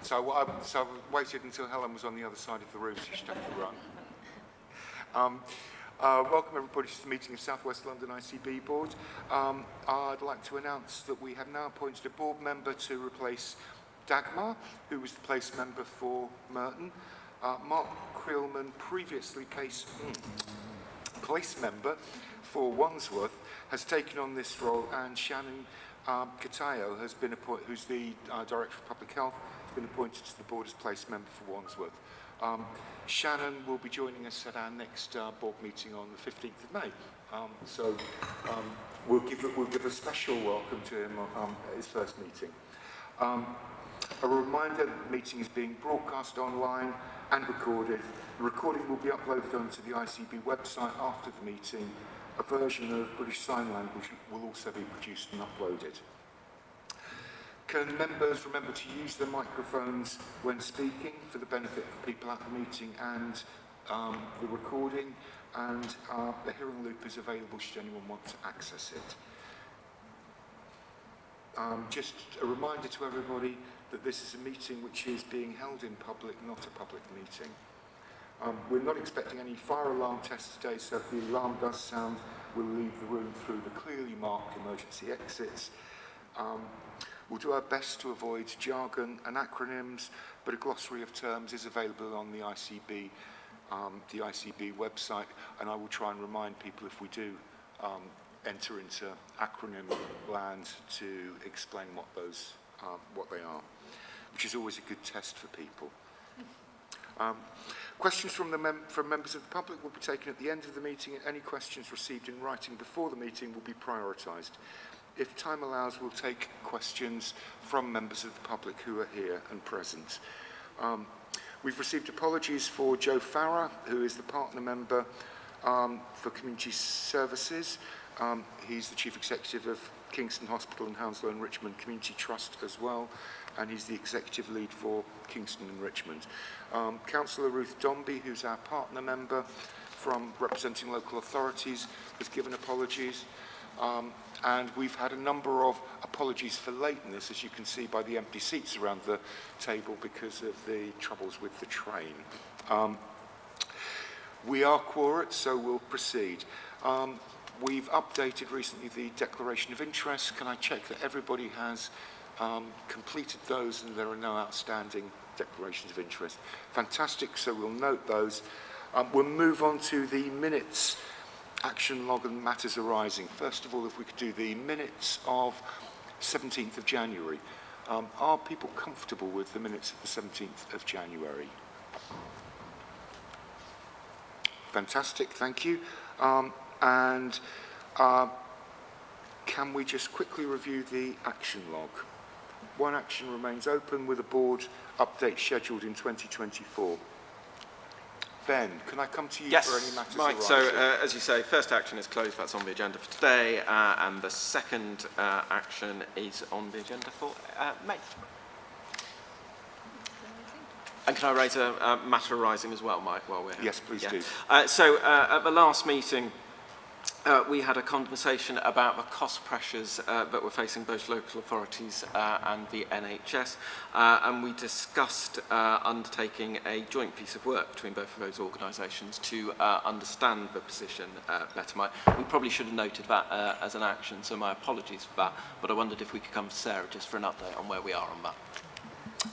So I waited until Helen was on the other side of the room, so she had to run. Welcome everybody to the meeting of South West London ICB Board. I'd like to announce that we have now appointed a board member to replace Dagmar, who was the place member for Merton. Mark Creelman, previously place member for Wandsworth, has taken on this role, and Shannon Katayo has been appointed, who's the Director of Public Health, has been appointed to the board as place member for Wandsworth. Shannon will be joining us at our next board meeting on the 15th of May. We'll give a special welcome to him at his first meeting. A reminder that the meeting is being broadcast online and recorded. The recording will be uploaded onto the ICB website after the meeting. A version of British Sign Language will also be produced and uploaded. Can members remember to use their microphones when speaking for the benefit of people at the meeting and the recording, and the hearing loop is available should anyone want to access it. Just a reminder to everybody that this is a meeting which is being held in public, not a public meeting. We're not expecting any fire alarm tests today, so if the alarm does sound, we'll leave the room through the clearly marked emergency exits. We'll do our best to avoid jargon and acronyms, but a glossary of terms is available on the ICB website, and I will try and remind people if we do enter into acronym land to explain what they are, which is always a good test for people. Questions from members of the public will be taken at the end of the meeting, and any questions received in writing before the meeting will be prioritised. If time allows, we'll take questions from members of the public who are here and present. We've received apologies for Joe Farrer, who is the partner member for Community Services. He's the Chief Executive of Kingston Hospital and Hounslow and Richmond Community Trust as well, and he's the Executive Lead for Kingston and Richmond. Councillor Ruth Dombey, who's our partner member from representing local authorities, has given apologies. And we've had a number of apologies for lateness, as you can see by the empty seats around the table because of the troubles with the train. We are quorate, so we'll proceed. We've updated recently the declaration of interest. Can I check that everybody has completed those and there are no outstanding declarations of interest? Fantastic, so we'll note those. We'll move on to the minutes, action log and matters arising. First of all, if we could do the minutes of 17th of January. Are people comfortable with the minutes of the 17th of January? Fantastic, thank you. Can we just quickly review the action log? One action remains open with a board update scheduled in 2024. Ben, can I come to you for any matters Mike, arising? so as you say, first action is closed, that's on the agenda for today, and the second action is on the agenda for May. And can I raise a matter arising as well, Mike, while we're here? Yes, please do. So at the last meeting, we had a conversation about the cost pressures that were facing both local authorities and the NHS, and we discussed undertaking a joint piece of work between both of those organisations to understand the position better. We probably should have noted that as an action, so my apologies for that, but I wondered if we could come to Sarah just for an update on where we are on that.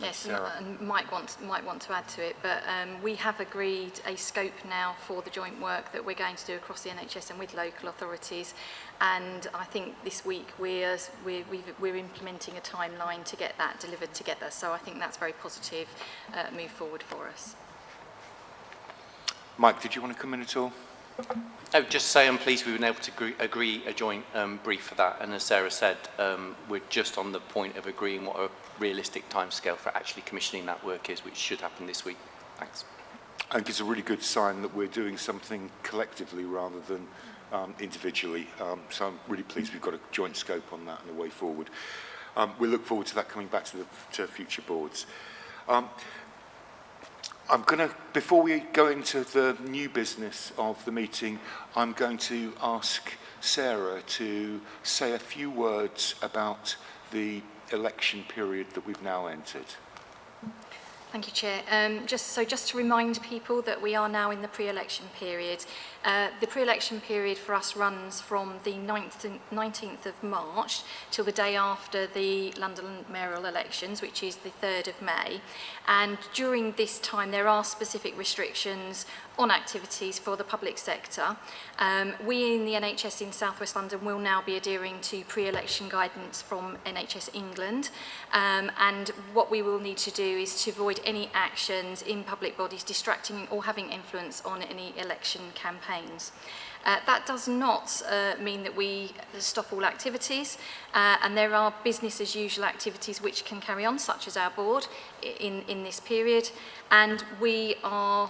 Yes, and might want to add to it, but we have agreed a scope now for the joint work that we're going to do across the NHS and with local authorities, and I think this week we're implementing a timeline to get that delivered together. So I think that's very positive move forward for us. Mike, did you want to come in at all? I would just say I'm pleased we've been able to agree a joint brief for that, and as Sarah said, we're just on the point of agreeing what a realistic timescale for actually commissioning that work is, which should happen this week. Thanks. I think it's a really good sign that we're doing something collectively rather than individually, so I'm really pleased we've got a joint scope on that and a way forward. We look forward to that coming back to future boards. Before we go into the new business of the meeting, I'm going to ask Sarah to say a few words about the election period that we've now entered. Thank you, Chair. Just to remind people that we are now in the pre-election period. The pre-election period for us runs from the 19th of March till the day after the London mayoral elections, which is the 3rd of May. And during this time, there are specific restrictions on activities for the public sector. We in the NHS in South West London will now be adhering to pre-election guidance from NHS England, and what we will need to do is to avoid any actions in public bodies distracting or having influence on any election campaigns. That does not mean that we stop all activities, and there are business as usual activities which can carry on, such as our board in this period, and we are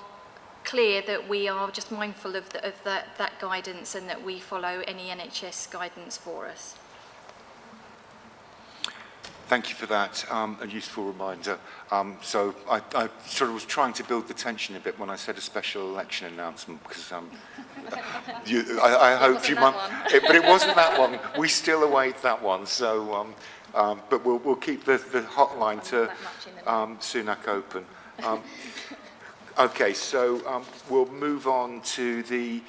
clear that we are just mindful of that guidance and that we follow any NHS guidance for us. Thank you for that, a useful reminder. So I sort of was trying to build the tension a bit when I said a special election announcement, because I hoped you might, but it wasn't that one. We still await that one. So, but we'll keep the hotline to Sunak open. Okay, so we'll move on to the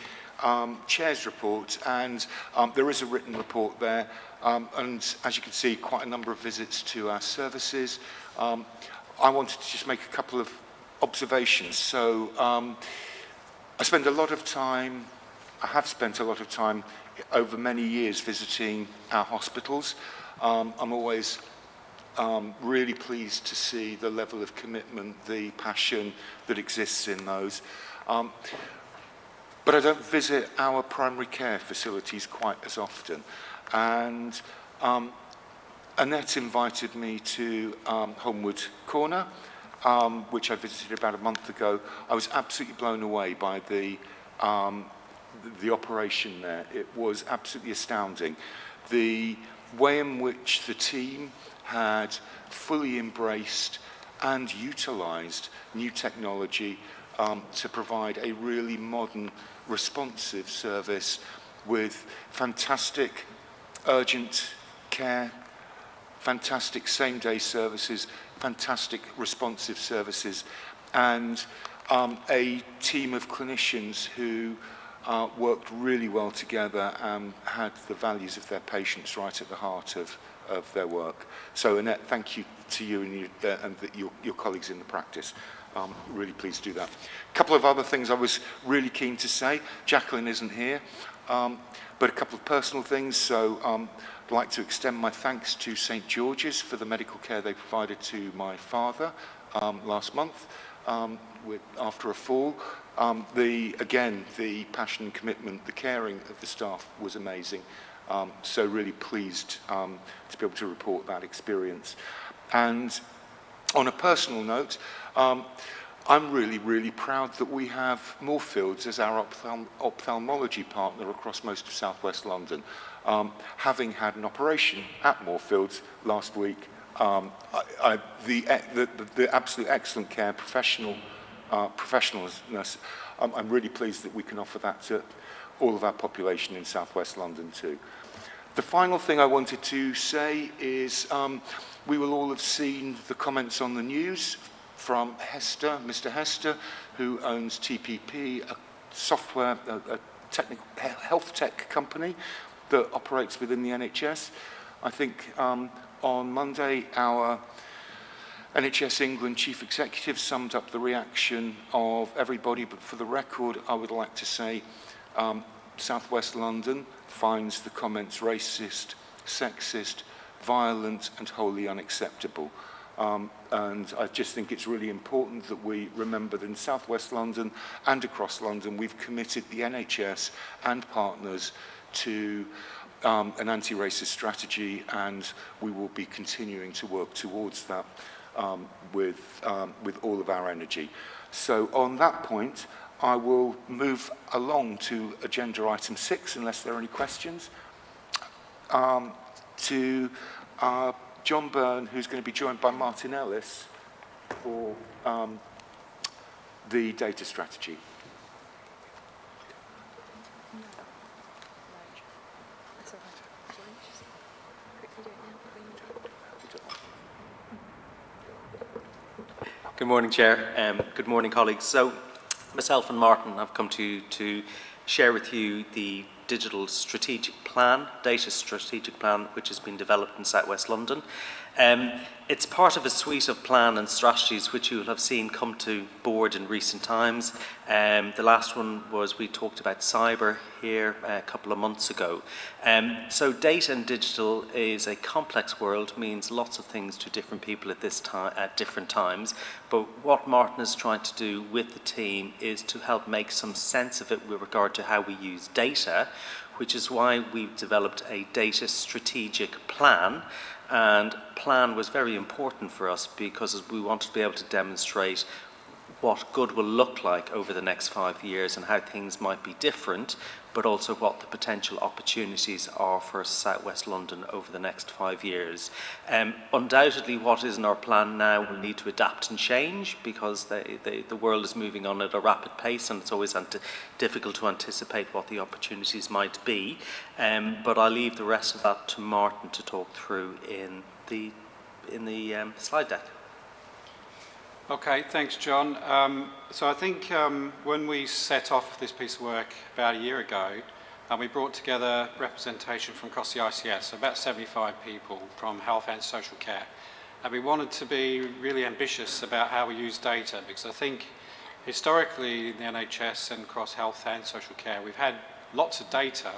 Chair's report, and there is a written report there, and as you can see, quite a number of visits to our services. I wanted to just make a couple of observations. So I have spent a lot of time over many years visiting our hospitals. I'm always really pleased to see the level of commitment, the passion that exists in those. But I don't visit our primary care facilities quite as often. And Annette invited me to Homewood Corner, which I visited about a month ago. I was absolutely blown away by the operation there. It was absolutely astounding. The way in which the team had fully embraced and utilised new technology to provide a really modern, responsive service with fantastic urgent care, fantastic same-day services, fantastic responsive services, and a team of clinicians who worked really well together and had the values of their patients right at the heart of their work. So Annette, thank you to you and your colleagues in the practice. Really pleased to do that. A couple of other things I was really keen to say. Jacqueline isn't here, but a couple of personal things. So I'd like to extend my thanks to St. George's for the medical care they provided to my father last month after a fall. Again, the passion and commitment, the caring of the staff was amazing. So really pleased to be able to report that experience. And on a personal note, I'm really, really proud that we have Moorfields as our ophthalmology partner across most of South West London. Having had an operation at Moorfields last week, the absolute excellent care, professionalness, I'm really pleased that we can offer that to all of our population in South West London too. The final thing I wanted to say is we will all have seen the comments on the news from Hester, Mr. Hester, who owns TPP, a software, a technical health tech company that operates within the NHS. I think on Monday, our NHS England Chief Executive summed up the reaction of everybody, but for the record, I would like to say South West London finds the comments racist, sexist, violent, and wholly unacceptable. And I just think it's really important that we remember that in South West London and across London, we've committed the NHS and partners to an anti-racist strategy, and we will be continuing to work towards that with all of our energy. So on that point, I will move along to agenda item 6, unless there are any questions, to John Byrne, who's going to be joined by Martin Ellis for the data strategy. Good morning, Chair. Good morning, colleagues. So, myself and Martin have come to share with you the digital strategic plan, data strategic plan, which has been developed in South West London. It's part of a suite of plan and strategies which you will have seen come to board in recent times. The last one was we talked about cyber here a couple of months ago. So data and digital is a complex world, means lots of things to different people at this time at different times. But what Martin is trying to do with the team is to help make some sense of it with regard to how we use data, which is why we've developed a data strategic plan. And plan was very important for us because we wanted to be able to demonstrate what good will look like over the next 5 years and how things might be different, but also what the potential opportunities are for South West London over the next 5 years. Undoubtedly, what is in our plan now will need to adapt and change because the world is moving on at a rapid pace, and it's always difficult to anticipate what the opportunities might be. But I'll leave the rest of that to Martin to talk through in the slide deck. Okay, thanks, John. So I think when we set off this piece of work about a year ago, we brought together representation from across the ICS, so about 75 people from health and social care. And we wanted to be really ambitious about how we use data, because I think historically in the NHS and across health and social care, we've had lots of data,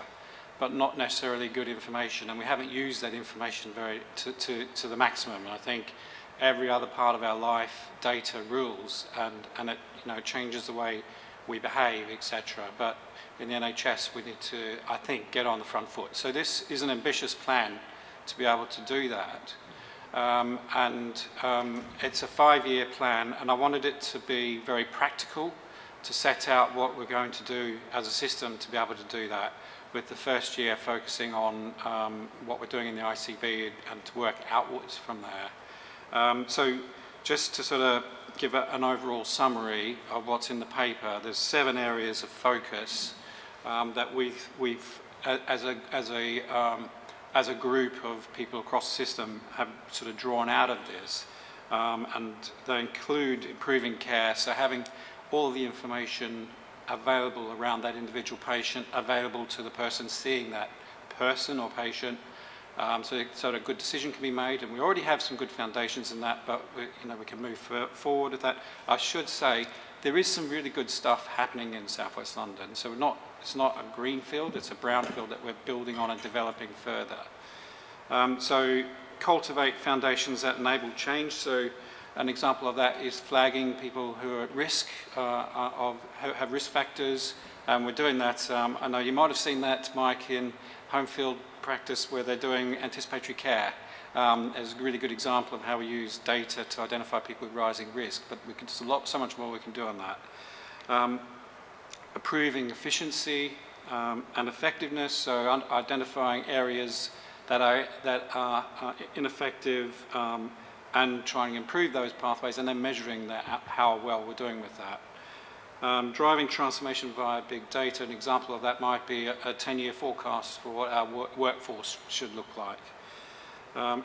but not necessarily good information, and we haven't used that information to the maximum. And I think every other part of our life, data rules, and it changes the way we behave, etc. But in the NHS, we need to, I think, get on the front foot. So this is an ambitious plan to be able to do that. It's a 5-year plan, and I wanted it to be very practical, to set out what we're going to do as a system to be able to do that, with the first year focusing on what we're doing in the ICB and to work outwards from there. So just to sort of give an overall summary of what's in the paper, there's 7 areas of focus that we've as a group of people across the system have sort of drawn out of this, and they include improving care, so having all the information available around that individual patient, available to the person seeing that person or patient, so a good decision can be made, and we already have some good foundations in that, but we can move forward with that. I should say there is some really good stuff happening in South West London, so it's not a greenfield, it's a brownfield that we're building on and developing further. So cultivate foundations that enable change. So an example of that is flagging people who are at risk, have risk factors, and we're doing that. I know you might have seen that, Mike, in home field practice where they're doing anticipatory care. As a really good example of how we use data to identify people with rising risk, but there's so much more we can do on that. Improving efficiency and effectiveness, so identifying areas that are ineffective and trying to improve those pathways, and then measuring how well we're doing with that. Driving transformation via big data, an example of that might be a 10-year forecast for what our workforce should look like.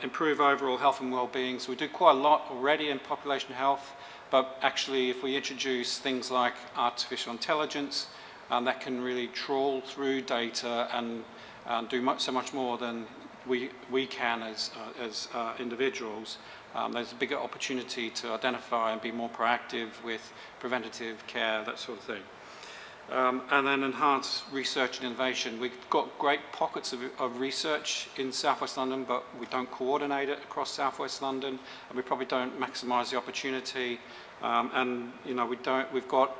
Improve overall health and well-being, so we do quite a lot already in population health, but actually if we introduce things like artificial intelligence, that can really trawl through data and do so much more than we can as individuals. There's a bigger opportunity to identify and be more proactive with preventative care, that sort of thing. And then enhance research and innovation. We've got great pockets of research in South West London, but we don't coordinate it across South West London, and we probably don't maximise the opportunity. We've got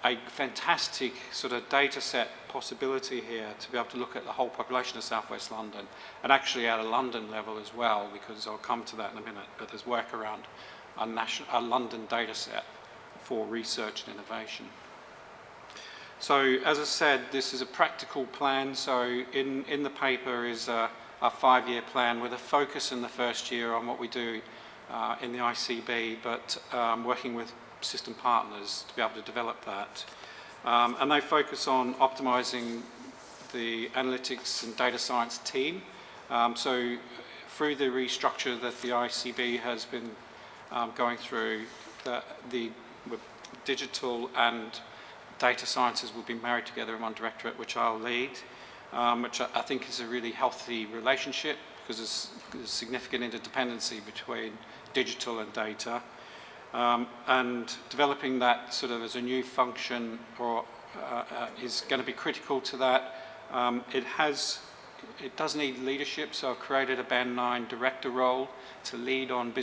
a fantastic sort of data set possibility here to be able to look at the whole population of South West London, and actually at a London level as well, because I'll come to that in a minute, but there's work around a London data set for research and innovation. So as I said, this is a practical plan. So in the paper is a 5-year plan with a focus in the first year on what we do in the ICB, but working with system partners to be able to develop that. And they focus on optimising the analytics and data science team. So through the restructure that the ICB has been going through, the digital and data sciences will be married together in one directorate, which I'll lead, which I think is a really healthy relationship because there's significant interdependency between digital and data. And developing that sort of as a new function is going to be critical to that. It does need leadership, so I've created a Band 9 director role to lead on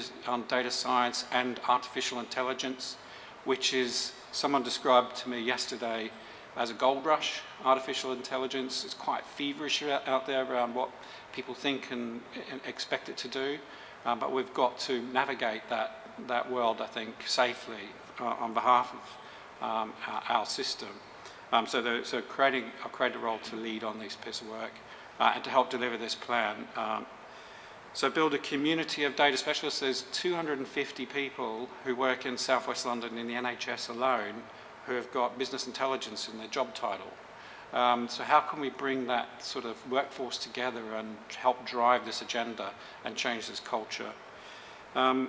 data science and artificial intelligence, which is, someone described to me yesterday as a gold rush. Artificial intelligence is quite feverish out there around what people think and expect it to do, but we've got to navigate that world, I think, safely on behalf of our system. So I've created a role to lead on this piece of work and to help deliver this plan. So build a community of data specialists. There's 250 people who work in South West London in the NHS alone who have got business intelligence in their job title. So how can we bring that sort of workforce together and help drive this agenda and change this culture? And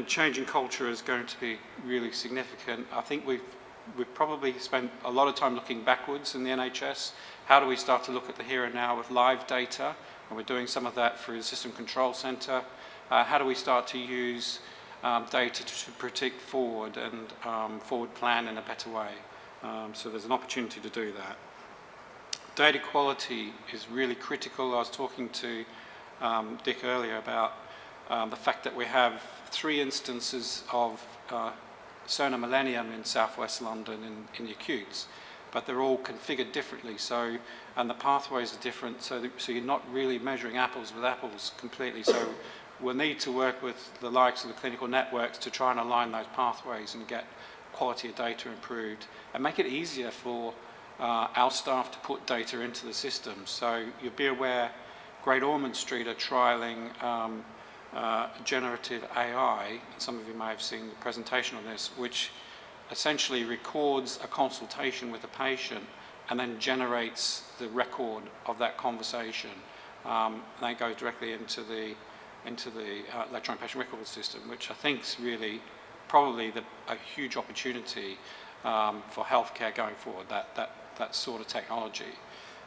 changing culture is going to be really significant. I think we've probably spent a lot of time looking backwards in the NHS. How do we start to look at the here and now with live data? And we're doing some of that through the System Control Centre. How do we start to use data to predict forward and forward plan in a better way? So there's an opportunity to do that. Data quality is really critical. I was talking to Dick earlier about the fact that we have 3 instances of Sona Millennium in southwest London in the acutes, but they're all configured differently. And the pathways are different, so you're not really measuring apples with apples completely. So we'll need to work with the likes of the clinical networks to try and align those pathways and get quality of data improved and make it easier for our staff to put data into the system. So you'll be aware Great Ormond Street are trialling generative AI. Some of you may have seen the presentation on this, which essentially records a consultation with a patient and then generates the record of that conversation. And that goes directly into the electronic patient record system, which I think is really probably a huge opportunity for healthcare going forward, that sort of technology.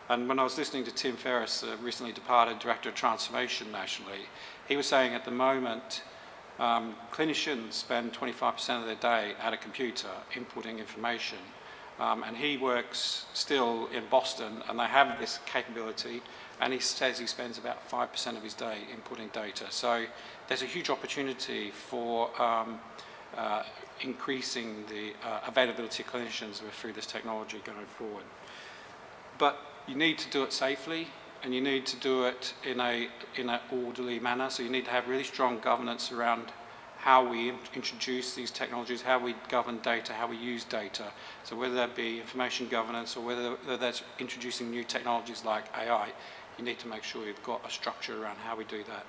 And when I was listening to Tim Ferriss, recently departed Director of Transformation nationally, he was saying at the moment, clinicians spend 25% of their day at a computer inputting information. And he works still in Boston, and they have this capability, and he says he spends about 5% of his day inputting data. So there's a huge opportunity for increasing the availability of clinicians through this technology going forward. But you need to do it safely, and you need to do it in an orderly manner. So you need to have really strong governance around how we introduce these technologies, how we govern data, how we use data. So whether that be information governance or whether that's introducing new technologies like AI, you need to make sure you've got a structure around how we do that.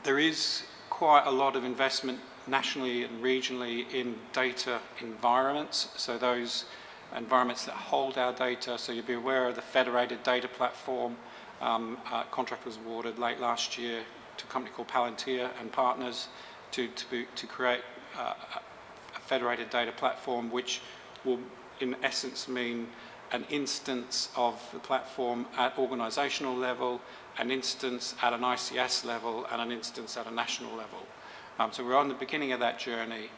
There is quite a lot of investment nationally and regionally in data environments. So those environments that hold our data. So you'll be aware of the federated data platform. Contract was awarded late last year to a company called Palantir and partners to create a federated data platform, which will in essence mean an instance of the platform at organisational level, an instance at an ICS level, and an instance at a national level. So we're on the beginning of that journey.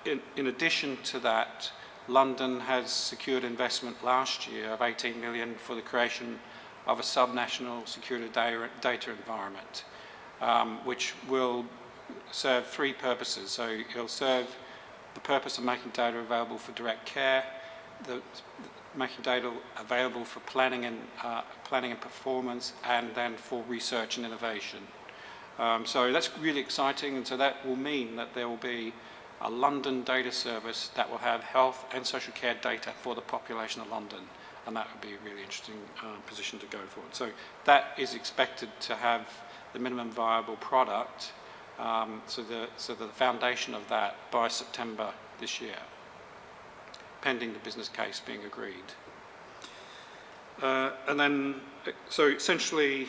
In addition to that, London has secured investment last year of 18 million for the creation of a subnational security data environment, which will serve 3 purposes. So it'll serve the purpose of making data available for direct care, making data available for planning and performance, and then for research and innovation. So that's really exciting, and so that will mean that there will be a London data service that will have health and social care data for the population of London, and that would be a really interesting position to go forward. So that is expected to have the minimum viable product, so the foundation of that by September this year, pending the business case being agreed. And then, so essentially,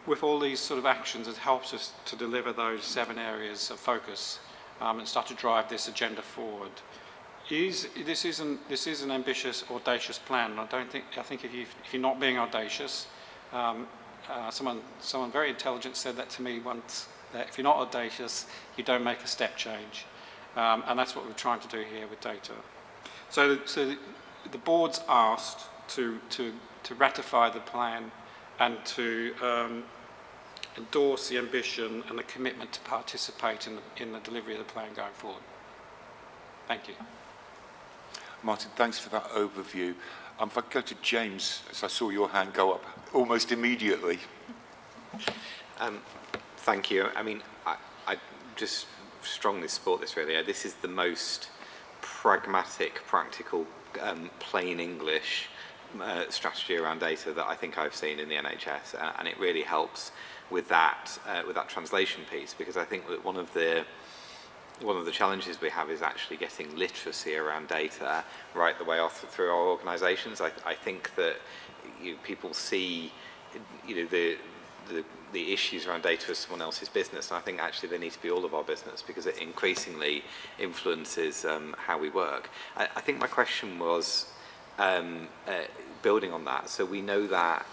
with all these sort of actions, it helps us to deliver those 7 areas of focus and start to drive this agenda forward. This is an ambitious, audacious plan. I think if you're not being audacious, someone very intelligent said that to me once, that if you're not audacious, you don't make a step change. And that's what we're trying to do here with data. So the board's asked to ratify the plan and to endorse the ambition and the commitment to participate in the delivery of the plan going forward. Thank you. Martin, thanks for that overview. If I go to James, as I saw your hand go up almost immediately. Thank you. I mean, I just strongly support this, really. This is the most pragmatic, practical, plain English strategy around data that I think I've seen in the NHS, and it really helps with that translation piece, because I think that one of the challenges we have is actually getting literacy around data right the way off through our organisations. I think that people see the issues around data as someone else's business, and I think actually they need to be all of our business, because it increasingly influences how we work. I think my question was building on that. So we know that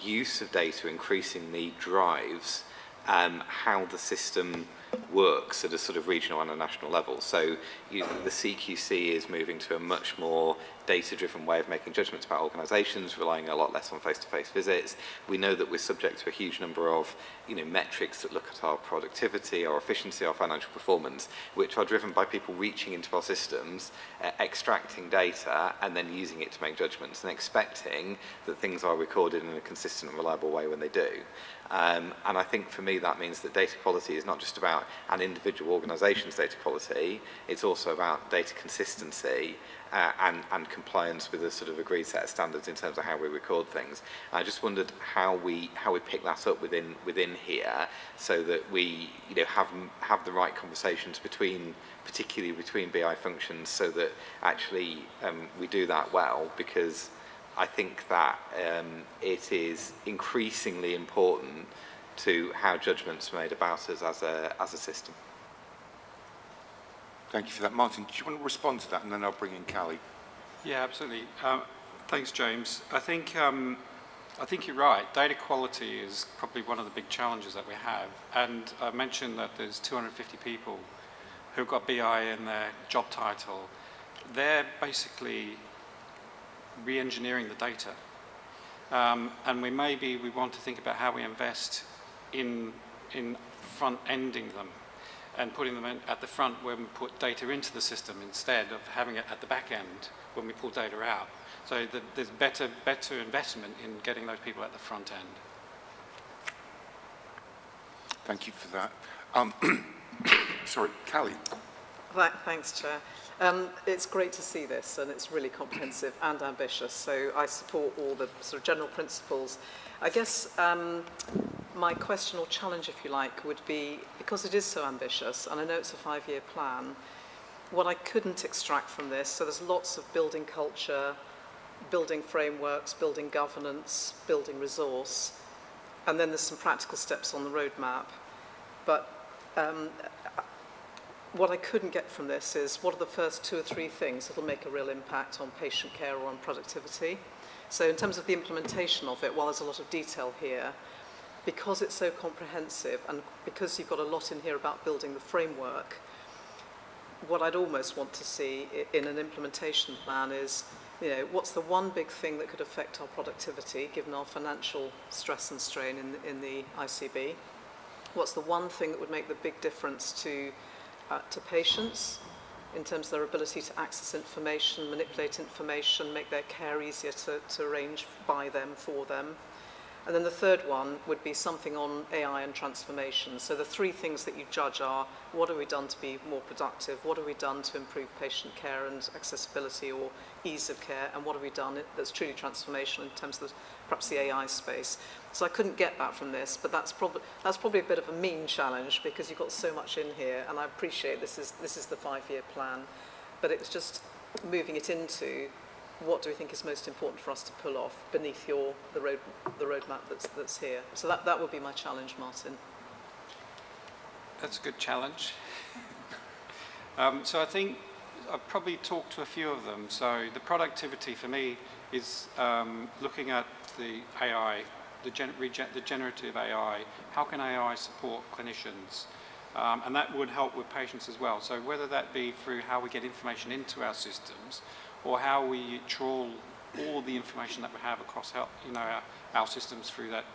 use of data increasingly drives how the system works at a sort of regional and a national level. So the CQC is moving to a much more data-driven way of making judgments about organisations, relying a lot less on face-to-face visits. We know that we're subject to a huge number of metrics that look at our productivity, our efficiency, our financial performance, which are driven by people reaching into our systems, extracting data, and then using it to make judgments, and expecting that things are recorded in a consistent and reliable way when they do. And I think for me that means that data quality is not just about an individual organisation's data quality, it's also about data consistency and compliance with a sort of agreed set of standards in terms of how we record things. I just wondered how we pick that up within here, so that we have the right conversations particularly between BI functions, so that actually we do that well, because I think that it is increasingly important to how judgments are made about us as a system. Thank you for that. Martin, do you want to respond to that, and then I'll bring in Callie? Yeah, absolutely. Thanks, James. I think you're right. Data quality is probably one of the big challenges that we have. And I mentioned that there's 250 people who've got BI in their job title. They're basically re-engineering the data. And we want to think about how we invest in front-ending them and putting them at the front when we put data into the system, instead of having it at the back end when we pull data out. So there's better investment in getting those people at the front end. Thank you for that. Sorry, Callie. Thanks, Chair. It's great to see this, and it's really comprehensive and ambitious, so I support all the sort of general principles. I guess my question or challenge, if you like, would be, because it is so ambitious, and I know it's a 5-year plan, what I couldn't extract from this, so there's lots of building culture, building frameworks, building governance, building resource, and then there's some practical steps on the roadmap. But what I couldn't get from this is, what are the first 2 or 3 things that will make a real impact on patient care or on productivity? So in terms of the implementation of it, while there's a lot of detail here, because it's so comprehensive and because you've got a lot in here about building the framework, what I'd almost want to see in an implementation plan is, what's the one big thing that could affect our productivity, given our financial stress and strain in the ICB? What's the one thing that would make the big difference to patients in terms of their ability to access information, manipulate information, make their care easier to arrange by them, for them? And then the third one would be something on AI and transformation. So the 3 things that you judge are, what have we done to be more productive? What have we done to improve patient care and accessibility or ease of care? And what have we done that's truly transformational in terms of perhaps the AI space? So I couldn't get that from this, but that's probably a bit of a mean challenge, because you've got so much in here, and I appreciate this is the 5-year plan, but it's just moving it into what do we think is most important for us to pull off beneath the roadmap that's here. So that would be my challenge, Martin. That's a good challenge. So I think I've probably talked to a few of them. So the productivity for me is looking at the AI, the generative AI. How can AI support clinicians? And that would help with patients as well. So whether that be through how we get information into our systems, or how we trawl all the information that we have across our systems through that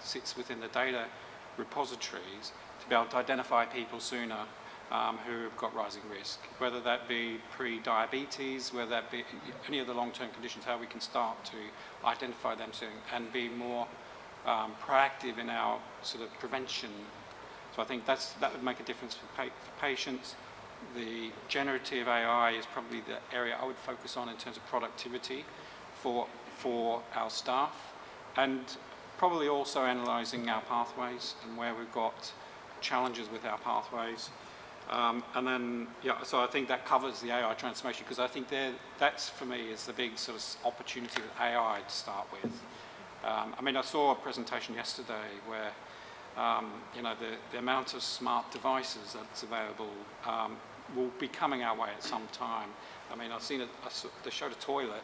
sits within the data repositories, to be able to identify people sooner who have got rising risk, whether that be pre-diabetes, whether that be any of the long-term conditions, how we can start to identify them soon and be more proactive in our sort of prevention. So I think that would make a difference for patients. The generative AI is probably the area I would focus on in terms of productivity for our staff, and probably also analysing our pathways and where we've got challenges with our pathways. And then, so I think that covers the AI transformation, because I think that's for me is the big sort of opportunity with AI to start with. I mean, I saw a presentation yesterday where the amount of smart devices that's available will be coming our way at some time. I mean, they showed a toilet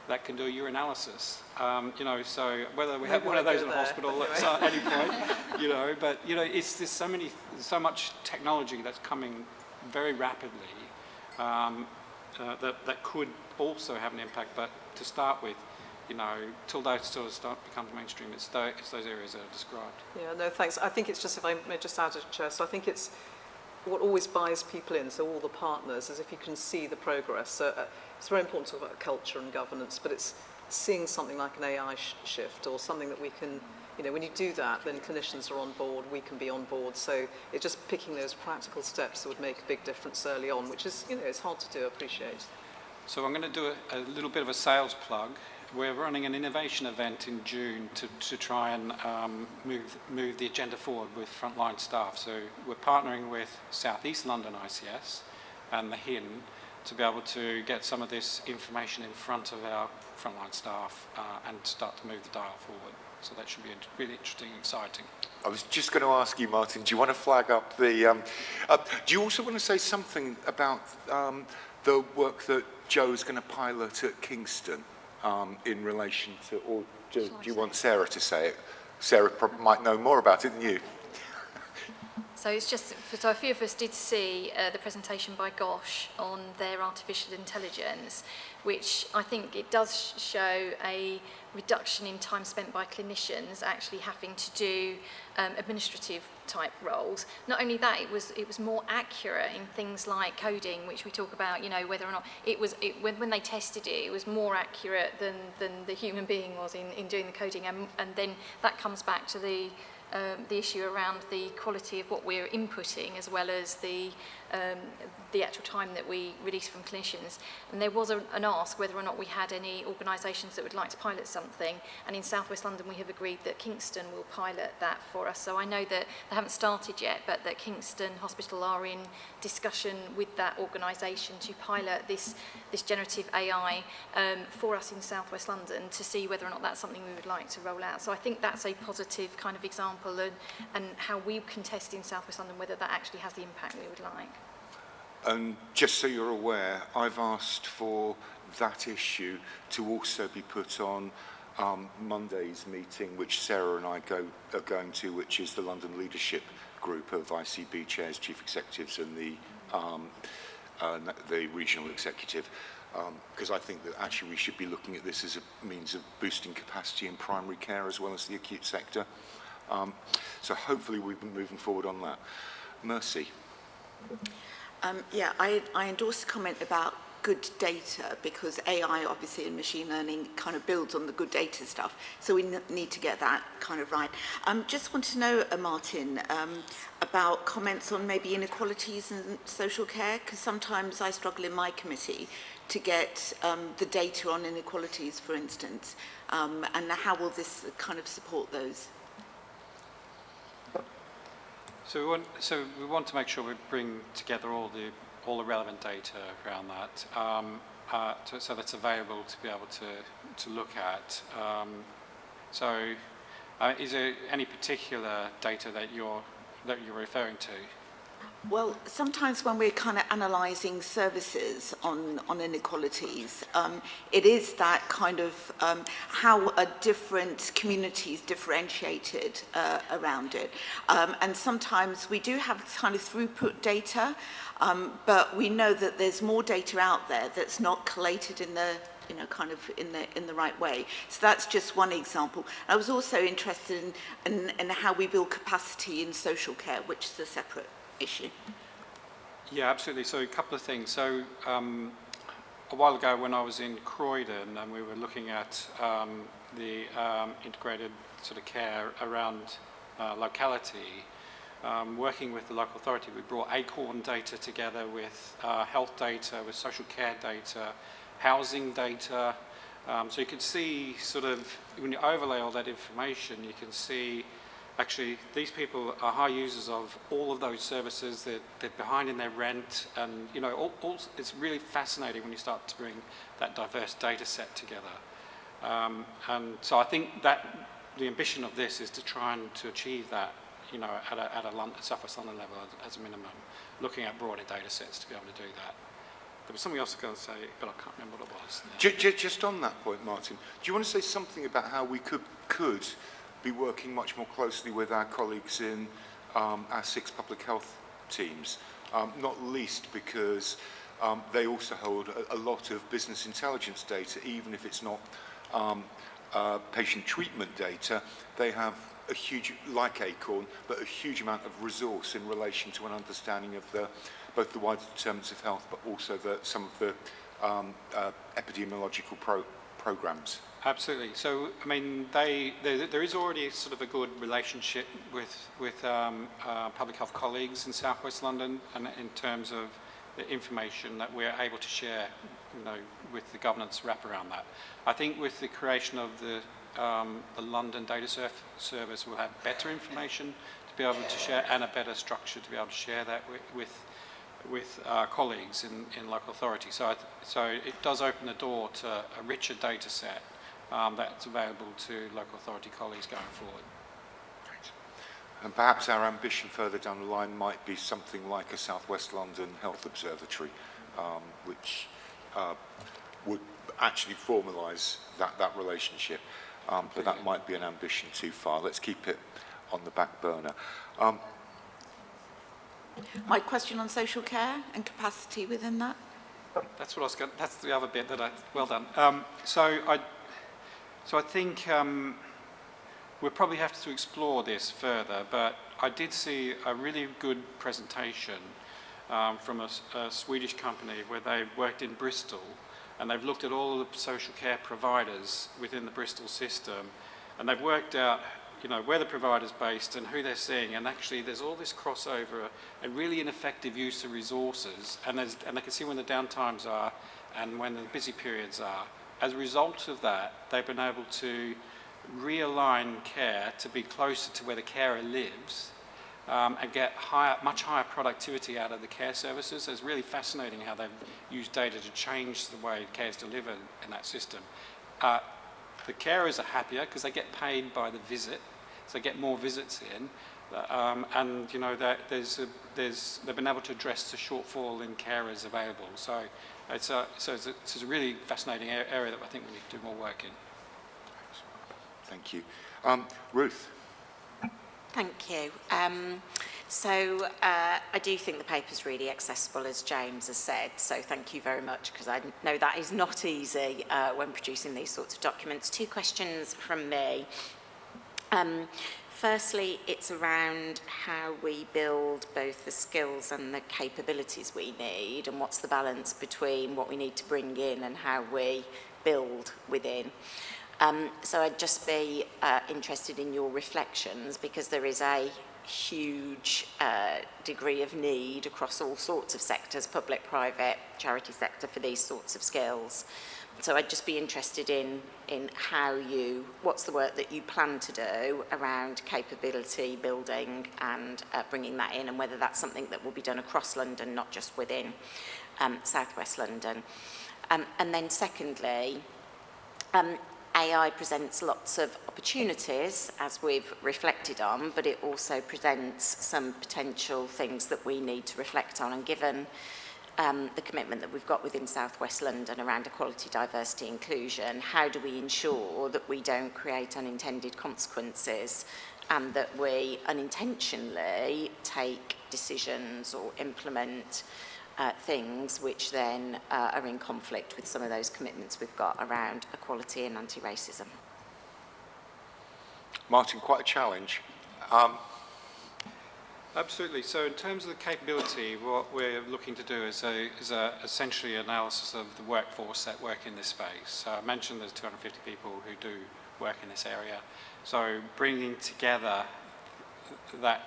that can do urinalysis. So whether we have one of those in the hospital at any point, but there's so much technology that's coming very rapidly that could also have an impact. But to start with, till those sort of start becomes mainstream, it's those areas that I've described. Yeah, no, thanks. I think it's just, if I may just add, Chair, so I think it's what always buys people in, so all the partners, is if you can see the progress. So it's very important to talk about culture and governance, but it's seeing something like an AI shift or something that we can, when you do that, then clinicians are on board, we can be on board. So it's just picking those practical steps that would make a big difference early on, which is, it's hard to do, I appreciate. So I'm going to do a little bit of a sales plug. We're running an innovation event in June to try and move the agenda forward with frontline staff. So we're partnering with South East London ICS and the HIN to be able to get some of this information in front of our frontline staff and start to move the dial forward. So that should be really interesting and exciting. I was just going to ask you, Martin, do you want to flag up the... do you also want to say something about the work that Joe's going to pilot at Kingston in relation to... Or do you want Sarah to say it? Sarah might know more about it than you. So it's just, so a few of us did see the presentation by Gosh on their artificial intelligence, which I think it does show a reduction in time spent by clinicians actually having to do administrative type roles. Not only that, it was more accurate in things like coding, which we talk about, whether or not when they tested it, it was more accurate than the human being was in doing the coding, and then that comes back to the issue around the quality of what we're inputting, as well as the actual time that we release from clinicians. And there was an ask whether or not we had any organisations that would like to pilot something, and in South West London we have agreed that Kingston will pilot that for us. So I know that they haven't started yet, but that Kingston Hospital are in discussion with that organisation to pilot this generative AI for us in South West London, to see whether or not that's something we would like to roll out. So I think that's a positive kind of example, and how we can test in South West London whether that actually has the impact we would like. And just so you're aware, I've asked for that issue to also be put on Monday's meeting, which Sarah and I are going to, which is the London Leadership Group of ICB chairs, chief executives, and the regional executive, because I think that actually we should be looking at this as a means of boosting capacity in primary care as well as the acute sector. So hopefully we've been moving forward on that. Mercy. I endorse the comment about good data, because AI obviously and machine learning kind of builds on the good data stuff, so we need to get that kind of right. Just want to know, Martin, about comments on maybe inequalities in social care, because sometimes I struggle in my committee to get the data on inequalities, for instance, and how will this kind of support those? So we want to make sure we bring together all the relevant data around that. so that's available to be able to look at. Is there any particular data that you're referring to? Well, sometimes when we're kind of analysing services on inequalities, it is that kind of how are different communities differentiated around it. And sometimes we do have kind of throughput data, but we know that there's more data out there that's not collated in the kind of in the right way. So that's just one example. I was also interested in how we build capacity in social care, which is a separate issue. Yeah, absolutely. So a couple of things. So a while ago when I was in Croydon and we were looking at the integrated sort of care around locality, working with the local authority, we brought ACORN data together with health data, with social care data, housing data. So you can see sort of, when you overlay all that information, you can see actually these people are high users of all of those services. They're behind in their rent, and it's really fascinating when you start to bring that diverse data set together. And so I think that the ambition of this is to try and to achieve that, at a South West London level as a minimum, looking at broader data sets to be able to do that. There was something else I was going to say, but I can't remember what it was. Just on that point, Martin, do you want to say something about how we could be working much more closely with our colleagues in our 6 public health teams, not least because they also hold a lot of business intelligence data, even if it's not patient treatment data. They have a huge, like ACORN, but a huge amount of resource in relation to an understanding of both the wider determinants of health, but also some of the epidemiological programs. Absolutely. So, I mean, there is already sort of a good relationship with public health colleagues in South West London, and in terms of the information that we're able to share, with the governance wrap around that. I think with the creation of the London Data Service, we'll have better information to be able to share, and a better structure to be able to share that with our colleagues in local authority. So it does open the door to a richer data set that's available to local authority colleagues going forward. Great. And perhaps our ambition further down the line might be something like a South West London Health Observatory, which would actually formalise that relationship. But that might be an ambition too far. Let's keep it on the back burner. My question on social care and capacity within that? That's what I was going. That's the other bit that well done. So I think we'll probably have to explore this further, but I did see a really good presentation from a Swedish company where they worked in Bristol, and they've looked at all the social care providers within the Bristol system, and they've worked out where the provider's based and who they're seeing, and actually there's all this crossover, a really ineffective use of resources, and they can see when the downtimes are and when the busy periods are. As a result of that, they've been able to realign care to be closer to where the carer lives, and get much higher productivity out of the care services. It's really fascinating how they've used data to change the way care is delivered in that system. The carers are happier because they get paid by the visit, so they get more visits in, and they've been able to address the shortfall in carers available. So it's a really fascinating area that I think we need to do more work in. Thank you. Ruth. Thank you. I do think the paper's really accessible, as James has said, so thank you very much, because I know that is not easy when producing these sorts of documents. 2 questions from me. Firstly, it's around how we build both the skills and the capabilities we need, and what's the balance between what we need to bring in and how we build within. So I'd just be interested in your reflections, because there is a huge degree of need across all sorts of sectors, public, private, charity sector, for these sorts of skills. So I'd just be interested in what's the work that you plan to do around capability building and bringing that in, and whether that's something that will be done across London, not just within South West London. And then secondly, AI presents lots of opportunities, as we've reflected on, but it also presents some potential things that we need to reflect on. And given the commitment that we've got within South West London around equality, diversity, inclusion, how do we ensure that we don't create unintended consequences and that we unintentionally take decisions or implement things which then are in conflict with some of those commitments we've got around equality and anti-racism? Martin, quite a challenge. Absolutely. So in terms of the capability, what we're looking to do is essentially analysis of the workforce that work in this space. So I mentioned there's 250 people who do work in this area. So bringing together that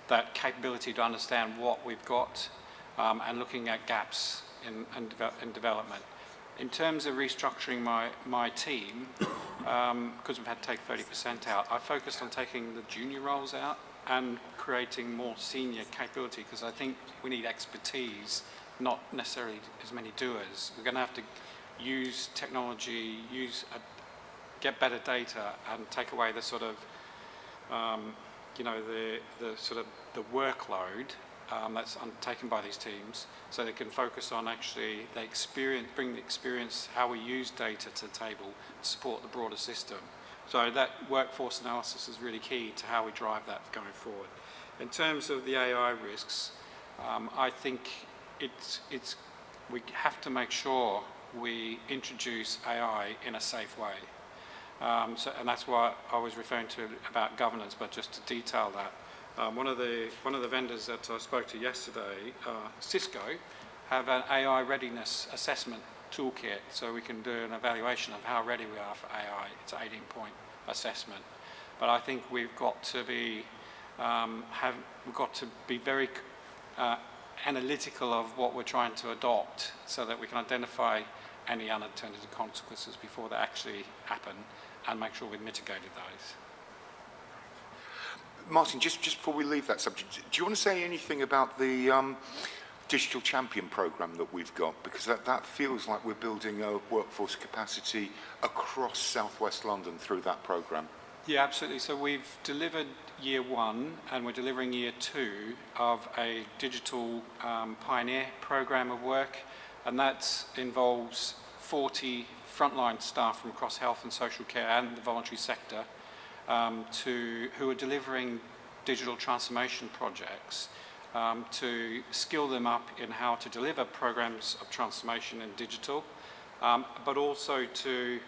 that capability to understand what we've got and looking at gaps in development. In terms of restructuring my team, because we've had to take 30% out, I focused on taking the junior roles out and creating more senior capability, because I think we need expertise, not necessarily as many doers. We're going to have to use technology, get better data, and take away the sort of, the workload that's undertaken by these teams, so they can focus on actually the experience, bring the experience, how we use data to the table to support the broader system. So that workforce analysis is really key to how we drive that going forward. In terms of the AI risks, I think we have to make sure we introduce AI in a safe way. And that's why I was referring to about governance, but just to detail that. One of the vendors that I spoke to yesterday, Cisco, have an AI readiness assessment toolkit, so we can do an evaluation of how ready we are for AI. It's an 18-point assessment. But I think we've got to be very analytical of what we're trying to adopt, so that we can identify any unintended consequences before they actually happen, and make sure we've mitigated those. Martin, just before we leave that subject, do you want to say anything about the Digital Champion programme that we've got? Because that feels like we're building a workforce capacity across South West London through that programme. Yeah, absolutely. So we've delivered year one, and we're delivering year two of a digital pioneer programme of work, and that involves 40 frontline staff from across health and social care and the voluntary sector who are delivering digital transformation projects to skill them up in how to deliver programs of transformation in digital, but also to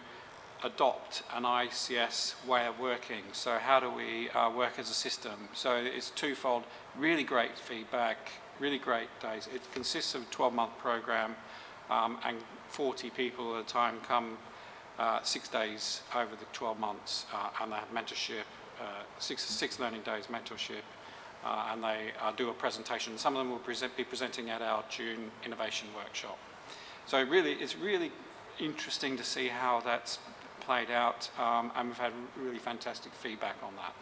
adopt an ICS way of working. So how do we work as a system? So it's twofold: really great feedback, really great days. It consists of a 12-month program, and 40 people at a time come 6 days over the 12 months, and they have mentorship, six learning days mentorship, and they do a presentation. Some of them will be presenting at our June innovation workshop. So it's really interesting to see how that's played out, and we've had really fantastic feedback on that.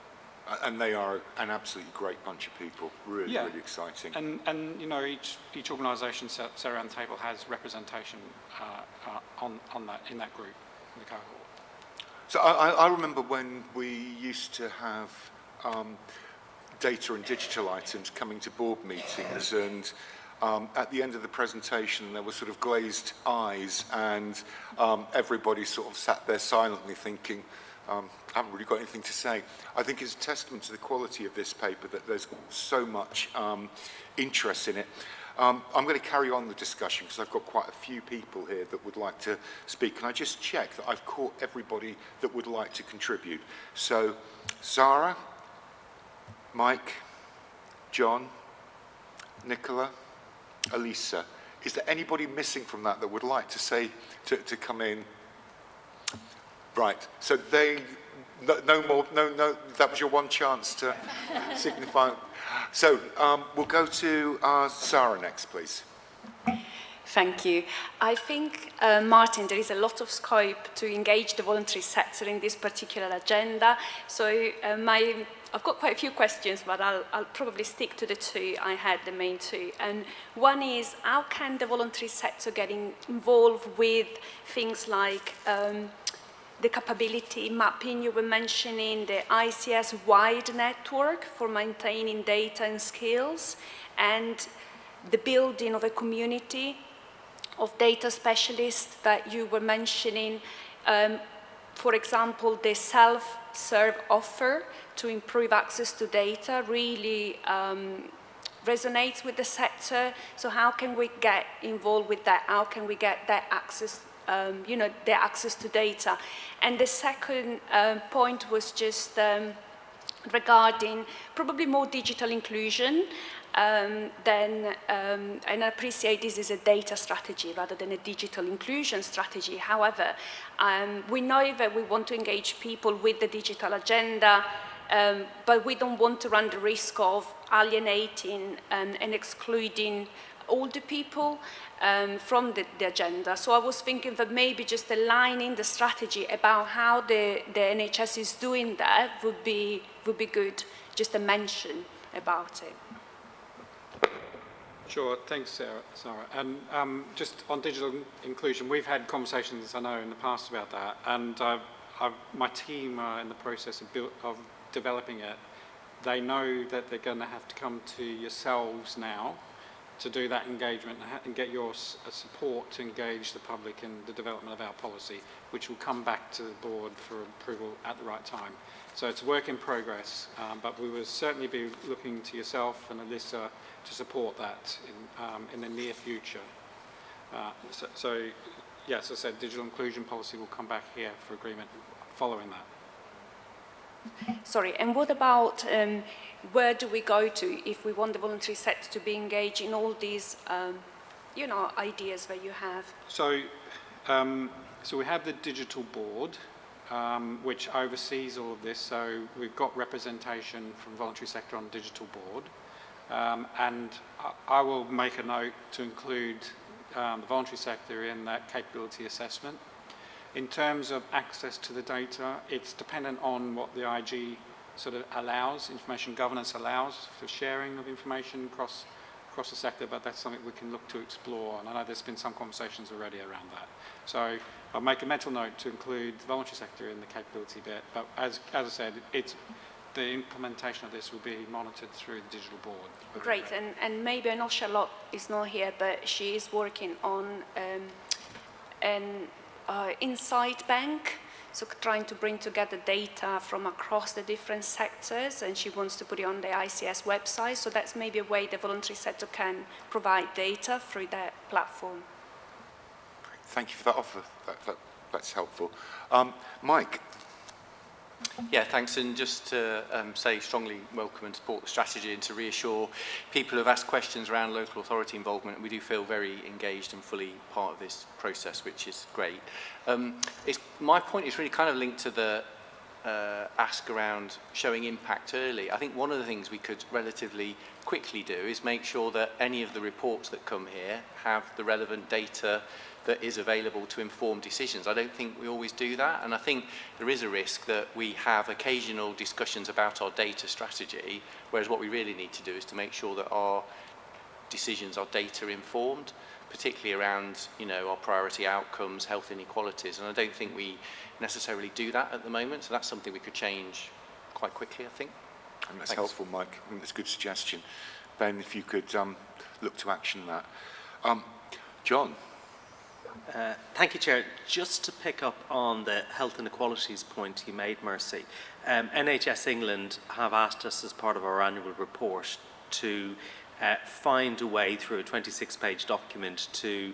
And they are an absolutely great bunch of people, really exciting. And you know, each organisation sat around the table has representation on that, in that group, in the cohort. So I remember when we used to have data and digital items coming to board meetings, and at the end of the presentation there were sort of glazed eyes, and everybody sort of sat there silently thinking, I haven't really got anything to say. I think it's a testament to the quality of this paper that there's so much interest in it. I'm going to carry on the discussion because I've got quite a few people here that would like to speak. Can I just check that I've caught everybody that would like to contribute? So, Zara, Mike, John, Nicola, Elisa. Is there anybody missing from that would like to say, to come in? Right, so no more, that was your one chance to signify. So we'll go to Sarah next, please. Thank you. I think, Martin, there is a lot of scope to engage the voluntary sector in this particular agenda. So I've got quite a few questions, but I'll probably stick to the two I had, the main two. And one is, how can the voluntary sector get involved with things like the capability mapping you were mentioning, the ICS-wide network for maintaining data and skills, and the building of a community of data specialists that you were mentioning, for example, the self-serve offer to improve access to data really resonates with the sector. So how can we get involved with that? How can we get that access, the access to data? And the second point was just regarding probably more digital inclusion. And I appreciate this is a data strategy rather than a digital inclusion strategy. However, we know that we want to engage people with the digital agenda, but we don't want to run the risk of alienating and excluding older people from the agenda. So I was thinking that maybe just aligning the strategy about how the NHS is doing that would be good, just a mention about it. Sure, thanks, Sarah. And just on digital inclusion, we've had conversations, I know, in the past about that, and my team are in the process of developing it. They know that they're going to have to come to yourselves now to do that engagement and get your support to engage the public in the development of our policy, which will come back to the board for approval at the right time. So it's a work in progress, but we will certainly be looking to yourself and Alyssa to support that in the near future. So, yes, as I said, digital inclusion policy will come back here for agreement following that. Sorry, and what about where do we go to if we want the voluntary sector to be engaged in all these, ideas that you have? So we have the digital board, which oversees all of this. So we've got representation from voluntary sector on the digital board. And I will make a note to include the voluntary sector in that capability assessment. In terms of access to the data, it's dependent on what the IG sort of allows, information governance allows for sharing of information across the sector, but that's something we can look to explore. And I know there's been some conversations already around that. So I'll make a mental note to include the voluntary sector in the capability bit. But as I said, the implementation of this will be monitored through the digital board. Great, and maybe I know Charlotte is not here, but she is working on an insight bank, so trying to bring together data from across the different sectors, and she wants to put it on the ICS website, so that's maybe a way the voluntary sector can provide data through that platform. Thank you for that offer. That's helpful. Mike. Yeah, thanks. And just to say strongly welcome and support the strategy, and to reassure people who have asked questions around local authority involvement, we do feel very engaged and fully part of this process, which is great. My point is really kind of linked to the ask around showing impact early. I think one of the things we could relatively quickly do is make sure that any of the reports that come here have the relevant data that is available to inform decisions. I don't think we always do that, and I think there is a risk that we have occasional discussions about our data strategy, whereas what we really need to do is to make sure that our decisions are data informed, particularly around our priority outcomes, health inequalities, and I don't think we necessarily do that at the moment, so that's something we could change quite quickly, I think. And that's helpful, Mike. I think that's a good suggestion. Ben, if you could look to action that. John. Thank you, Chair. Just to pick up on the health inequalities point you made, Mercy, NHS England have asked us as part of our annual report to find a way through a 26-page document to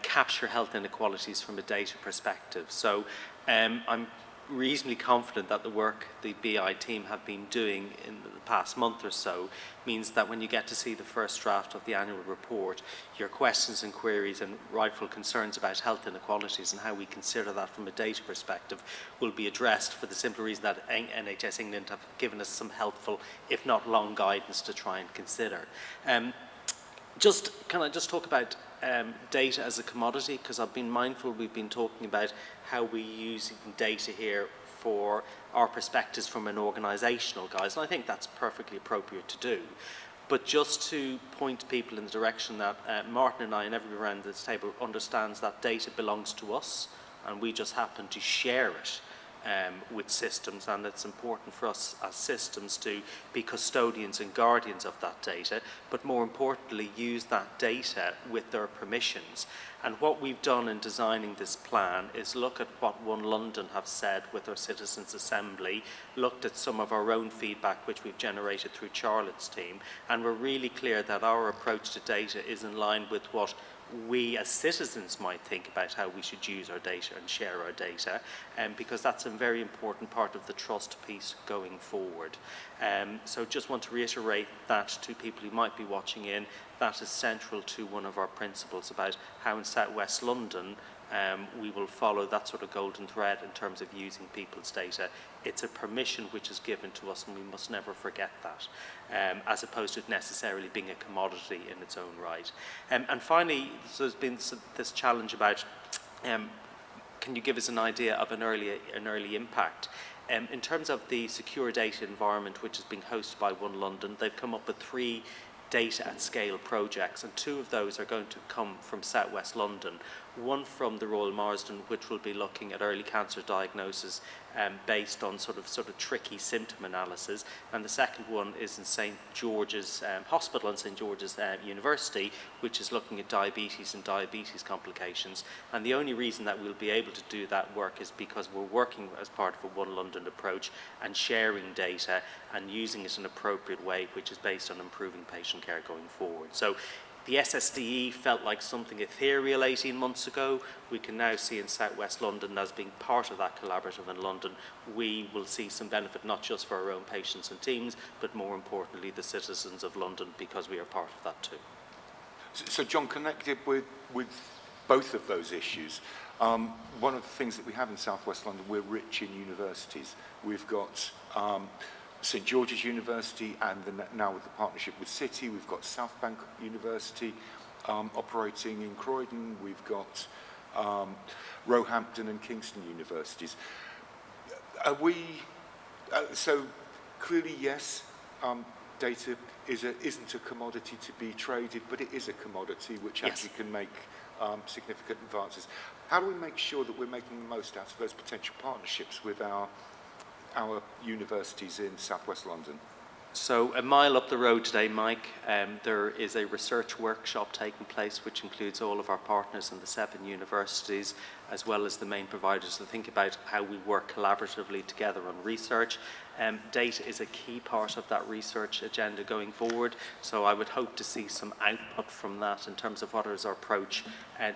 capture health inequalities from a data perspective. So I'm reasonably confident that the work the BI team have been doing in the past month or so means that when you get to see the first draft of the annual report, your questions and queries and rightful concerns about health inequalities and how we consider that from a data perspective will be addressed, for the simple reason that NHS England have given us some helpful, if not long, guidance to try and consider. Can I just talk about data as a commodity, because I've been mindful, we've been talking about how we use data here for our perspectives from an organisational guise, and I think that's perfectly appropriate to do. But just to point people in the direction that Martin and I and everyone around this table understands that data belongs to us, and we just happen to share it with systems, and it's important for us as systems to be custodians and guardians of that data, but more importantly use that data with their permissions. And what we've done in designing this plan is look at what One London have said with our Citizens' Assembly, looked at some of our own feedback which we've generated through Charlotte's team, and we're really clear that our approach to data is in line with what we as citizens might think about how we should use our data and share our data, because that's a very important part of the trust piece going forward. So just want to reiterate that to people who might be watching in, that is central to one of our principles about how in South West London we will follow that sort of golden thread in terms of using people's data. It's a permission which is given to us, and we must never forget that, as opposed to it necessarily being a commodity in its own right. And finally, so there's been this challenge about can you give us an idea of an early impact? In terms of the secure data environment which is being hosted by One London, they've come up with 3 data at scale projects, and 2 of those are going to come from South West London. One from the Royal Marsden, which will be looking at early cancer diagnosis based on sort of tricky symptom analysis, and the second one is in St George's Hospital and St George's University, which is looking at diabetes and diabetes complications. And the only reason that we'll be able to do that work is because we're working as part of a One London approach and sharing data and using it in an appropriate way, which is based on improving patient care going forward. So the SSDE felt like something ethereal 18 months ago. We can now see in South West London as being part of that collaborative in London. We will see some benefit not just for our own patients and teams, but more importantly the citizens of London, because we are part of that too. So John, connected with both of those issues, one of the things that we have in South West London, we're rich in universities. We've got St George's University, and now with the partnership with City, we've got South Bank University operating in Croydon. We've got Roehampton and Kingston universities. So clearly, yes, data isn't a commodity to be traded, but it is a commodity which actually can make significant advances. How do we make sure that we're making the most out of those potential partnerships with our universities in South West London? So a mile up the road today, Mike, there is a research workshop taking place which includes all of our partners in the 7 universities as well as the main providers to think about how we work collaboratively together on research. Data is a key part of that research agenda going forward, so I would hope to see some output from that in terms of what is our approach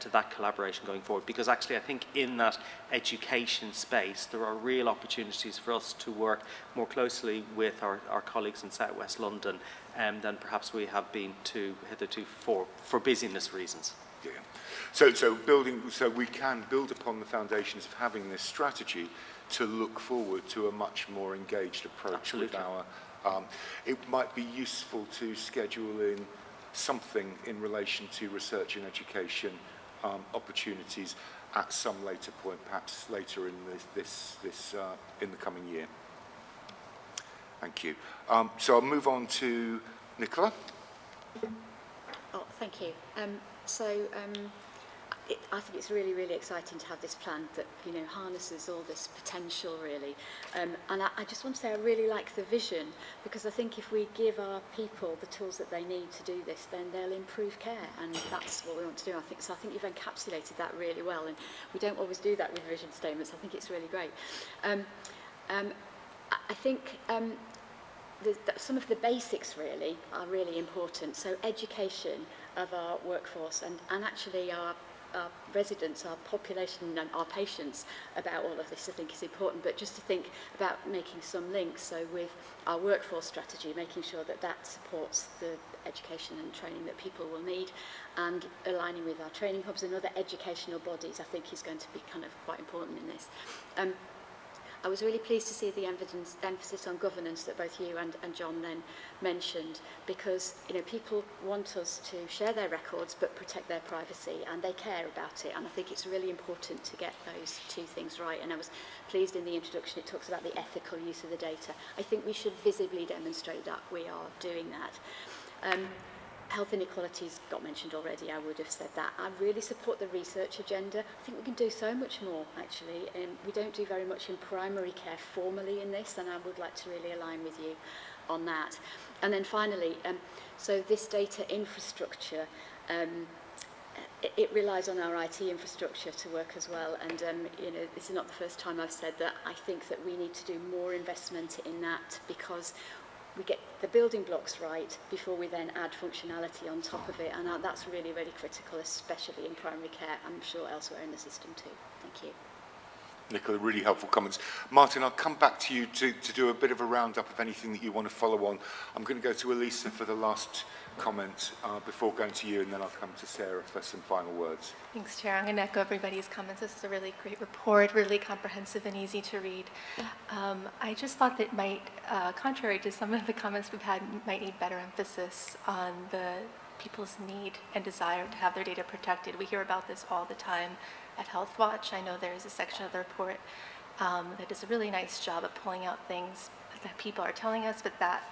to that collaboration going forward, because actually I think in that education space there are real opportunities for us to work more closely with our colleagues in South West London than perhaps we have been hitherto for busyness reasons. Yeah. So we can build upon the foundations of having this strategy to look forward to a much more engaged approach. Absolutely. With our, it might be useful to schedule in something in relation to research and education opportunities at some later point, perhaps later in in the coming year. Thank you. So I'll move on to Nicola. Oh, thank you. I think it's really, really exciting to have this plan that, harnesses all this potential, really. And I just want to say I really like the vision, because I think if we give our people the tools that they need to do this, then they'll improve care, and that's what we want to do. I think you've encapsulated that really well, and we don't always do that with vision statements. I think it's really great. I think some of the basics really are really important. So education of our workforce and actually our residents, our population and our patients about all of this I think is important, but just to think about making some links, so with our workforce strategy, making sure that that supports the education and training that people will need, and aligning with our training hubs and other educational bodies I think is going to be kind of quite important in this. I was really pleased to see the emphasis on governance that both you and John then mentioned, because people want us to share their records but protect their privacy, and they care about it, and I think it's really important to get those two things right. And I was pleased in the introduction it talks about the ethical use of the data. I think we should visibly demonstrate that we are doing that. Health inequalities got mentioned already, I would have said that. I really support the research agenda. I think we can do so much more, actually. We don't do very much in primary care formally in this, and I would like to really align with you on that. And then finally, so this data infrastructure, it relies on our IT infrastructure to work as well. And this is not the first time I've said that. I think that we need to do more investment in that, because we get the building blocks right before we then add functionality on top of it, and that's really, really critical, especially in primary care. I'm sure elsewhere in the system too. Thank you. Nicola, really helpful comments. Martin, I'll come back to you to do a bit of a roundup of anything that you want to follow on. I'm going to go to Elisa for the last comment before going to you, and then I'll come to Sarah for some final words. Thanks, Chair. I'm going to echo everybody's comments. This is a really great report, really comprehensive and easy to read. I just thought that might, contrary to some of the comments we've had, might need better emphasis on the people's need and desire to have their data protected. We hear about this all the time at Health Watch. I know there's a section of the report that does a really nice job of pulling out things that people are telling us, but that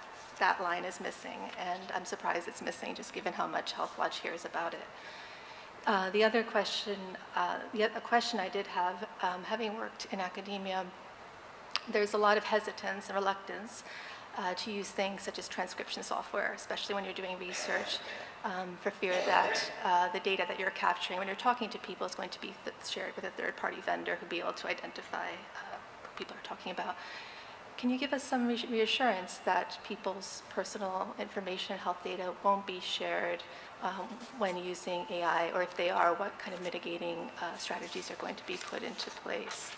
line is missing, and I'm surprised it's missing, just given how much Health Watch hears about it. The other question, a question I did have, having worked in academia, there's a lot of hesitance and reluctance to use things such as transcription software, especially when you're doing research, for fear that the data that you're capturing when you're talking to people is going to be shared with a third-party vendor who'll be able to identify who people are talking about. Can you give us some reassurance that people's personal information and health data won't be shared when using AI, or if they are, what kind of mitigating strategies are going to be put into place?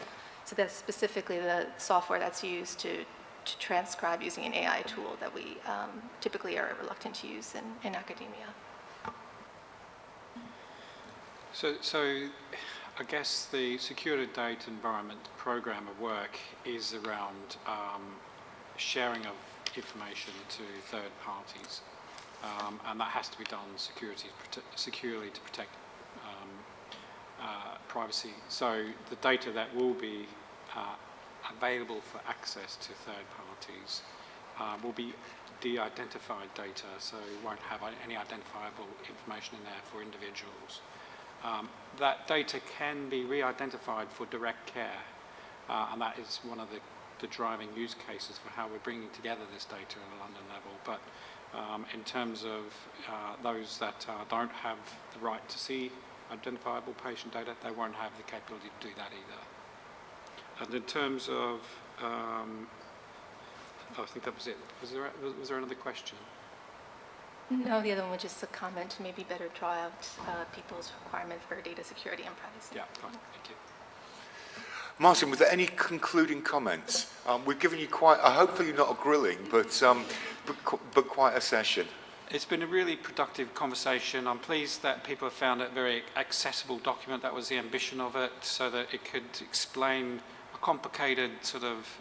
So that's specifically the software that's used to transcribe using an AI tool that we typically are reluctant to use in academia. So I guess the Secure Data Environment program of work is around sharing of information to third parties, and that has to be done securely to protect privacy. So the data that will be available for access to third parties will be de-identified data, so it won't have any identifiable information in there for individuals. That data can be re-identified for direct care, and that is one of the driving use cases for how we're bringing together this data at a London level. But in terms of those that don't have the right to see identifiable patient data, they won't have the capability to do that either. And in terms of, I think that was it. Was there another question? No, the other one was just a comment to maybe better draw out people's requirement for data security and privacy. Yeah, fine. Thank you. Martin, was there any concluding comments? We've given you quite, hopefully not a grilling, but quite a session. It's been a really productive conversation. I'm pleased that people have found it a very accessible document. That was the ambition of it, so that it could explain a complicated sort of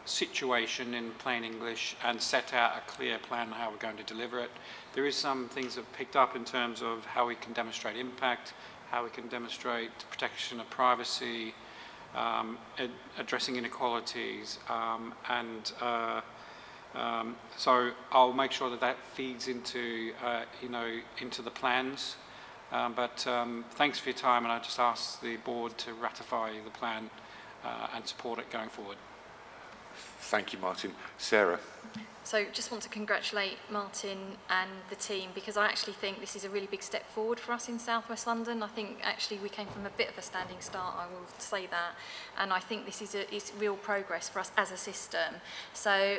situation in plain English and set out a clear plan on how we're going to deliver it. There is some things that have picked up in terms of how we can demonstrate impact, how we can demonstrate protection of privacy, addressing inequalities, so I'll make sure that that feeds into into the plans. But thanks for your time, and I just ask the board to ratify the plan and support it going forward. Thank you, Martin. Sarah. So just want to congratulate Martin and the team, because I actually think this is a really big step forward for us in South West London. I think actually we came from a bit of a standing start, I will say that, and I think this is real progress for us as a system. So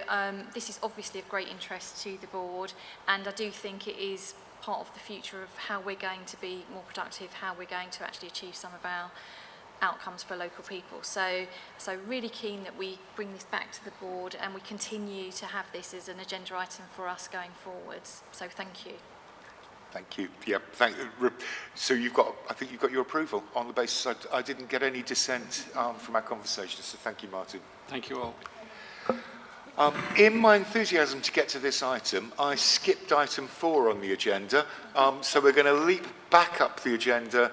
this is obviously of great interest to the board, and I do think it is part of the future of how we're going to be more productive, how we're going to actually achieve some of our outcomes for local people. So really keen that we bring this back to the board and we continue to have this as an agenda item for us going forwards. So thank you. Thank you. Yeah, so I think you've got your approval on the basis I didn't get any dissent from our conversation, so thank you, Martin. Thank you all. In my enthusiasm to get to this item, I skipped item 4 on the agenda, so we're going to leap back up the agenda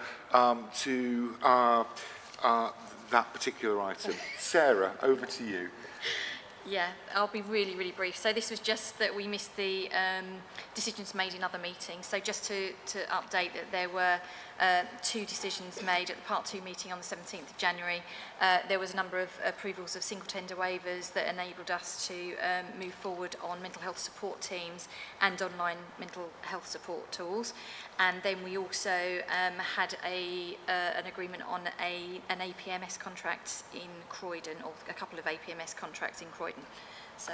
to that particular item. Sarah, over to you. Yeah, I'll be really, really brief. So this was just that we missed the decisions made in other meetings. So just to update that there were 2 decisions made at the Part 2 meeting on the 17th of January. There was a number of approvals of single tender waivers that enabled us to move forward on mental health support teams and online mental health support tools. And then we also had an agreement on an APMS contract in Croydon, or a couple of APMS contracts in Croydon. So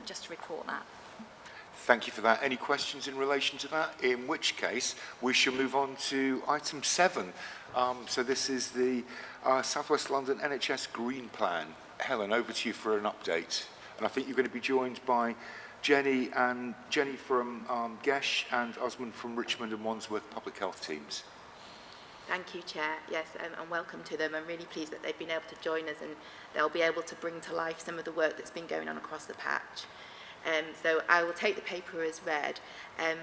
just to report that. Thank you for that. Any questions in relation to that? In which case, we shall move on to item 7. So this is the South West London NHS Green Plan. Helen, over to you for an update. And I think you're going to be joined by Jenny from Gesh and Osman from Richmond and Wandsworth Public Health teams. Thank you, Chair. Yes, and welcome to them. I'm really pleased that they've been able to join us and they'll be able to bring to life some of the work that's been going on across the patch. So I will take the paper as read,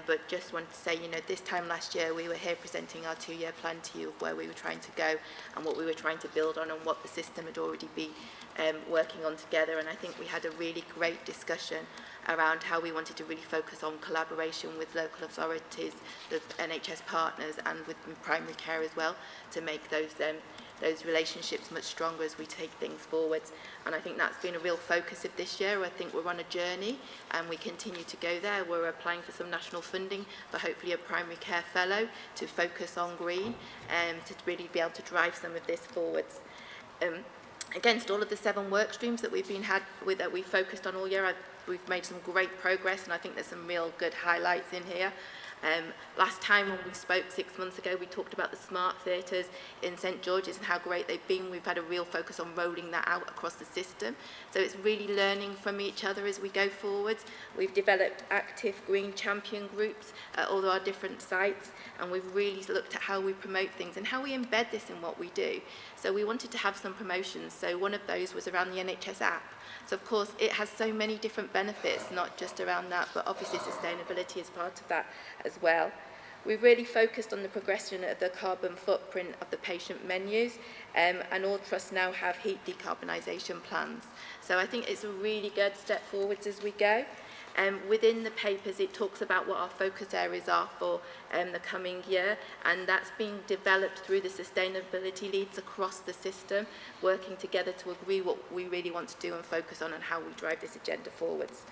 but just want to say, you know, this time last year we were here presenting our 2-year plan to you of where we were trying to go and what we were trying to build on and what the system had already been working on together. And I think we had a really great discussion around how we wanted to really focus on collaboration with local authorities, the NHS partners and with primary care as well, to make those relationships much stronger as we take things forwards. And I think that's been a real focus of this year. I think we're on a journey and we continue to go there. We're applying for some national funding for hopefully a primary care fellow to focus on green and to really be able to drive some of this forwards. Against all of the 7 work streams that we've focused on all year, we've made some great progress, and I think there's some real good highlights in here. Last time when we spoke 6 months ago, we talked about the smart theatres in St George's and how great they've been. We've had a real focus on rolling that out across the system. So it's really learning from each other as we go forwards. We've developed active green champion groups at all our different sites, and we've really looked at how we promote things and how we embed this in what we do. So we wanted to have some promotions. So one of those was around the NHS app. So of course it has so many different benefits, not just around that, but obviously sustainability is part of that as well. We've really focused on the progression of the carbon footprint of the patient menus, and all trusts now have heat decarbonisation plans. So I think it's a really good step forwards as we go. Within the papers, it talks about what our focus areas are for the coming year, and that's being developed through the sustainability leads across the system, working together to agree what we really want to do and focus on and how we drive this agenda forwards.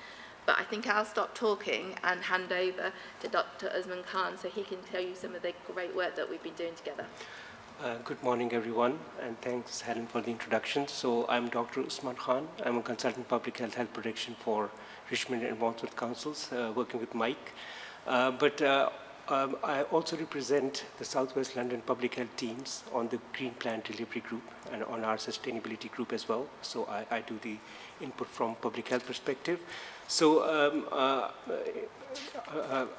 But I think I'll stop talking and hand over to Dr. Usman Khan so he can tell you some of the great work that we've been doing together. Good morning, everyone, and thanks, Helen, for the introduction. So I'm Dr. Usman Khan. I'm a consultant public health protection for Richmond and Wandsworth Councils, working with Mike. I also represent the South West London Public Health teams on the Green Plan Delivery Group and on our sustainability group as well. So I do the input from public health perspective. So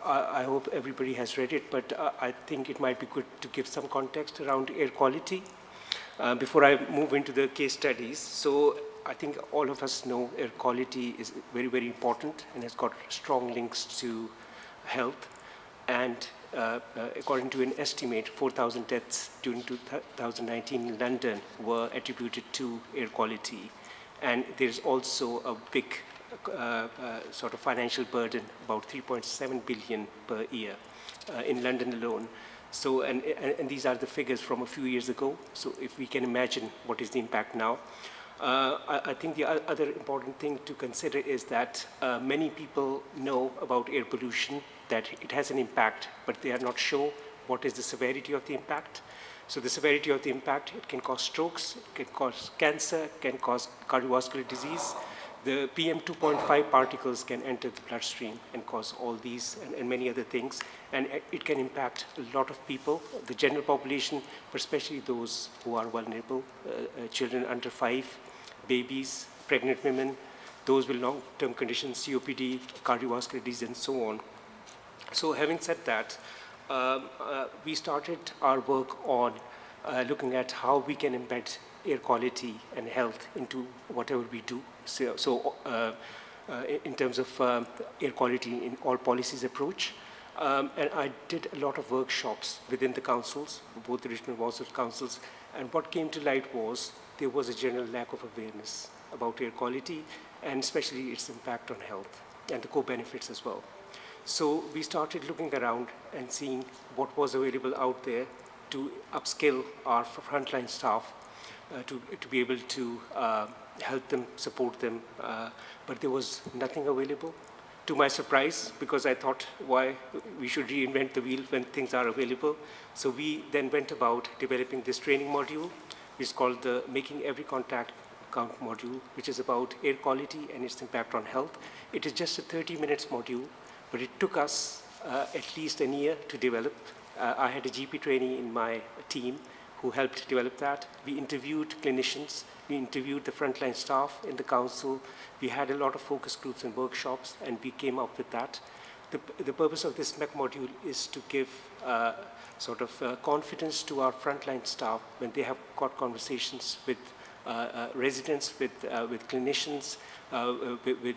I hope everybody has read it, but I think it might be good to give some context around air quality before I move into the case studies. So I think all of us know air quality is very, very important and has got strong links to health. And according to an estimate, 4,000 deaths during 2019 in London were attributed to air quality. And there's also a big sort of financial burden, about 3.7 billion per year in London alone. So, and these are the figures from a few years ago. So if we can imagine what is the impact now. I think the other important thing to consider is that many people know about air pollution, that it has an impact, but they are not sure what is the severity of the impact. So the severity of the impact, it can cause strokes, it can cause cancer, it can cause cardiovascular disease. The PM2.5 particles can enter the bloodstream and cause all these and many other things. And it can impact a lot of people, the general population, but especially those who are vulnerable, children under 5, babies, pregnant women, those with long-term conditions, COPD, cardiovascular disease, and so on. So having said that, we started our work on looking at how we can embed air quality and health into whatever we do. In terms of air quality in all policies approach. And I did a lot of workshops within the councils, both the Richmond and Wandsworth councils, and what came to light was there was a general lack of awareness about air quality and especially its impact on health and the co-benefits as well. So we started looking around and seeing what was available out there to upskill our frontline staff to be able to help them, support them, but there was nothing available. To my surprise, because I thought why we should reinvent the wheel when things are available. So we then went about developing this training module, which is called the Making Every Contact Count module, which is about air quality and its impact on health. It is just a 30 minutes module, but it took us at least a year to develop. I had a GP trainee in my team who helped develop that. We interviewed clinicians, we interviewed the frontline staff in the council. We had a lot of focus groups and workshops, and we came up with that. The purpose of this MEC module is to give confidence to our frontline staff when they have got conversations with residents, with clinicians, with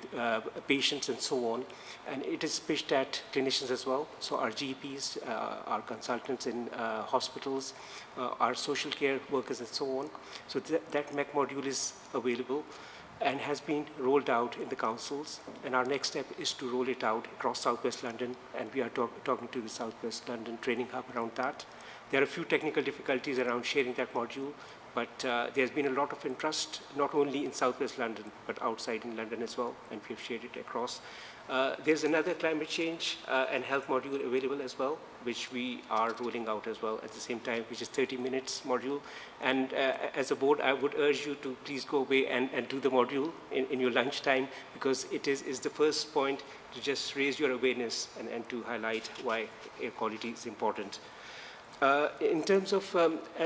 patients and so on. And it is pitched at clinicians as well. So our GPs, our consultants in hospitals, our social care workers and so on. So that MEC module is available and has been rolled out in the councils. And our next step is to roll it out across Southwest London. And we are talking to the Southwest London Training Hub around that. There are a few technical difficulties around sharing that module, but there's been a lot of interest, not only in Southwest London, but outside in London as well, and we've shared it across. There's another climate change and health module available as well, which we are rolling out as well at the same time, which is 30 minutes module. And as a board, I would urge you to please go away and do the module in your lunchtime, because it is the first point to just raise your awareness and to highlight why air quality is important. In terms of,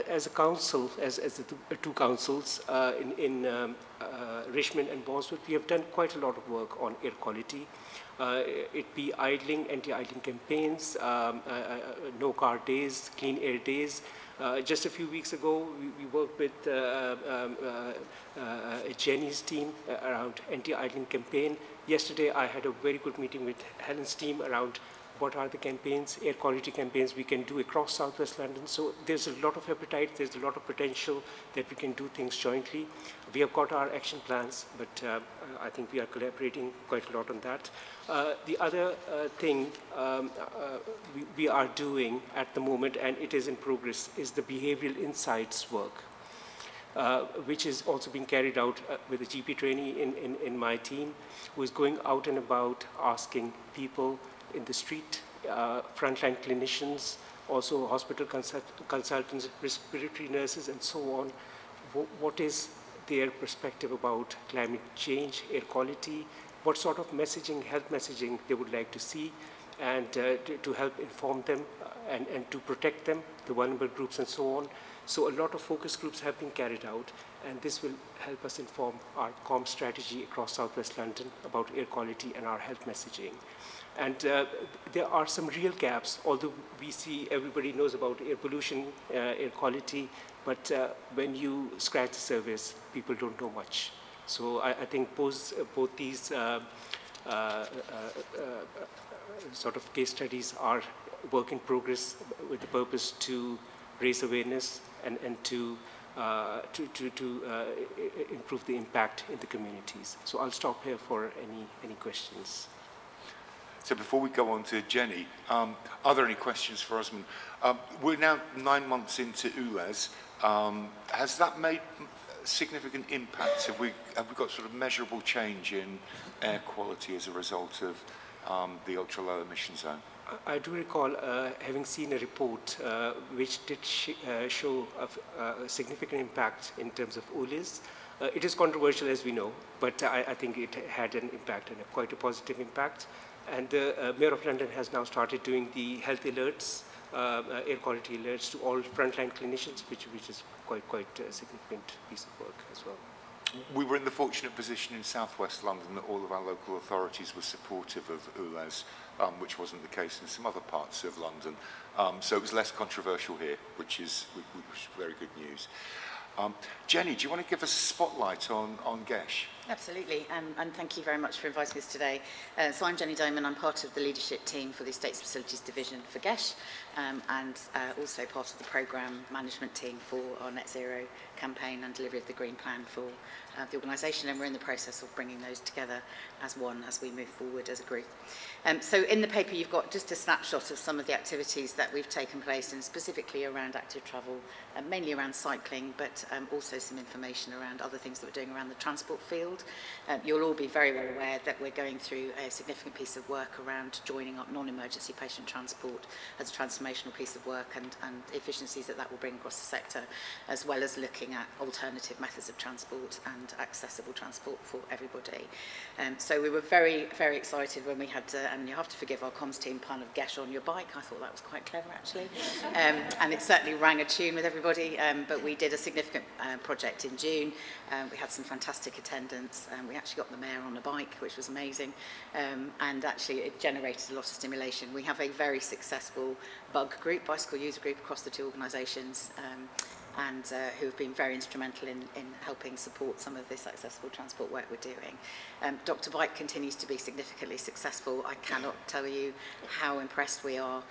as a council, as the two councils in Richmond and Wandsworth, we have done quite a lot of work on air quality. It be idling, anti-idling campaigns, no car days, clean air days. Just a few weeks ago, we worked with Jenny's team around anti-idling campaign. Yesterday, I had a very good meeting with Helen's team around what are the campaigns, air quality campaigns we can do across Southwest London. So there's a lot of appetite, there's a lot of potential that we can do things jointly. We have got our action plans, but I think we are collaborating quite a lot on that. The other thing we are doing at the moment, and it is in progress, is the behavioral insights work, which is also being carried out with a GP trainee in my team, who is going out and about asking people in the street, frontline clinicians, also hospital consultants, respiratory nurses, and so on, what is their perspective about climate change, air quality, what sort of messaging, health messaging they would like to see, and to help inform them and to protect them, the vulnerable groups and so on. So a lot of focus groups have been carried out, and this will help us inform our comm strategy across Southwest London about air quality and our health messaging. And there are some real gaps, although we see everybody knows about air pollution, air quality, but when you scratch the surface, people don't know much. So I think both these sort of case studies are work in progress with the purpose to raise awareness and to improve the impact in the communities. So I'll stop here for any questions. So before we go on to Jenny, are there any questions for Osman? We're now 9 months into ULEZ. Has that made significant impact? Have we got sort of measurable change in air quality as a result of the ultra-low emission zone? I do recall having seen a report which did show a significant impact in terms of ULEZ. It is controversial, as we know, but I think it had an impact, and quite a positive impact. And the Mayor of London has now started doing the health alerts, air quality alerts to all frontline clinicians, which is quite a significant piece of work as well. we were in the fortunate position in southwest London that all of our local authorities were supportive of ULEZ, which wasn't the case in some other parts of London. So it was less controversial here, which is very good news. Jenny, do you want to give us a spotlight on GESH? Absolutely, and thank you very much for inviting us today. So I'm Jenny Doman, I'm part of the leadership team for the Estates Facilities Division for GESH, and also part of the programme management team for our Net Zero campaign and delivery of the Green Plan for the organisation, and we're in the process of bringing those together as one as we move forward as a group. So in the paper you've got just a snapshot of some of the activities that we've taken place, and specifically around active travel, mainly around cycling, but also some information around other things that we're doing around the transport field. You'll all be very well aware that we're going through a significant piece of work around joining up non-emergency patient transport as a transformational piece of work, and efficiencies that will bring across the sector, as well as looking at alternative methods of transport and accessible transport for everybody. So we were very, very excited when we had, and you have to forgive our comms team pun of GESH on your bike. I thought that was quite clever actually. And it certainly rang a tune with everybody, but we did a significant project in June. We had some fantastic attendance. We actually got the mayor on a bike, which was amazing, and actually it generated a lot of stimulation. We have a very successful bug group, bicycle user group across the two organisations, and who have been very instrumental in helping support some of this accessible transport work we're doing. Dr. Bike continues to be significantly successful. I cannot tell you how impressed we are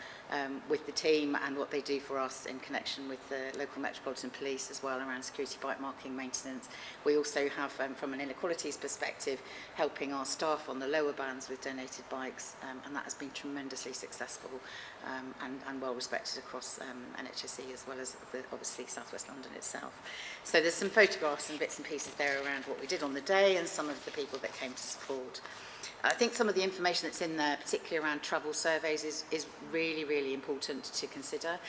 with the team and what they do for us in connection with the local Metropolitan Police as well around security bike marking maintenance. We also have, from an inequalities perspective, helping our staff on the lower bands with donated bikes, and that has been tremendously successful and well respected across NHS as well as obviously South West London itself. So there's some photographs and bits and pieces there around what we did on the day and some of the people that came to support. I think some of the information that's in there, particularly around travel surveys, is really, really important to consider.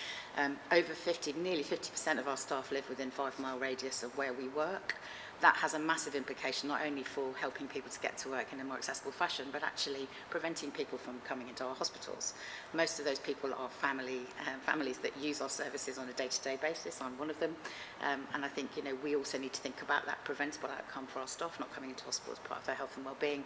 Over 50, nearly 50% of our staff live within 5-mile radius of where we work. That has a massive implication not only for helping people to get to work in a more accessible fashion, but actually preventing people from coming into our hospitals. Most of those people are families that use our services on a day-to-day basis. I'm one of them, and I think we also need to think about that preventable outcome for our staff not coming into hospital as part of their health and well-being,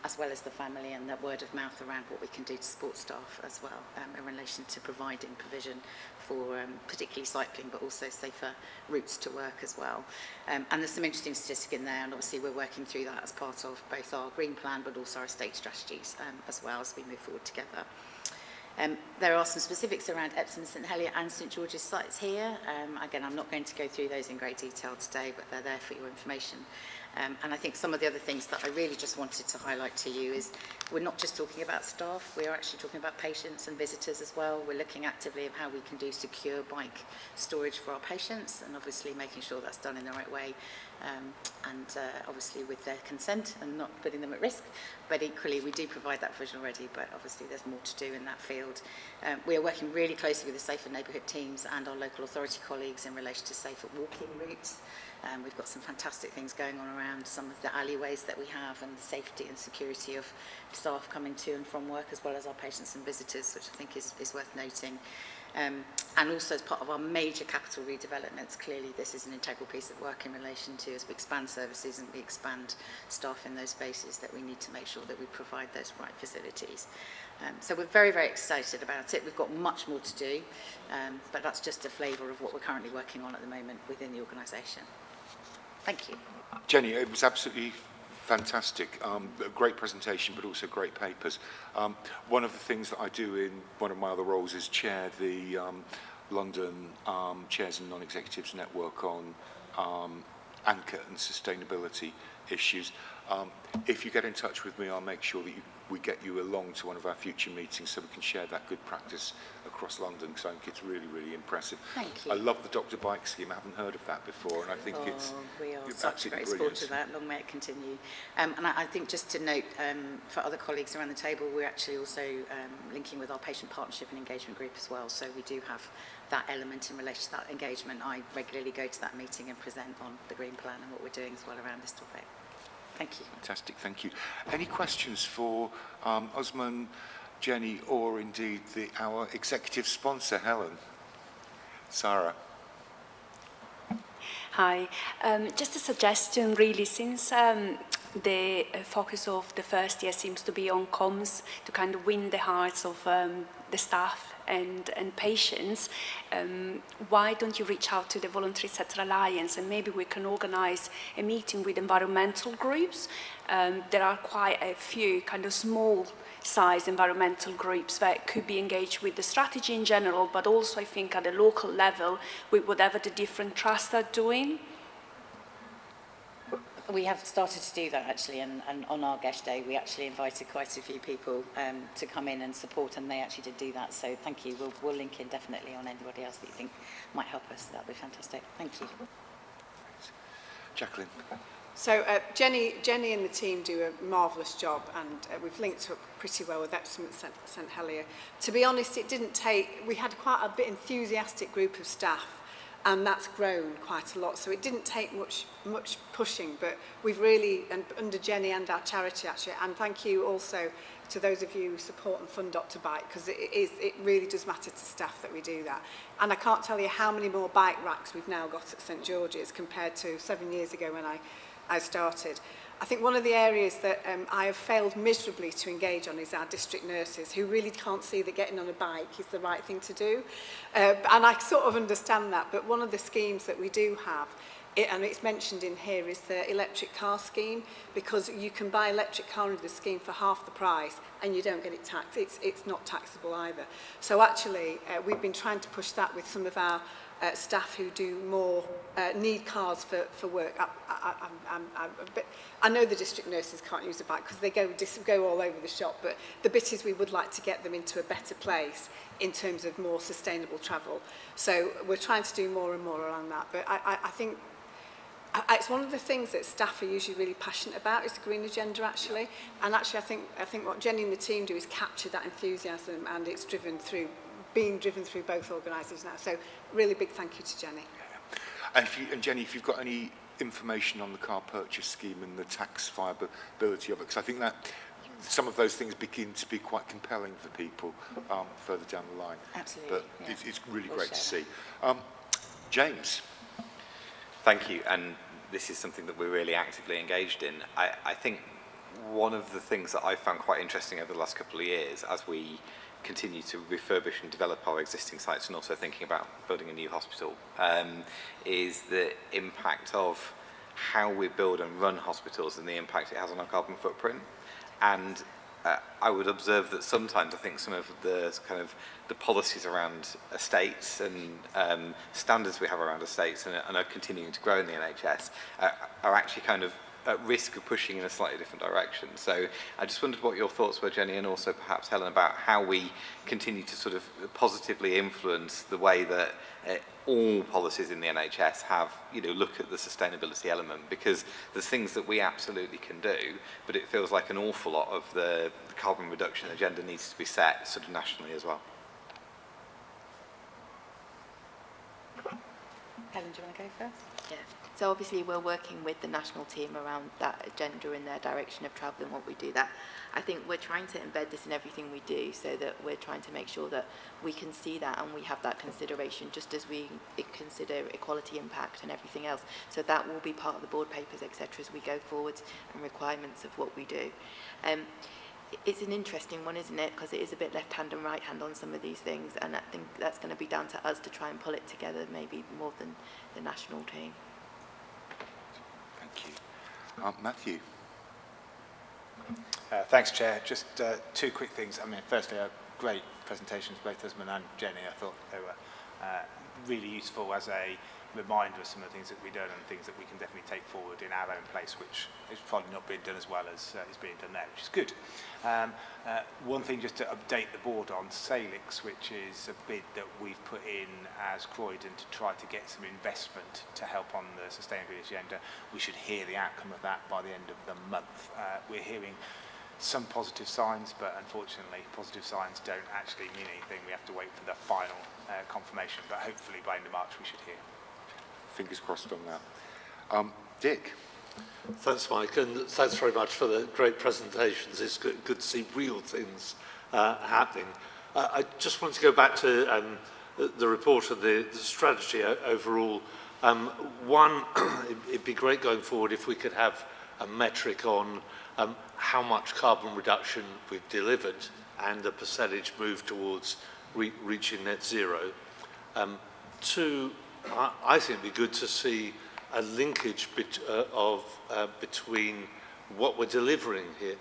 as well as the family and that word of mouth around what we can do to support staff as well in relation to providing provision for particularly cycling, but also safer routes to work as well. And there's some interesting statistic in there, and obviously we're working through that as part of both our Green Plan, but also our estate strategies as well as we move forward together. There are some specifics around Epsom, St Helier and St George's sites here. Again, I'm not going to go through those in great detail today, but they're there for your information. And I think some of the other things that I really just wanted to highlight to you is we're not just talking about staff, we are actually talking about patients and visitors as well. We're looking actively at how we can do secure bike storage for our patients, and obviously making sure that's done in the right way, and obviously with their consent and not putting them at risk. But equally, we do provide that provision already, but obviously there's more to do in that field. We are working really closely with the Safer Neighbourhood teams and our local authority colleagues in relation to safer walking routes. We've got some fantastic things going on around some of the alleyways that we have, and the safety and security of staff coming to and from work, as well as our patients and visitors, which I think is worth noting. And also as part of our major capital redevelopments, clearly this is an integral piece of work in relation to, as we expand services and we expand staff in those spaces, that we need to make sure that we provide those right facilities. So we're very, very excited about it. We've got much more to do, but that's just a flavour of what we're currently working on at the moment within the organisation. Thank you. Jenny, it was absolutely fantastic. A great presentation, but also great papers. One of the things that I do in one of my other roles is chair the London Chairs and Non-Executives Network on anchor and sustainability issues. If you get in touch with me, I'll make sure that we get you along to one of our future meetings so we can share that good practice across London, because I think it's really, really impressive. Thank you. I love the Dr. Bike scheme. I haven't heard of that before, and I think we are such a great support of that. Long may it continue. And I think just to note, for other colleagues around the table, we're actually also linking with our patient partnership and engagement group as well. So we do have that element in relation to that engagement. I regularly go to that meeting and present on the Green Plan and what we're doing as well around this topic. Thank you. Fantastic, thank you. Any questions for Osman, Jenny, or indeed our executive sponsor, Helen? Sarah. Hi. Just a suggestion, really, since the focus of the first year seems to be on comms to kind of win the hearts of the staff and patients, why don't you reach out to the Voluntary Sector Alliance and maybe we can organise a meeting with environmental groups? There are quite a few kind of small size environmental groups that could be engaged with the strategy in general, but also I think at the local level with whatever the different trusts are doing. We have started to do that actually, and on our GESH day we actually invited quite a few people to come in and support, and they actually did do that, so thank you. We'll link in definitely on anybody else that you think might help us. That would be fantastic. Thank you. Jacqueline. So Jenny and the team do a marvellous job, and we've linked up pretty well with Epsom and St Helier. To be honest, it didn't take, we had quite a bit enthusiastic group of staff, and that's grown quite a lot. So it didn't take much pushing, but we've really, and under Jenny and our charity actually, and thank you also to those of you who support and fund Dr. Bike, because it really does matter to staff that we do that. And I can't tell you how many more bike racks we've now got at St George's compared to 7 years ago when I started. I think one of the areas that I have failed miserably to engage on is our district nurses, who really can't see that getting on a bike is the right thing to do. And I sort of understand that, but one of the schemes that we do have, and it's mentioned in here, is the electric car scheme, because you can buy electric car under the scheme for half the price and you don't get it taxed. It's not taxable either. So actually, we've been trying to push that with some of our staff who do more need cars for work. I know the district nurses can't use a bike because they go all over the shop, but the bit is we would like to get them into a better place in terms of more sustainable travel. So we're trying to do more and more around that. But I think it's one of the things that staff are usually really passionate about is the green agenda actually. And actually I think what Jenny and the team do is capture that enthusiasm, and it's being driven through both organisations now. So really big thank you to Jenny. And Jenny, if you've got any information on the car purchase scheme and the tax viability of it, because I think that some of those things begin to be quite compelling for people further down the line. Absolutely. But it's really great to see. James. Thank you. And this is something that we're really actively engaged in. I think one of the things that I've found quite interesting over the last couple of years, as we continue to refurbish and develop our existing sites and also thinking about building a new hospital, is the impact of how we build and run hospitals and the impact it has on our carbon footprint. And I would observe that sometimes I think some of the kind of the policies around estates and standards we have around estates and are continuing to grow in the NHS are actually kind of at risk of pushing in a slightly different direction. So I just wondered what your thoughts were, Jenny, and also perhaps Helen, about how we continue to sort of positively influence the way that all policies in the NHS have, look at the sustainability element, because there's things that we absolutely can do, but it feels like an awful lot of the carbon reduction agenda needs to be set sort of nationally as well. Helen, do you want to go first? Yeah. So obviously we're working with the national team around that agenda and their direction of travel and what we do that. I think we're trying to embed this in everything we do, so that we're trying to make sure that we can see that and we have that consideration, just as we consider equality impact and everything else. So that will be part of the board papers, etc., as we go forward, and requirements of what we do. It's an interesting one, isn't it? Because it is a bit left hand and right hand on some of these things, and I think that's going to be down to us to try and pull it together, maybe more than the national team. Thank you. Matthew. Thanks, Chair. Just two quick things. I mean, firstly, great presentations, both Usman and Jenny. I thought they were really useful as a reminder of some of the things that we've done and things that we can definitely take forward in our own place, which is probably not being done as well as is being done there, which is good. One thing just to update the board on Salix, which is a bid that we've put in as Croydon to try to get some investment to help on the sustainability agenda. We should hear the outcome of that by the end of the month. We're hearing some positive signs, but unfortunately positive signs don't actually mean anything. We have to wait for the final confirmation, but hopefully by end of March we should hear. Fingers crossed on that. Dick. Thanks, Mike, and thanks very much for the great presentations. It's good to see real things happening. I just wanted to go back to the report and the strategy overall. One, it'd be great going forward if we could have a metric on how much carbon reduction we've delivered and a percentage move towards reaching net zero. Two, I think it'd be good to see a linkage between what we're delivering here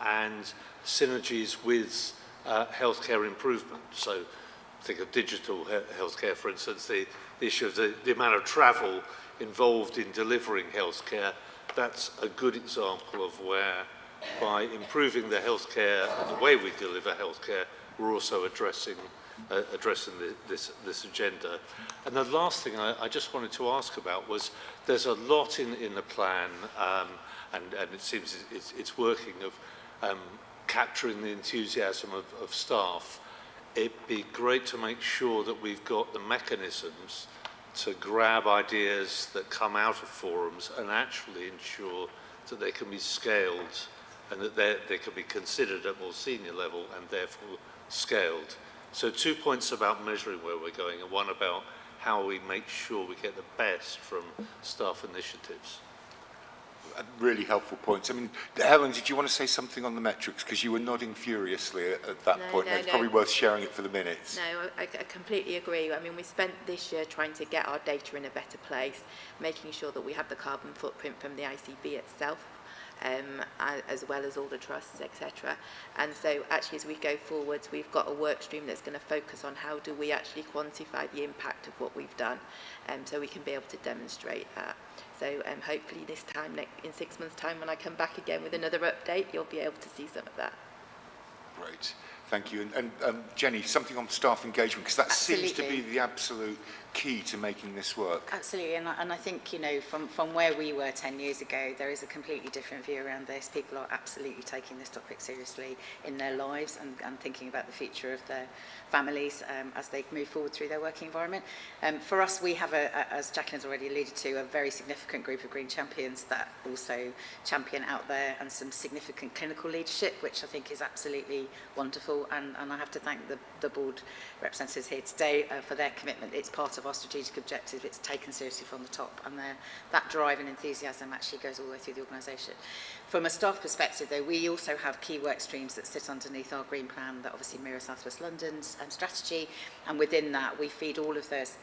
and synergies with healthcare improvement. So think of digital healthcare, for instance, the issue of the amount of travel involved in delivering healthcare. That's a good example of where, by improving the healthcare and the way we deliver healthcare, we're also addressing this agenda. And the last thing I just wanted to ask about was, there's a lot in the plan, and it seems it's working, of capturing the enthusiasm of staff. It'd be great to make sure that we've got the mechanisms to grab ideas that come out of forums and actually ensure that they can be scaled and that they can be considered at more senior level and therefore scaled. So 2 points about measuring where we're going, and one about how we make sure we get the best from staff initiatives. Really helpful points. I mean, Helen, did you want to say something on the metrics? Because you were nodding furiously at that point. No, It's probably worth sharing it for the minutes. No, I completely agree. I mean, we spent this year trying to get our data in a better place, making sure that we have the carbon footprint from the ICB itself, as well as all the trusts, etc. And so actually, as we go forwards, we've got a work stream that's going to focus on how do we actually quantify the impact of what we've done, so we can be able to demonstrate that. So hopefully this time, in 6 months' time, when I come back again with another update, you'll be able to see some of that. Great. Thank you. And Jenny, something on staff engagement, because that seems to be the absolute key to making this work. Absolutely, and I think, you know, from where we were 10 years ago, there is a completely different view around this. People are absolutely taking this topic seriously in their lives and thinking about the future of their families as they move forward through their working environment. For us, we have, as Jacqueline's already alluded to, a very significant group of Green Champions that also champion out there, and some significant clinical leadership, which I think is absolutely wonderful. And I have to thank the board representatives here today for their commitment. It's part of our strategic objective. It's taken seriously from the top, and that drive and enthusiasm actually goes all the way through the organisation. From a staff perspective, though, we also have key work streams that sit underneath our Green Plan that obviously mirror South West London's strategy, and within that we feed all of those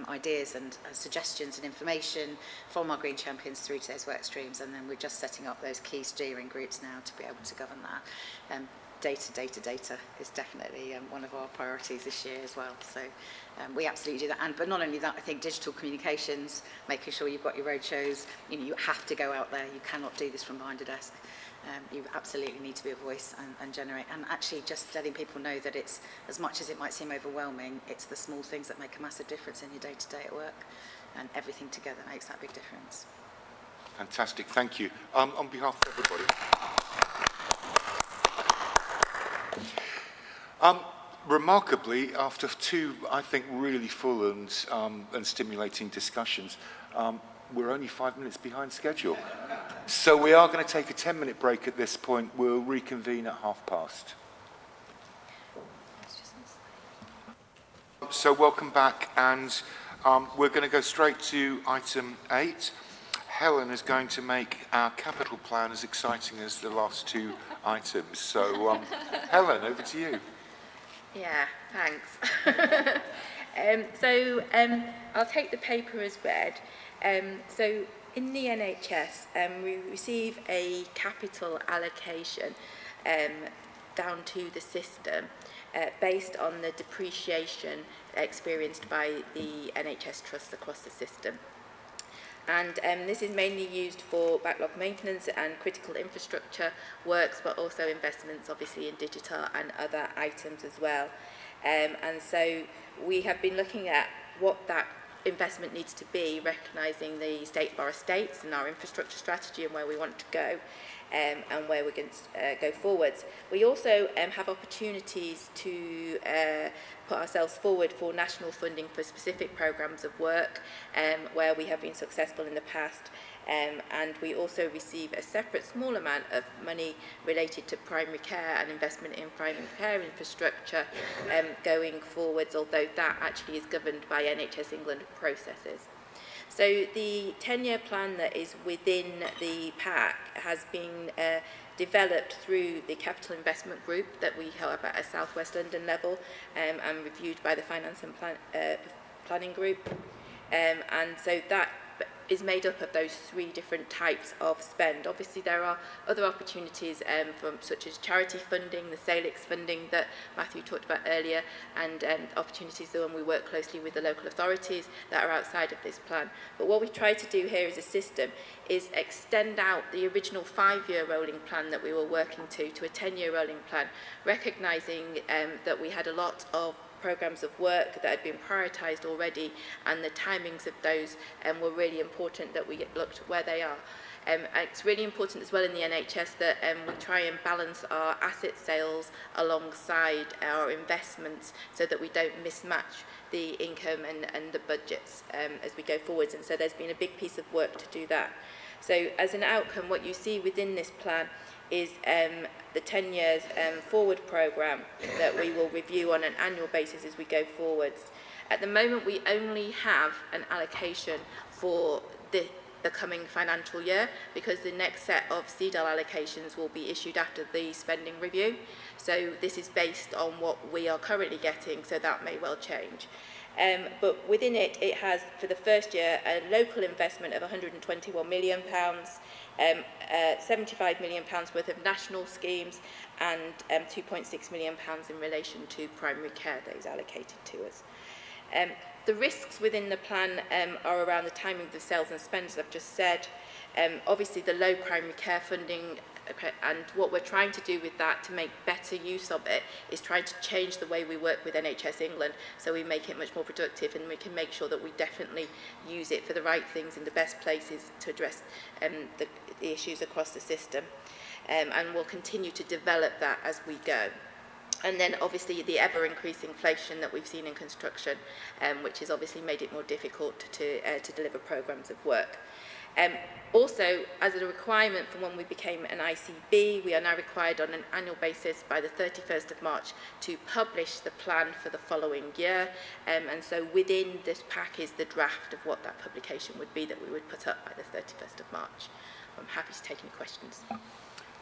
ideas and suggestions and information from our Green Champions through to those work streams, and then we're just setting up those key steering groups now to be able to govern that. Data is definitely one of our priorities this year as well. So we absolutely do that. But not only that, I think digital communications, making sure you've got your roadshows, you know, you have to go out there. You cannot do this from behind a desk. You absolutely need to be a voice and generate. And actually just letting people know that it's, as much as it might seem overwhelming, it's the small things that make a massive difference in your day-to-day at work. And everything together makes that big difference. Fantastic. Thank you. On behalf of everybody. Remarkably, after two, I think, really full and stimulating discussions, we're only 5 minutes behind schedule. So we are going to take a 10-minute break at this point. We'll reconvene at past. So welcome back, and we're going to go straight to item 8. Helen is going to make our capital plan as exciting as the last two items. So, Helen, over to you. Yeah, thanks. I'll take the paper as read. So in the NHS, we receive a capital allocation down to the system based on the depreciation experienced by the NHS trusts across the system. And this is mainly used for backlog maintenance and critical infrastructure works, but also investments, obviously, in digital and other items as well. And so we have been looking at what that investment needs to be, recognising the state of our estates and our infrastructure strategy and where we want to go, and where we're going to go forwards. We also have opportunities to put ourselves forward for national funding for specific programmes of work where we have been successful in the past, and we also receive a separate small amount of money related to primary care and investment in primary care infrastructure going forwards, although that actually is governed by NHS England processes. So the 10-year plan that is within the pack has been developed through the capital investment group that we have at a South West London level and reviewed by the finance and planning group. And so that is made up of those 3 different types of spend. Obviously there are other opportunities from such as charity funding, the Salix funding that Matthew talked about earlier, and opportunities when we work closely with the local authorities that are outside of this plan. But what we try to do here as a system is extend out the original 5-year rolling plan that we were working to a 10-year rolling plan, recognising that we had a lot of programmes of work that had been prioritised already, and the timings of those were really important that we looked at where they are. It's really important as well in the NHS that we try and balance our asset sales alongside our investments so that we don't mismatch the income and the budgets as we go forwards, and so there's been a big piece of work to do that. So as an outcome, what you see within this plan is the 10 years forward programme that we will review on an annual basis as we go forwards. At the moment, we only have an allocation for the coming financial year because the next set of CDAL allocations will be issued after the spending review. So this is based on what we are currently getting, so that may well change. But within it, it has, for the first year, a local investment of £121 million, £75 million worth of national schemes, and £2.6 million in relation to primary care that is allocated to us. The risks within the plan are around the timing of the sales and spends, as I've just said. Obviously, the low primary care funding, and what we're trying to do with that to make better use of it is trying to change the way we work with NHS England so we make it much more productive and we can make sure that we definitely use it for the right things in the best places to address the issues across the system. And we'll continue to develop that as we go. And then obviously the ever-increasing inflation that we've seen in construction, which has obviously made it more difficult to deliver programmes of work. Also, as a requirement from when we became an ICB, we are now required on an annual basis by the 31st of March to publish the plan for the following year. And so within this pack is the draft of what that publication would be that we would put up by the 31st of March. I'm happy to take any questions.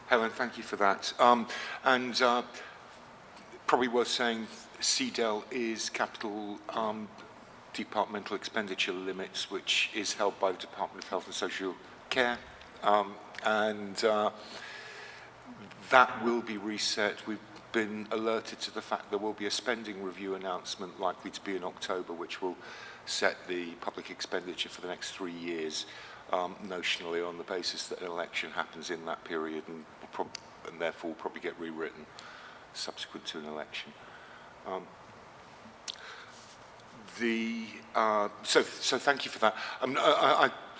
Helen, thank you for that. Probably worth saying CDEL is capital departmental expenditure limits, which is held by the Department of Health and Social Care, that will be reset. We've been alerted to the fact there will be a spending review announcement likely to be in October, which will set the public expenditure for the next 3 years, notionally on the basis that an election happens in that period and therefore will probably get rewritten subsequent to an election. So thank you for that.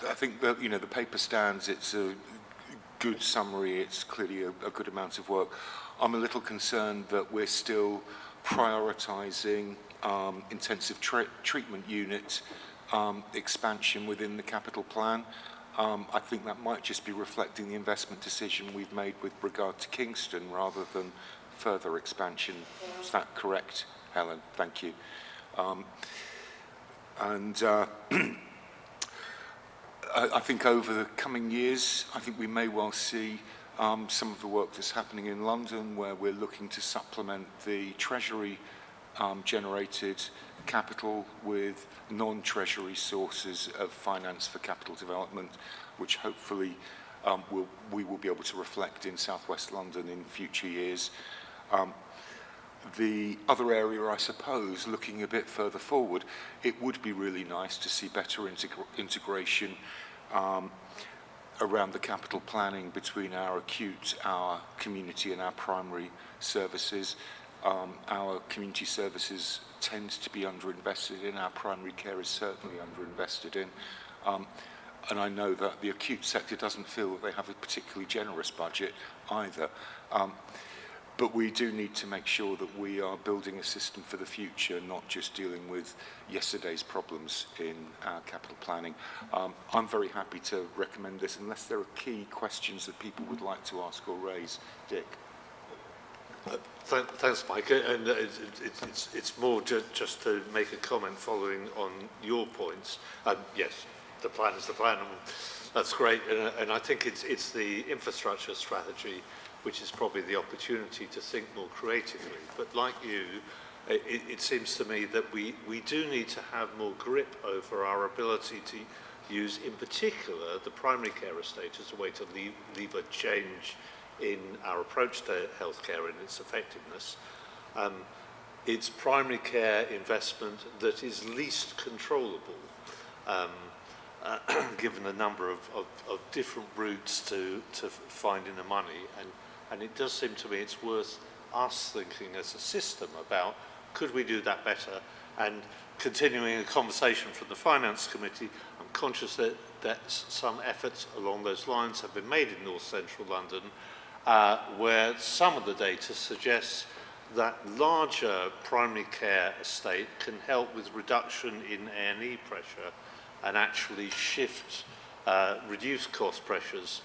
I think that the paper stands. It's a good summary. It's clearly a good amount of work. I'm a little concerned that we're still prioritising intensive treatment unit expansion within the capital plan. I think that might just be reflecting the investment decision we've made with regard to Kingston rather than further expansion. Is that correct, Helen? Thank you. I think over the coming years, I think we may well see some of the work that's happening in London where we're looking to supplement the Treasury generated capital with non-Treasury sources of finance for capital development, which hopefully we will be able to reflect in South West London in future years. The other area, I suppose, looking a bit further forward, it would be really nice to see better integration around the capital planning between our acute, our community and our primary services. Our community services tend to be underinvested in. Our primary care is certainly underinvested in. And I know that the acute sector doesn't feel that they have a particularly generous budget either. But we do need to make sure that we are building a system for the future, not just dealing with yesterday's problems in our capital planning. I'm very happy to recommend this, unless there are key questions that people would like to ask or raise. Dick. Thanks, Mike. And it's more just to make a comment following on your points. Yes. the plan is the plan, and that's great. And I think it's the infrastructure strategy which is probably the opportunity to think more creatively. But like you, it seems to me that we do need to have more grip over our ability to use, in particular, the primary care estate as a way to lever change in our approach to healthcare and its effectiveness. It's primary care investment that is least controllable, given the number of different routes to finding the money. And it does seem to me it's worth us thinking as a system about, could we do that better? And continuing a conversation from the Finance Committee, I'm conscious that some efforts along those lines have been made in North Central London, where some of the data suggests that larger primary care estate can help with reduction in A&E pressure and actually reduce cost pressures.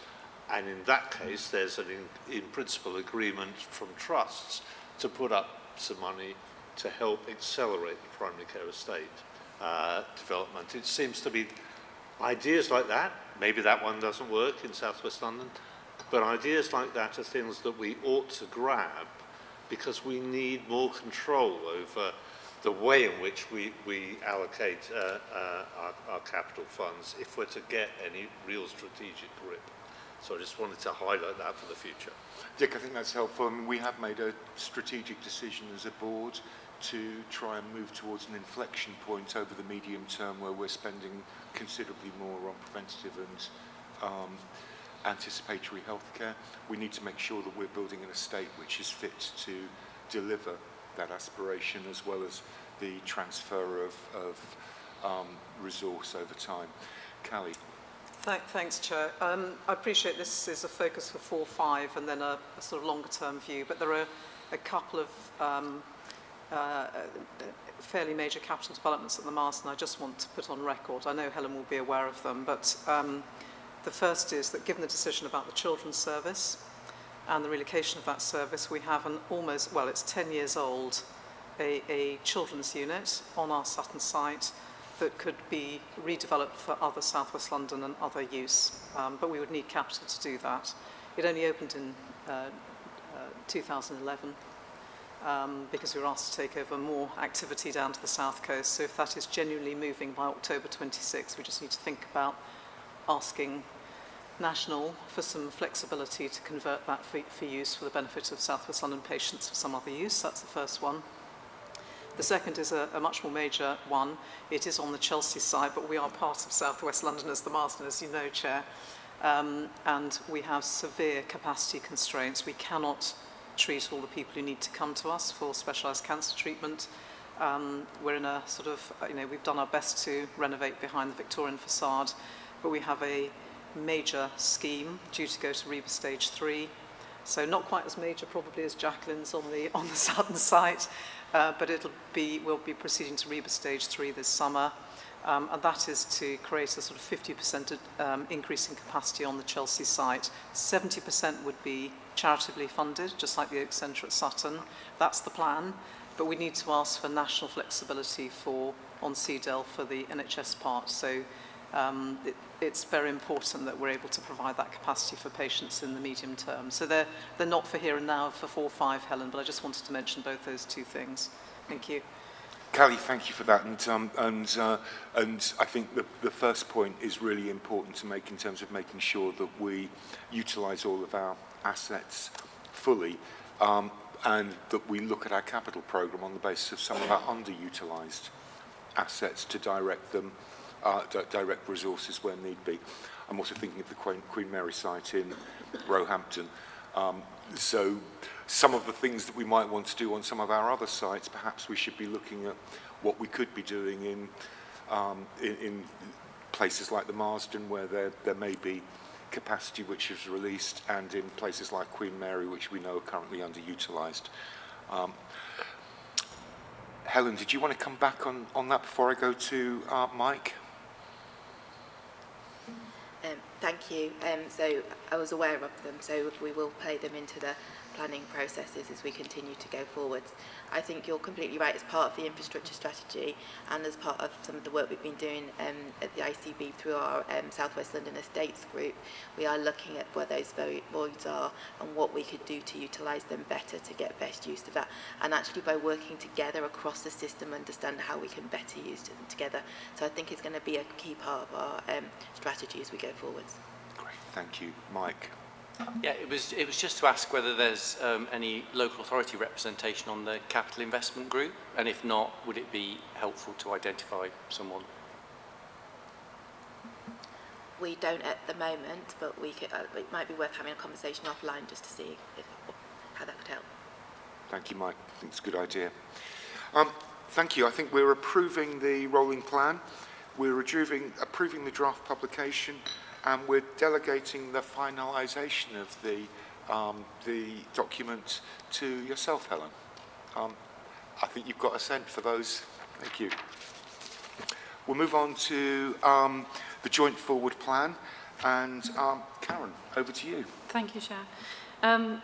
And in that case, there's in principle agreement from trusts to put up some money to help accelerate the primary care estate development. It seems to be ideas like that, maybe that one doesn't work in South West London, but ideas like that are things that we ought to grab, because we need more control over the way in which we allocate our capital funds if we're to get any real strategic grip. So I just wanted to highlight that for the future. Dick, I think that's helpful. I mean, we have made a strategic decision as a board to try and move towards an inflection point over the medium term where we're spending considerably more on preventative and anticipatory healthcare. We need to make sure that we're building an estate which is fit to deliver that aspiration, as well as the transfer of resource over time. Callie. Thanks, Chair. I appreciate this is a focus for 4-5 and then a sort of longer term view, but there are a couple of fairly major capital developments at the Marsden I just want to put on record. I know Helen will be aware of them, but the first is that given the decision about the children's service and the relocation of that service, we have an almost, well, it's 10 years old, a children's unit on our Sutton site that could be redeveloped for other South West London and other use, but we would need capital to do that. It only opened in 2011 because we were asked to take over more activity down to the South Coast, so if that is genuinely moving by October 26, we just need to think about asking National for some flexibility to convert that for use for the benefit of South West London patients for some other use. That's the first one. The second is a much more major one. It is on the Chelsea side, but we are part of South West London as the Marsden, as you know, Chair. And we have severe capacity constraints. We cannot treat all the people who need to come to us for specialised cancer treatment. We're in a sort of, we've done our best to renovate behind the Victorian facade, but we have a major scheme due to go to REBA stage 3. So not quite as major probably as Jacqueline's on the Sutton site, but we'll be proceeding to REBA stage 3 this summer. And that is to create a sort of 50% increase in capacity on the Chelsea site. 70% would be charitably funded, just like the Oak Centre at Sutton. That's the plan. But we need to ask for national flexibility on CDEL for the NHS part. So it's very important that we're able to provide that capacity for patients in the medium term. So they're not for here and now, for 4-5, Helen, but I just wanted to mention both those two things. Thank you. Callie, thank you for that. And I think the first point is really important to make in terms of making sure that we utilise all of our assets fully, and that we look at our capital programme on the basis of some of our underutilised assets to direct them, direct resources where need be. I'm also thinking of the Queen Mary site in Roehampton. So some of the things that we might want to do on some of our other sites, perhaps we should be looking at what we could be doing in places like the Marsden, where there may be capacity which is released, and in places like Queen Mary, which we know are currently underutilised. Helen, did you want to come back on that before I go to Mike? Thank you. So I was aware of them, so we will pay them into the planning processes as we continue to go forwards. I think you're completely right. As part of the infrastructure strategy and as part of some of the work we've been doing at the ICB through our South West London Estates group, we are looking at where those voids are and what we could do to utilise them better to get best use of that. And actually by working together across the system, understand how we can better use them together. So I think it's going to be a key part of our strategy as we go forwards. Great, thank you. Mike? Yeah, it was just to ask whether there's any local authority representation on the capital investment group, and if not, would it be helpful to identify someone? We don't at the moment, but we could, it might be worth having a conversation offline just to see how that could help. Thank you, Mike. I think it's a good idea. Thank you. I think we're approving the rolling plan. We're approving the draft publication, and we're delegating the finalisation of the document to yourself, Helen. I think you've got assent for those. Thank you. We'll move on to the joint forward plan, and Karen, over to you. Thank you, Chair.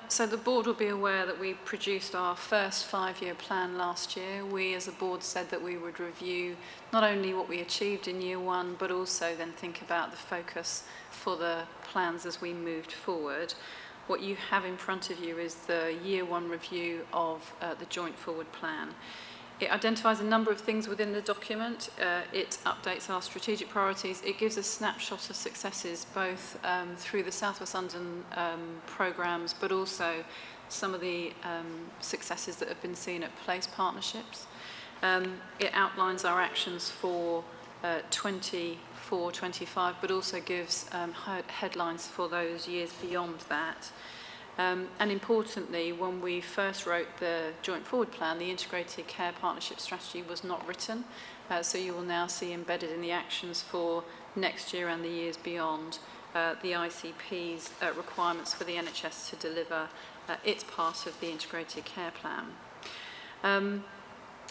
So the board will be aware that we produced our first 5-year plan last year. We as a board said that we would review not only what we achieved in year one, but also then think about the focus for the plans as we moved forward. What you have in front of you is the year one review of the joint forward plan. It identifies a number of things within the document. It updates our strategic priorities. It gives a snapshot of successes both through the South West London programmes, but also some of the successes that have been seen at place partnerships. It outlines our actions for 24-25, but also gives headlines for those years beyond that. And importantly, when we first wrote the joint forward plan, the integrated care partnership strategy was not written. So you will now see embedded in the actions for next year and the years beyond the ICP's requirements for the NHS to deliver its part of the integrated care plan.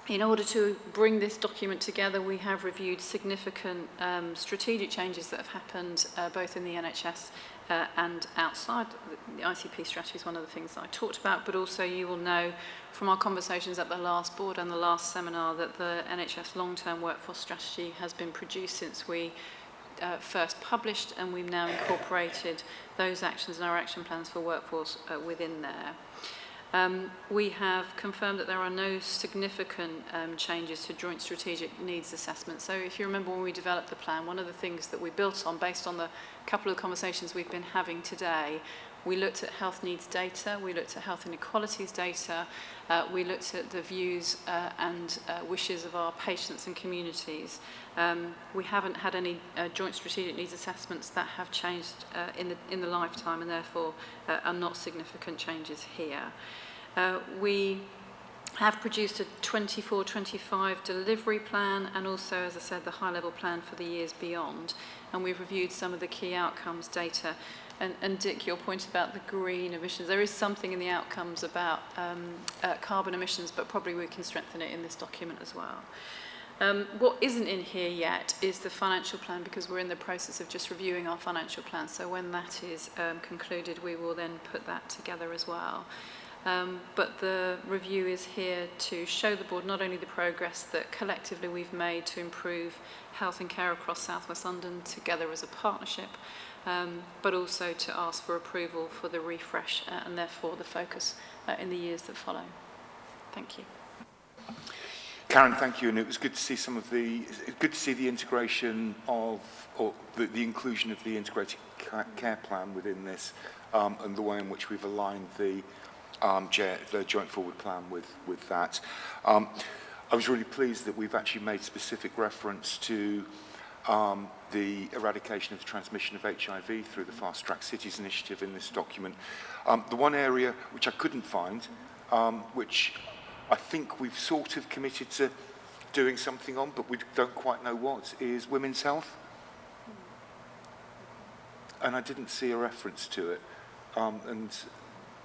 In order to bring this document together, we have reviewed significant strategic changes that have happened both in the NHS and outside. The ICP strategy is one of the things that I talked about, but also you will know from our conversations at the last board and the last seminar that the NHS long-term workforce strategy has been produced since we first published, and we've now incorporated those actions in our action plans for workforce within there. We have confirmed that there are no significant changes to joint strategic needs assessment. So if you remember when we developed the plan, one of the things that we built on based on the couple of conversations we've been having today, we looked at health needs data, we looked at health inequalities data, we looked at the views and wishes of our patients and communities. We haven't had any joint strategic needs assessments that have changed in the lifetime, and therefore are not significant changes here. We have produced a 24-25 delivery plan, and also, as I said, the high-level plan for the years beyond. And we've reviewed some of the key outcomes data. And Dick, your point about the green emissions, there is something in the outcomes about carbon emissions, but probably we can strengthen it in this document as well. What isn't in here yet is the financial plan, because we're in the process of just reviewing our financial plan. So when that is concluded, we will then put that together as well. But the review is here to show the board not only the progress that collectively we've made to improve health and care across South West London together as a partnership, but also to ask for approval for the refresh and therefore the focus in the years that follow. Thank you. Karen, thank you, and it was good to see the integration of, or the inclusion of the integrated care plan within this, and the way in which we've aligned the joint forward plan with that. I was really pleased that we've actually made specific reference to the eradication of the transmission of HIV through the Fast Track Cities initiative in this document. The one area which I couldn't find, which I think we've sort of committed to doing something on, but we don't quite know what, is women's health. And I didn't see a reference to it. And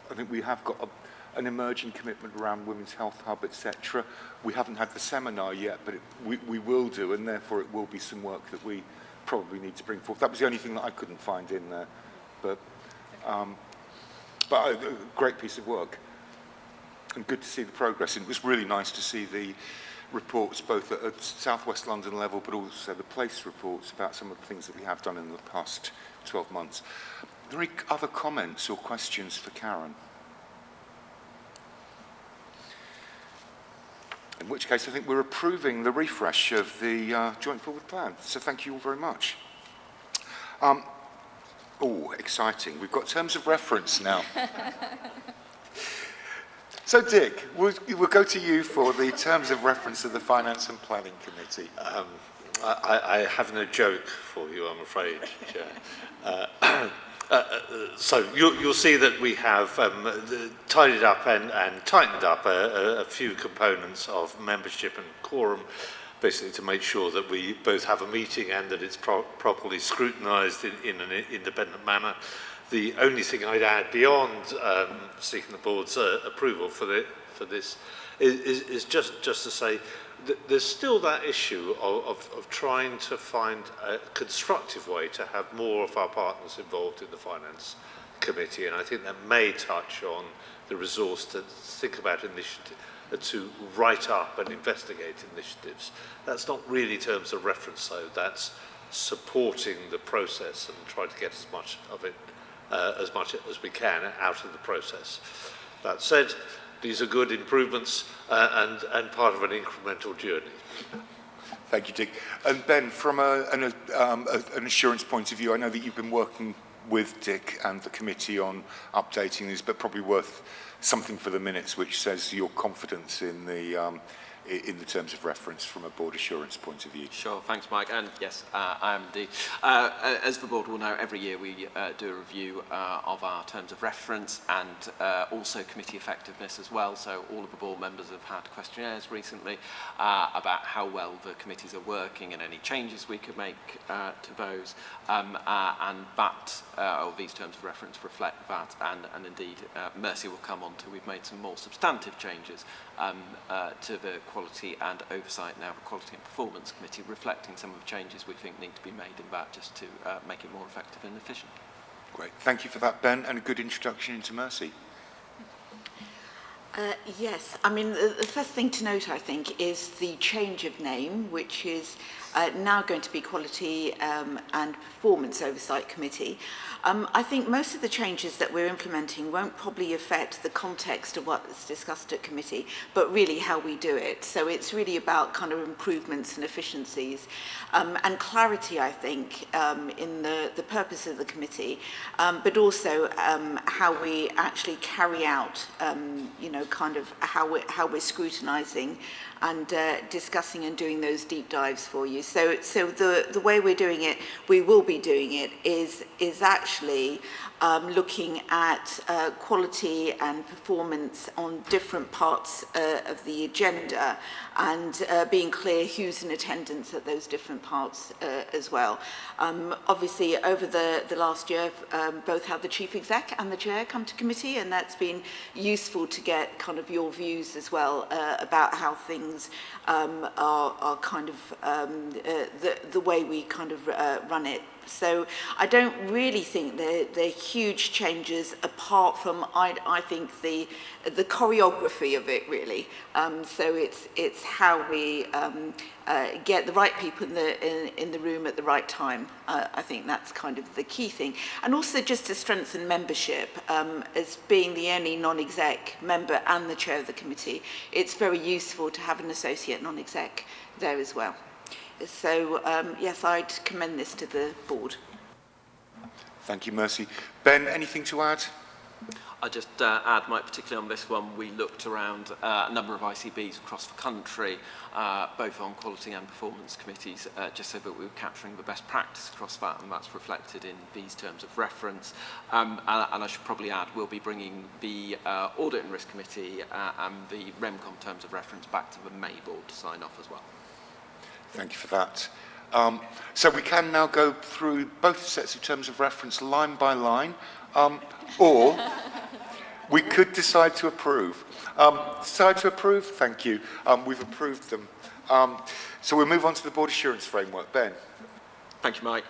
I think we have got an emerging commitment around Women's Health Hub, etc. We haven't had the seminar yet, but we will do, and therefore it will be some work that we probably need to bring forth. That was the only thing that I couldn't find in there. But But a great piece of work. And good to see the progress. And it was really nice to see the reports both at South West London level, but also the place reports about some of the things that we have done in the past 12 months. Are there any other comments or questions for Karen? In which case, I think we're approving the refresh of the Joint Forward Plan. So thank you all very much. Oh, exciting. We've got terms of reference now. So, Dick, we'll go to you for the terms of reference of the Finance and Planning Committee. I have no joke for you, I'm afraid, Chair. So you'll see that we have tidied up and tightened up a few components of membership and quorum, basically to make sure that we both have a meeting and that it's properly scrutinised in an independent manner. The only thing I'd add beyond seeking the board's approval for this is just to say that there's still that issue of trying to find a constructive way to have more of our partners involved in the Finance Committee, and I think that may touch on the resource to think about initiatives, to write up and investigate initiatives. That's not really terms of reference, though. That's supporting the process and trying to get as much of it as much as we can out of the process. That said, these are good improvements and part of an incremental journey. Thank you, Dick. And Ben, from an assurance point of view, I know that you've been working with Dick and the committee on updating these, but probably worth something for the minutes which says your confidence in the terms of reference from a board assurance point of view. Sure, thanks Mike, and yes, I am indeed. As the board will know, every year we do a review of our terms of reference and also committee effectiveness as well, so all of the board members have had questionnaires recently about how well the committees are working and any changes we could make to those, and that, or these terms of reference reflect that, and indeed Mercy will come on to, we've made some more substantive changes to the Quality and Oversight, now the Quality and Performance Committee, reflecting some of the changes we think need to be made in that just to make it more effective and efficient. Great. Thank you for that, Ben, and a good introduction into Mercy. Yes, I mean, the first thing to note, I think, is the change of name, which is now going to be Quality and Performance Oversight Committee. I think most of the changes that we're implementing won't probably affect the context of what's discussed at committee, but really how we do it. So it's really about kind of improvements and efficiencies and clarity, I think, in the purpose of the committee, but also how we actually carry out, you know, kind of how we're scrutinising and discussing and doing those deep dives for you. So the way we're doing it, we will be doing it, is actually looking at quality and performance on different parts of the agenda and being clear who's in attendance at those different parts as well. Obviously, over the last year, both had the Chief Exec and the Chair come to committee, and that's been useful to get kind of your views as well about how things are kind of the way we kind of run it. So I don't really think they're huge changes apart from, I think, the choreography of it, really. So it's how we get the right people in the room at the right time. I think that's kind of the key thing. And also just to strengthen membership, as being the only non-exec member and the chair of the committee, it's very useful to have an associate non-exec there as well. So, yes, I'd commend this to the board. Thank you, Mercy. Ben, anything to add? I'll just add, Mike, particularly on this one, we looked around a number of ICBs across the country, both on quality and performance committees, just so that we were capturing the best practice across that, and that's reflected in these terms of reference. And I should probably add, we'll be bringing the Audit and Risk Committee and the REMCOM terms of reference back to the May board to sign off as well. Thank you for that. So we can now go through both sets of terms of reference line by line, or we could decide to approve. Decide to approve? Thank you. We've approved them. So we'll move on to the Board Assurance Framework. Ben. Thank you, Mike.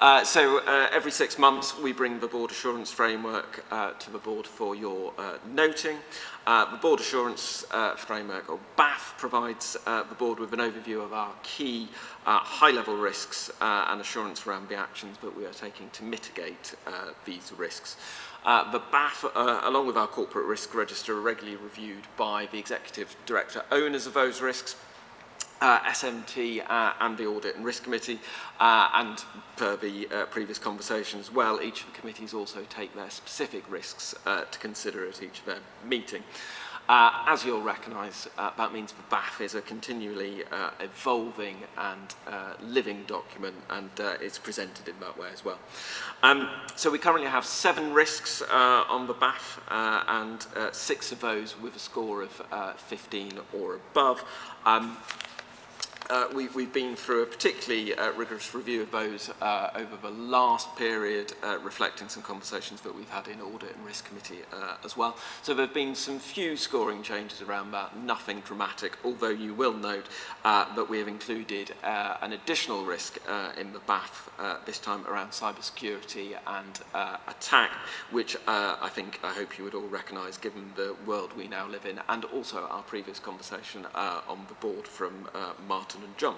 Every 6 months we bring the Board Assurance Framework to the Board for your noting. The Board Assurance Framework, or BAF, provides the Board with an overview of our key high-level risks and assurance around the actions that we are taking to mitigate these risks. The BAF, along with our corporate risk register, are regularly reviewed by the Executive Director owners of those risks, SMT and the Audit and Risk Committee, and per the previous conversation as well, each of the committees also take their specific risks to consider at each of their meeting. As you'll recognise, that means the BAF is a continually evolving and living document, and it's presented in that way as well. So we currently have 7 risks on the BAF, and 6 of those with a score of 15 or above. We've been through a particularly rigorous review of those over the last period, reflecting some conversations that we've had in Audit and Risk Committee as well. So there have been some few scoring changes around that, nothing dramatic, although you will note that we have included an additional risk in the BAF this time around cybersecurity and attack, which I hope you would all recognise given the world we now live in, and also our previous conversation on the board from Martin and John.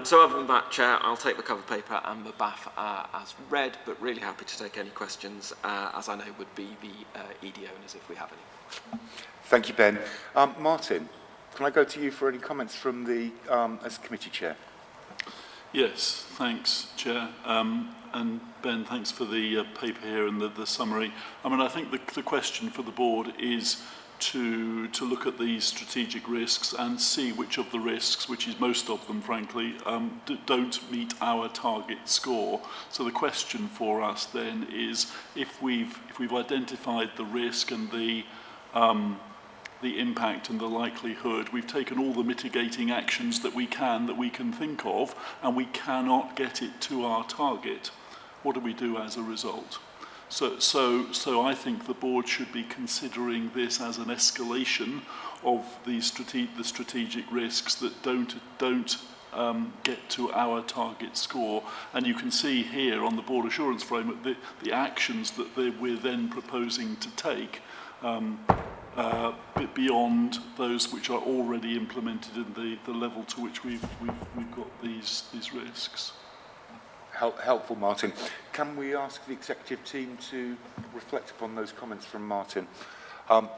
So other than that, Chair, I'll take the cover paper and the BAF as read, but really happy to take any questions, as I know would be the ED owners if we have any. Thank you, Ben. Martin, can I go to you for any comments from the as committee chair? Yes, thanks, Chair. And Ben, thanks for the paper here and the summary. I mean, I think the question for the board is to look at these strategic risks and see which of the risks, which is most of them, frankly, don't meet our target score. So the question for us then is, if we've identified the risk and the impact and the likelihood, we've taken all the mitigating actions that we can think of, and we cannot get it to our target, what do we do as a result? So I think the board should be considering this as an escalation of the strategic risks that don't get to our target score. And you can see here on the board assurance framework the actions that we're then proposing to take beyond those which are already implemented in the level to which we've got these risks. Helpful, Martin. Can we ask the executive team to reflect upon those comments from Martin?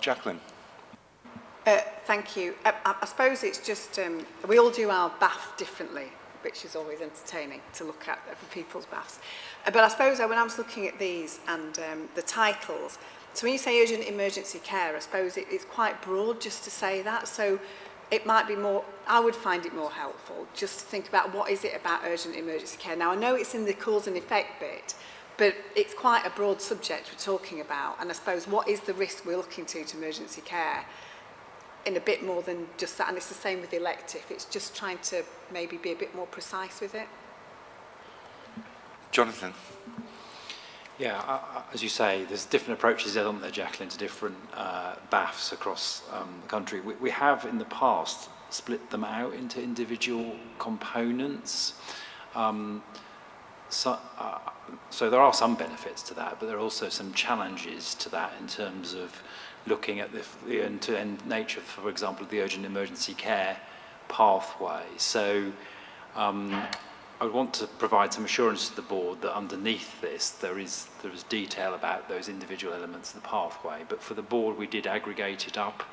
Jacqueline. Thank you. I suppose it's just, we all do our BAF differently, which is always entertaining to look at for people's BAFs. But I suppose when I was looking at these and the titles, so when you say urgent emergency care, I suppose it's quite broad just to say that. So it might be more, I would find it more helpful just to think about what is it about urgent emergency care. Now, I know it's in the cause and effect bit, but it's quite a broad subject we're talking about. And I suppose what is the risk we're looking to emergency care in a bit more than just that. And it's the same with elective. It's just trying to maybe be a bit more precise with it. Jonathan. Yeah, as you say, there's different approaches, aren't there, Jacqueline, to different BAFs across the country. We have in the past split them out into individual components. So there are some benefits to that, but there are also some challenges to that in terms of looking at the end-to-end nature, for example, of the urgent emergency care pathway. So I would want to provide some assurance to the board that underneath this there is detail about those individual elements of the pathway. But for the board, we did aggregate it up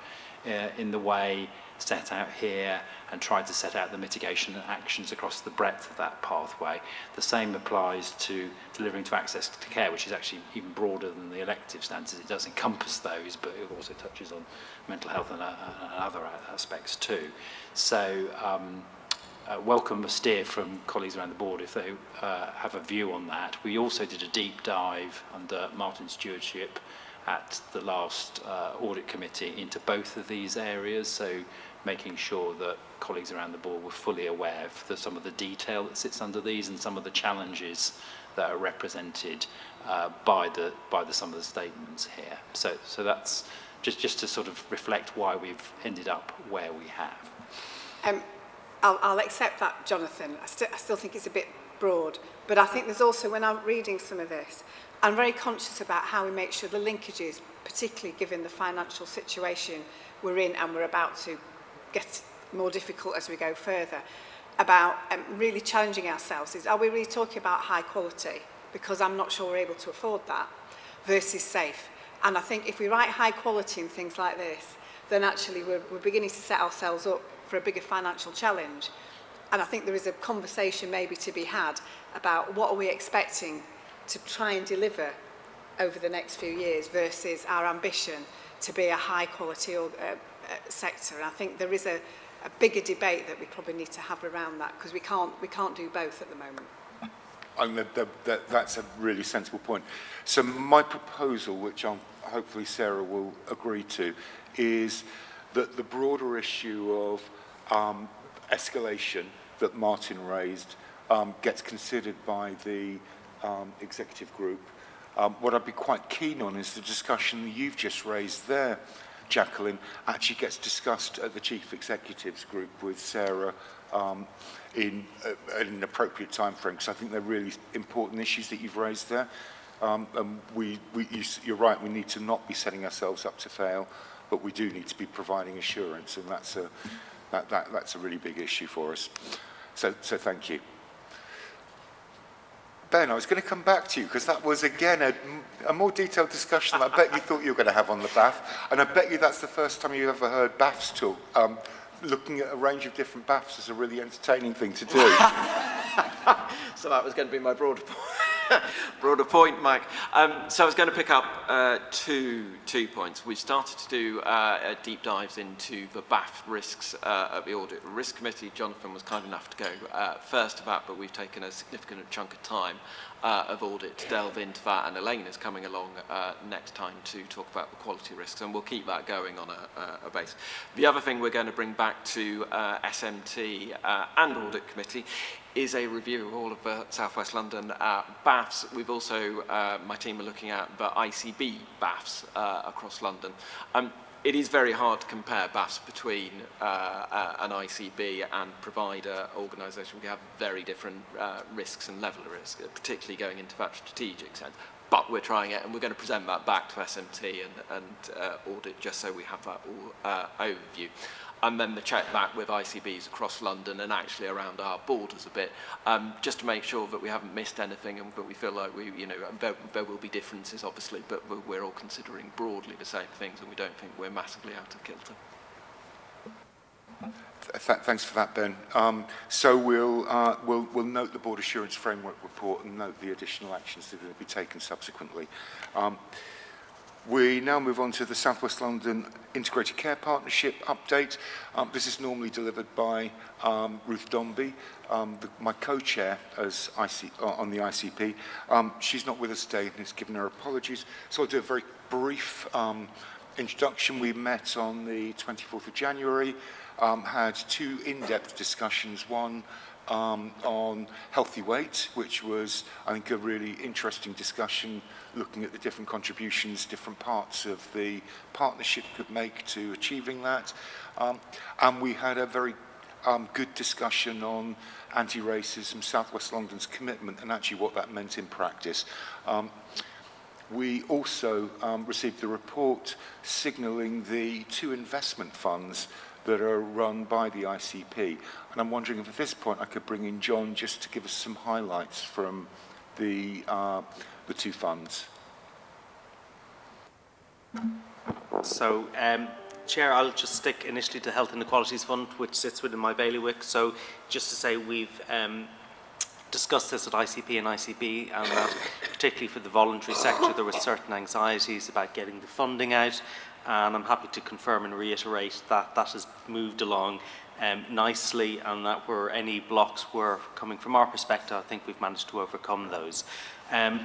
in the way set out here and tried to set out the mitigation actions across the breadth of that pathway. The same applies to delivering to access to care, which is actually even broader than the elective stances. It does encompass those, but it also touches on mental health and other aspects too. So welcome a steer from colleagues around the board if they have a view on that. We also did a deep dive under Martin's stewardship at the last audit committee into both of these areas, so making sure that colleagues around the board were fully aware of some of the detail that sits under these and some of the challenges that are represented by some of the statements here. So that's just to sort of reflect why we've ended up where we have. I'll accept that, Jonathan. I still think it's a bit broad. But I think there's also, when I'm reading some of this, I'm very conscious about how we make sure the linkages, particularly given the financial situation we're in and we're about to get more difficult as we go further, about really challenging ourselves is, are we really talking about high quality? Because I'm not sure we're able to afford that, versus safe. And I think if we write high quality in things like this, then actually we're beginning to set ourselves up for a bigger financial challenge. And I think there is a conversation maybe to be had about what are we expecting to try and deliver over the next few years versus our ambition to be a high quality sector. And I think there is a bigger debate that we probably need to have around that, because we can't do both at the moment. That's a really sensible point. So my proposal, which hopefully Sarah will agree to, is that the broader issue of escalation that Martin raised gets considered by the executive group. What I'd be quite keen on is the discussion that you've just raised there, Jacqueline, actually gets discussed at the Chief Executives group with Sarah in an appropriate time frame, because I think they're really important issues that you've raised there. And you're right, we need to not be setting ourselves up to fail, but we do need to be providing assurance, and that's a really big issue for us. So thank you. Ben, I was going to come back to you because that was, again, a more detailed discussion than I bet you thought you were going to have on the BAF. And I bet you that's the first time you ever heard BAFs talk. Looking at a range of different BAFs is a really entertaining thing to do. So that was going to be my broader point, Mike. So I was going to pick up two points. We started to do deep dives into the BAF risks at the Audit Risk Committee. Jonathan was kind enough to go first of that, but we've taken a significant chunk of time of audit to delve into that, and Elaine is coming along next time to talk about the quality risks, and we'll keep that going on a base. The other thing we're going to bring back to SMT and Audit Committee is a review of all of the South West London BAFs. We've also, my team are looking at the ICB BAFs across London. It is very hard to compare BAFs between an ICB and provider organisation. We have very different risks and level of risk, particularly going into that strategic sense. But we're trying it, and we're going to present that back to SMT and audit, just so we have that all overview. And then the check back with ICBs across London and actually around our borders a bit, just to make sure that we haven't missed anything and that we feel like there will be differences, obviously, but we're all considering broadly the same things, and we don't think we're massively out of kilter. Thanks for that, Ben. So we'll note the Board Assurance Framework Report and note the additional actions that will be taken subsequently. We now move on to the South West London Integrated Care Partnership update. This is normally delivered by Ruth Dombey, my co-chair on the ICP. She's not with us today and has given her apologies. So I'll do a very brief introduction. We met on the 24th of January, had two in-depth discussions, one on healthy weight, which was, I think, a really interesting discussion looking at the different contributions different parts of the partnership could make to achieving that. And we had a very good discussion on anti-racism, South West London's commitment, and actually what that meant in practice. We also received a report signalling the two investment funds that are run by the ICP. And I'm wondering if at this point I could bring in John just to give us some highlights from the two funds. So, Chair, I'll just stick initially to Health Inequalities Fund, which sits within my bailiwick. So just to say we've discussed this at ICP and ICB, and that particularly for the voluntary sector there were certain anxieties about getting the funding out. And I'm happy to confirm and reiterate that that has moved along nicely, and that where any blocks were coming from our perspective, I think we've managed to overcome those.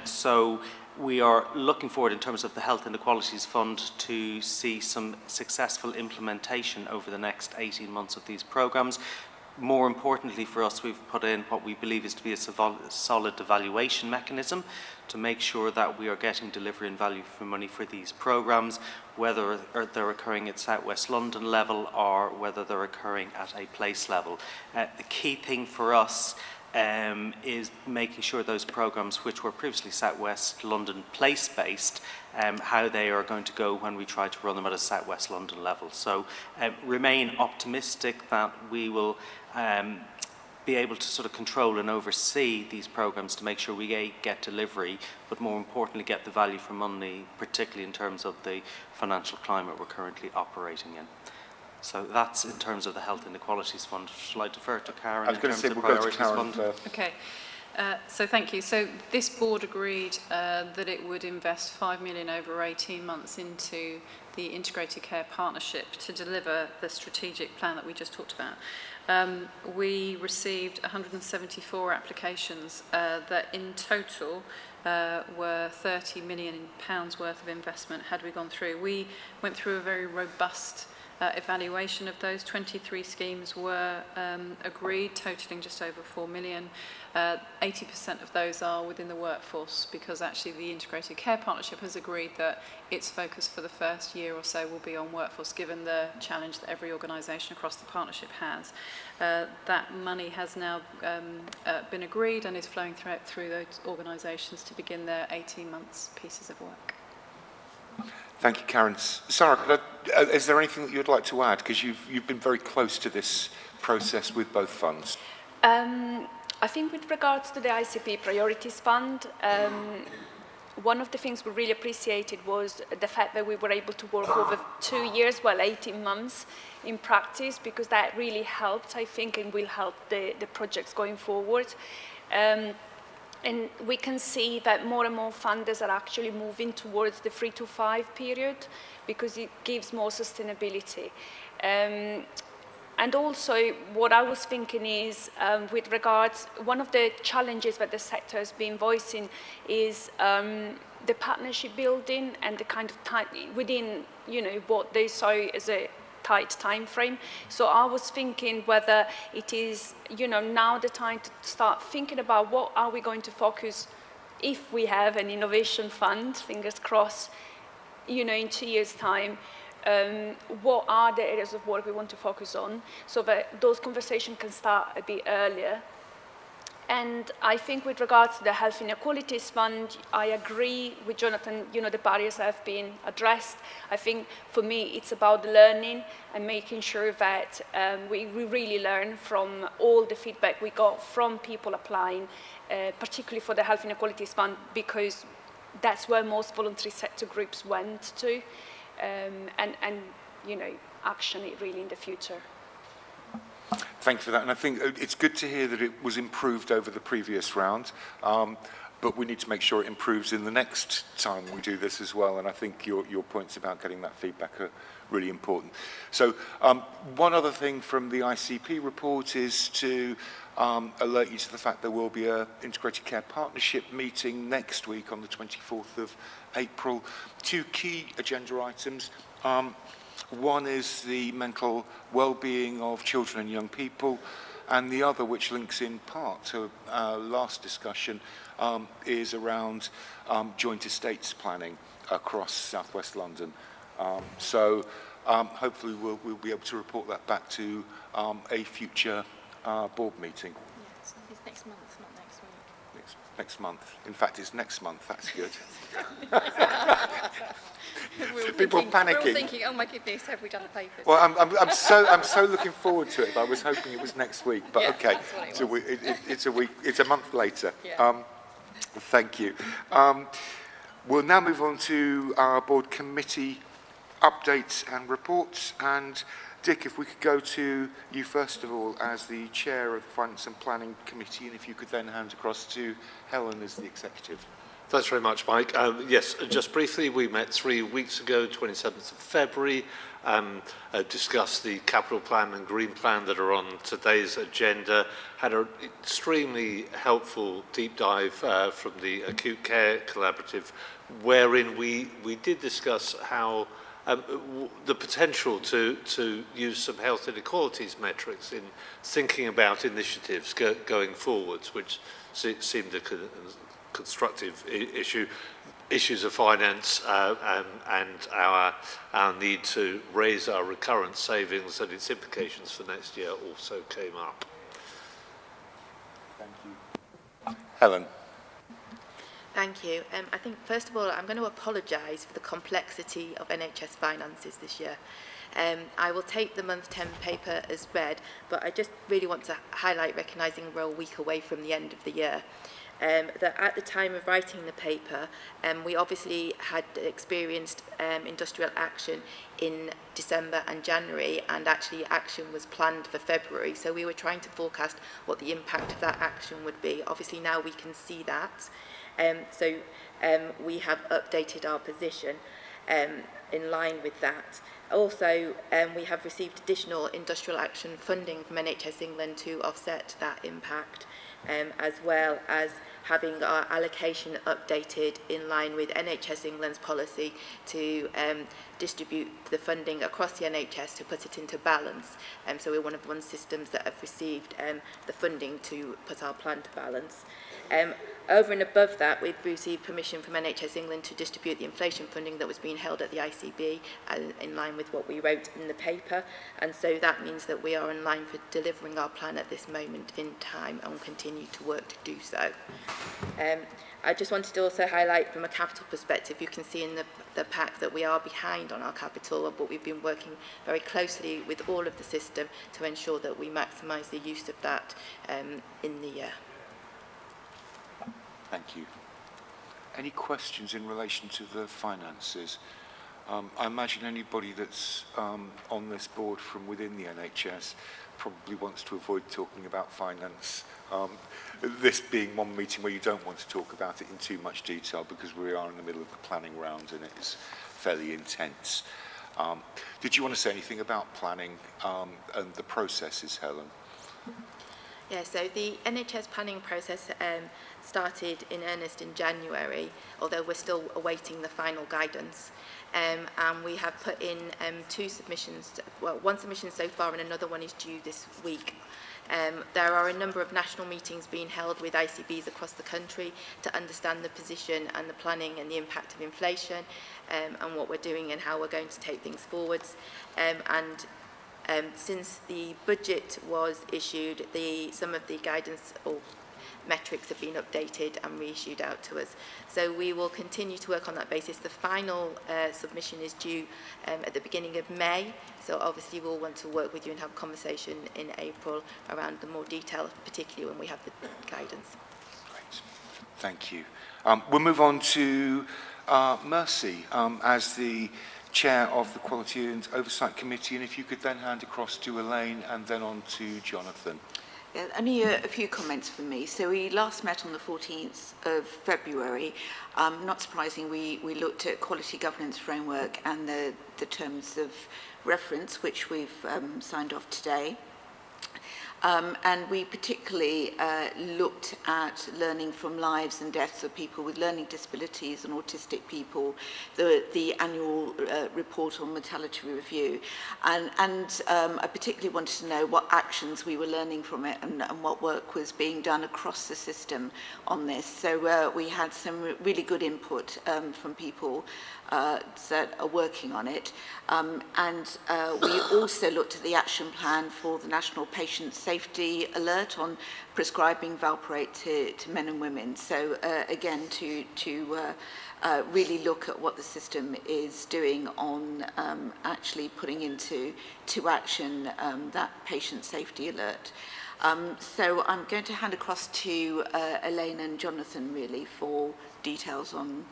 So we are looking forward in terms of the Health Inequalities Fund to see some successful implementation over the next 18 months of these programmes. More importantly for us, we've put in what we believe is to be a solid evaluation mechanism to make sure that we are getting delivery and value for money for these programmes, whether they're occurring at South West London level or whether they're occurring at a place level. The key thing for us is making sure those programs which were previously South West London place-based, how they are going to go when we try to run them at a South West London level. So remain optimistic that we will be able to sort of control and oversee these programs to make sure we get delivery, but more importantly get the value for money, particularly in terms of the financial climate we're currently operating in. So that's in terms of the Health Inequalities Fund. Shall I defer to Karen in terms of the Priorities Fund? Okay. So thank you. So this board agreed that it would invest 5 million over 18 months into the Integrated Care Partnership to deliver the strategic plan that we just talked about. We received 174 applications that in total were £30 million worth of investment had we gone through. We went through a very robust evaluation of those. 23 schemes were agreed, totaling just over 4 million. 80% of those are within the workforce, because actually the Integrated Care Partnership has agreed that its focus for the first year or so will be on workforce, given the challenge that every organisation across the partnership has. That money has now been agreed and is flowing through those organisations to begin their 18 months pieces of work. Thank you, Karen. Sarah, is there anything that you'd like to add? Because you've been very close to this process with both funds. I think with regards to the ICB Priorities Fund, one of the things we really appreciated was the fact that we were able to work over 2 years, 18 months in practice, because that really helped, I think, and will help the projects going forward. And we can see that more and more funders are actually moving towards the 3 to 5 period, because it gives more sustainability. And also, what I was thinking is, with regards, one of the challenges that the sector has been voicing is the partnership building and the kind of time within, what they saw as a tight time frame. So I was thinking whether it is, now the time to start thinking about what are we going to focus, if we have an innovation fund, fingers crossed, in 2 years' time. What are the areas of work we want to focus on, so that those conversations can start a bit earlier. And I think with regards to the Health Inequalities Fund, I agree with Jonathan, the barriers have been addressed. I think for me it's about learning and making sure that we really learn from all the feedback we got from people applying, particularly for the Health Inequalities Fund, because that's where most voluntary sector groups went to. And action it really in the future. Thank you for that. And I think it's good to hear that it was improved over the previous round, but we need to make sure it improves in the next time we do this as well. And I think your points about getting that feedback are really important. So one other thing from the ICP report is to alert you to the fact there will be an Integrated Care Partnership meeting next week on the 24th of April. 2 key agenda items. One is the mental well-being of children and young people, and the other, which links in part to our last discussion, is around joint estates planning across South West London. So hopefully we'll be able to report that back to a future board meeting. Yes, it's next month, not next week. Next month. In fact, it's next month. That's good. People are panicking. We're all thinking, oh my goodness, have we done the papers? Well, I'm so looking forward to it. I was hoping it was next week, but yeah, okay. It's a week. It's a month later. Yeah. Thank you. We'll now move on to our board committee updates and reports. And Dick, if we could go to you first of all as the chair of the Finance and Planning Committee, and if you could then hand across to Helen as the executive. Thanks very much, Mike. Yes, just briefly, we met 3 weeks ago, 27th of February, discussed the capital plan and green plan that are on today's agenda, had an extremely helpful deep dive from the Acute Care Collaborative, wherein we did discuss how the potential to use some health inequalities metrics in thinking about initiatives going forwards, which seemed a constructive issue. Issues of finance and our need to raise our recurrent savings and its implications for next year also came up. Thank you. Helen. Thank you. I think, first of all, I'm going to apologise for the complexity of NHS finances this year. I will take the month 10 paper as read, but I just really want to highlight, recognising we're a week away from the end of the year, that at the time of writing the paper, we obviously had experienced industrial action in December and January, and actually action was planned for February. So we were trying to forecast what the impact of that action would be. Obviously now we can see that. So we have updated our position in line with that. Also, we have received additional industrial action funding from NHS England to offset that impact, as well as having our allocation updated in line with NHS England's policy to distribute the funding across the NHS to put it into balance. So we're one of the systems that have received the funding to put our plan to balance. Over and above that, we've received permission from NHS England to distribute the inflation funding that was being held at the ICB in line with what we wrote in the paper. And so that means that we are in line for delivering our plan at this moment in time and will continue to work to do so. I just wanted to also highlight from a capital perspective, you can see in the pack that we are behind on our capital, but we've been working very closely with all of the system to ensure that we maximise the use of that in the year. Thank you. Any questions in relation to the finances? I imagine anybody that's on this board from within the NHS probably wants to avoid talking about finance. This being one meeting where you don't want to talk about it in too much detail because we are in the middle of the planning round and it's fairly intense. Did you want to say anything about planning and the processes, Helen? Yeah, so the NHS planning process started in earnest in January, although we're still awaiting the final guidance. And we have put in two submissions, well, one submission so far and another one is due this week. There are a number of national meetings being held with ICBs across the country to understand the position and the planning and the impact of inflation and what we're doing and how we're going to take things forwards. Since the budget was issued, some of the guidance or metrics have been updated and reissued out to us. So we will continue to work on that basis. The final submission is due at the beginning of May. So obviously we'll want to work with you and have a conversation in April around the more detail, particularly when we have the guidance. Great. Thank you. We'll move on to Mercy as the Chair of the Quality and Oversight Committee, and if you could then hand across to Elaine and then on to Jonathan. Yeah, only a few comments from me. So we last met on the 14th of February. Not surprising, we looked at quality governance framework and the terms of reference, which we've signed off today. And we particularly looked at learning from lives and deaths of people with learning disabilities and autistic people, the annual report on mortality review. And I particularly wanted to know what actions we were learning from it and what work was being done across the system on this. So we had some really good input from people that are working on it. We also looked at the action plan for the National Patient Safety Alert on prescribing valproate to men and women. So again, to really look at what the system is doing on actually putting into action that patient safety alert. So I'm going to hand across to Elaine and Jonathan really for details on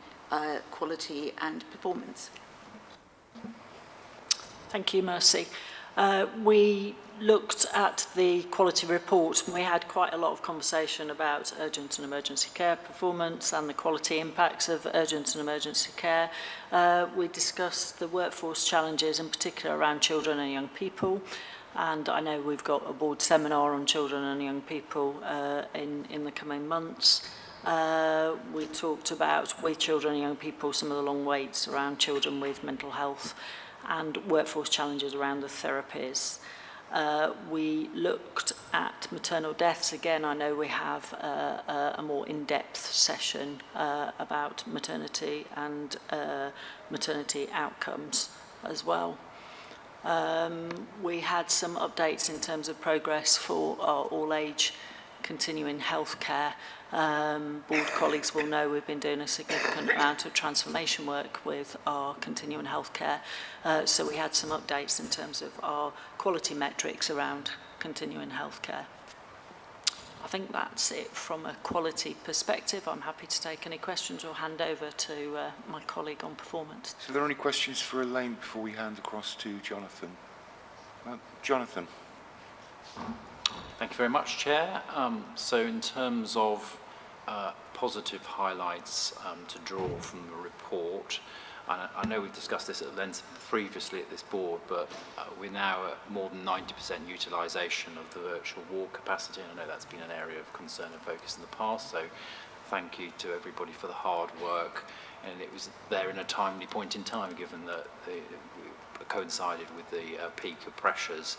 quality and performance. Thank you, Mercy. We looked at the quality report and we had quite a lot of conversation about urgent and emergency care performance and the quality impacts of urgent and emergency care. We discussed the workforce challenges in particular around children and young people. And I know we've got a board seminar on children and young people in the coming months. We talked about, with children and young people, some of the long waits around children with mental health and workforce challenges around the therapies. We looked at maternal deaths. Again, I know we have a more in-depth session about maternity and maternity outcomes as well. We had some updates in terms of progress for our all-age continuing healthcare. Board colleagues will know we've been doing a significant amount of transformation work with our continuing healthcare. So we had some updates in terms of our quality metrics around continuing healthcare. I think that's it from a quality perspective. I'm happy to take any questions or hand over to my colleague on performance. So are there any questions for Elaine before we hand across to Jonathan? Jonathan. Thank you very much, Chair. So in terms of positive highlights to draw from the report, I know we've discussed this at length previously at this board, but we're now at more than 90% utilisation of the virtual ward capacity. And I know that's been an area of concern and focus in the past, so thank you to everybody for the hard work. And it was there in a timely point in time, given that it coincided with the peak of pressures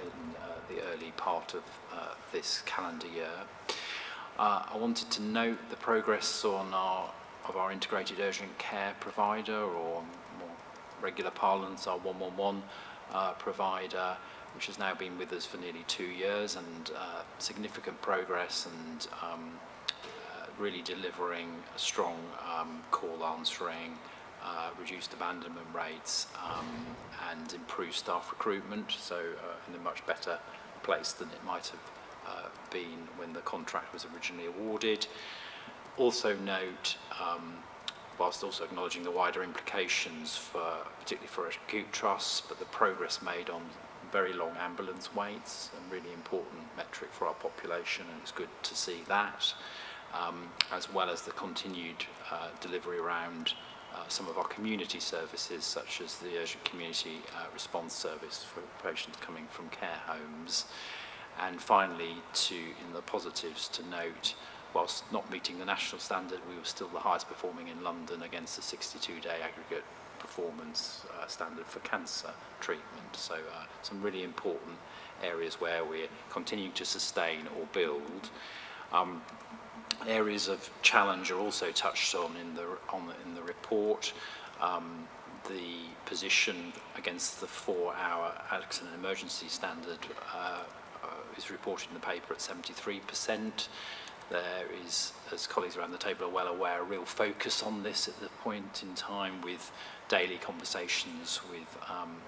in the early part of this calendar year. I wanted to note the progress on our integrated urgent care provider, or more regular parlance, our 111 provider, which has now been with us for nearly 2 years, and significant progress and really delivering a strong call answering, reduced abandonment rates, and improved staff recruitment, so in a much better place than it might have been when the contract was originally awarded. Also note, whilst also acknowledging the wider implications particularly for acute trusts, but the progress made on very long ambulance waits, a really important metric for our population, and it's good to see that, as well as the continued delivery around some of our community services, such as the urgent community response service for patients coming from care homes. And finally, in the positives, to note, whilst not meeting the national standard, we were still the highest performing in London against the 62-day aggregate performance standard for cancer treatment. So some really important areas where we're continuing to sustain or build. Areas of challenge are also touched on in the report. The position against the 4-hour accident emergency standard is reported in the paper at 73%. There is, as colleagues around the table are well aware, a real focus on this at the point in time, with daily conversations with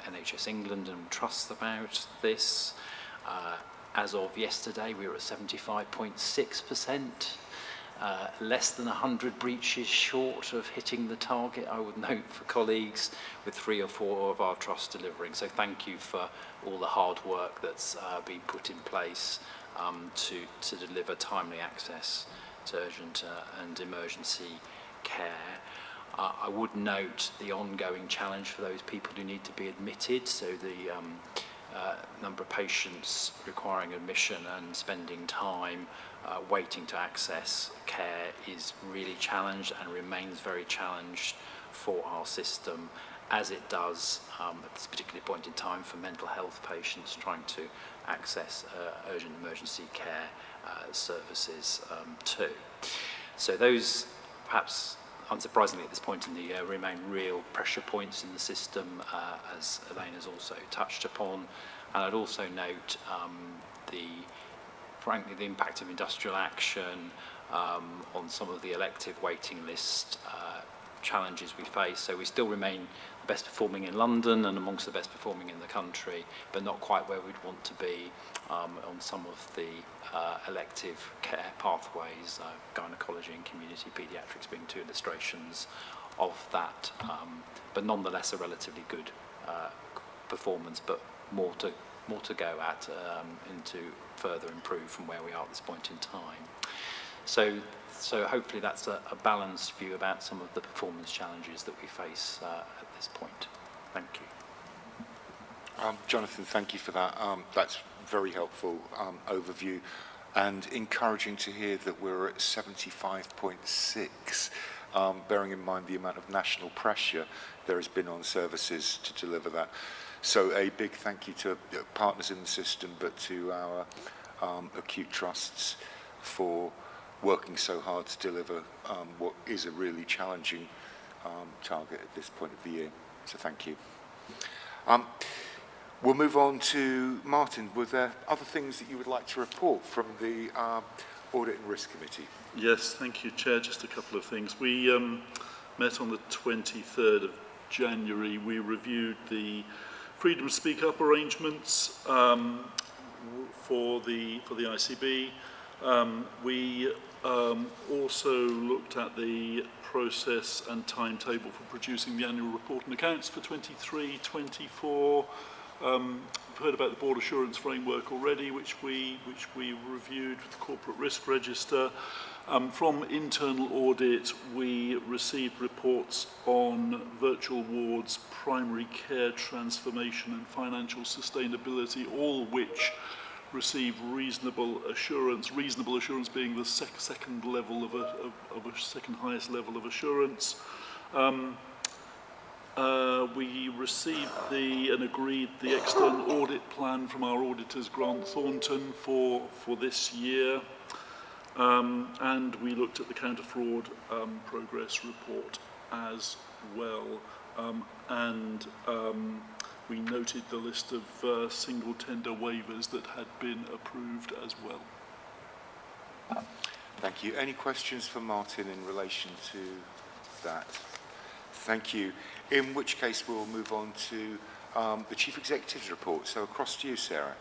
NHS England and trusts about this. As of yesterday, we were at 75.6%. Less than 100 breaches short of hitting the target, I would note, for colleagues, with 3 or 4 of our trusts delivering. So thank you for all the hard work that's been put in place to deliver timely access to urgent and emergency care. I would note the ongoing challenge for those people who need to be admitted, so the number of patients requiring admission and spending time waiting to access care is really challenged and remains very challenged for our system, as it does at this particular point in time for mental health patients trying to access urgent emergency care services too. So those, perhaps unsurprisingly at this point in the year, remain real pressure points in the system, as Elaine has also touched upon. And I'd also note frankly, the impact of industrial action on some of the elective waiting list challenges we face. So we still remain the best performing in London and amongst the best performing in the country, but not quite where we'd want to be on some of the elective care pathways, gynecology and community paediatrics being 2 illustrations of that, but nonetheless a relatively good performance, but more to go at and to further improve from where we are at this point in time. So hopefully that's a balanced view about some of the performance challenges that we face at this point. Thank you. Jonathan, thank you for that. That's very helpful overview, and encouraging to hear that we're at 75.6, bearing in mind the amount of national pressure there has been on services to deliver that. So a big thank you to partners in the system, but to our acute trusts for working so hard to deliver what is a really challenging target at this point of the year. So thank you. We'll move on to Martin. Were there other things that you would like to report from the Audit and Risk Committee? Yes, thank you, Chair. Just a couple of things. We met on the 23rd of January. We reviewed the Freedom to Speak Up arrangements for the ICB. We also looked at the process and timetable for producing the annual report and accounts for 23-24. We've heard about the Board Assurance Framework already, which we reviewed with the Corporate Risk Register. From internal audit, we received reports on virtual wards, primary care transformation and financial sustainability, all which receive reasonable assurance being the second level of a second highest level of assurance. We received and agreed the external audit plan from our auditors, Grant Thornton, for this year. And we looked at the counter-fraud progress report as well. We noted the list of single tender waivers that had been approved as well. Thank you. Any questions for Martin in relation to that? Thank you. In which case we'll move on to the Chief Executive's report. So across to you, Sarah.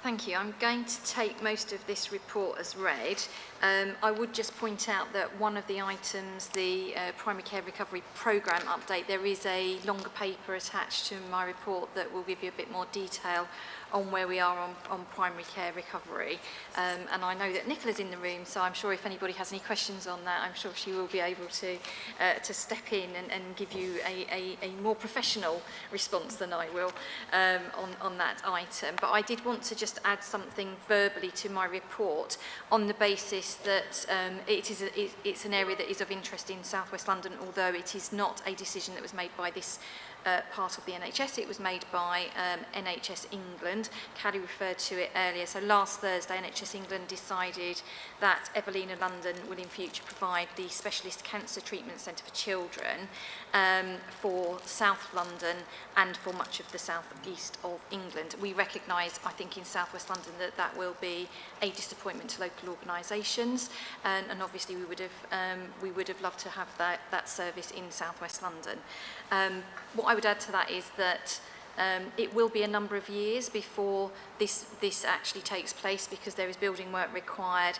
Thank you. I'm going to take most of this report as read. I would just point out that one of the items, the Primary Care Recovery Programme update, there is a longer paper attached to my report that will give you a bit more detail on where we are on primary care recovery. And I know that Nicola's in the room, so I'm sure if anybody has any questions on that, I'm sure she will be able to step in and give you a more professional response than I will on that item. But I did want to just add something verbally to my report on the basis that it's an area that is of interest in South West London, although it is not a decision that was made by this part of the NHS. It was made by NHS England. Callie referred to it earlier. So last Thursday, NHS England decided that Evelina London will in future provide the Specialist Cancer Treatment Centre for Children for South London and for much of the south east of England. We recognise, I think, in South West London that will be a disappointment to local organisations, and obviously we would have loved to have that service in South West London. What I would add to that is that it will be a number of years before this actually takes place, because there is building work required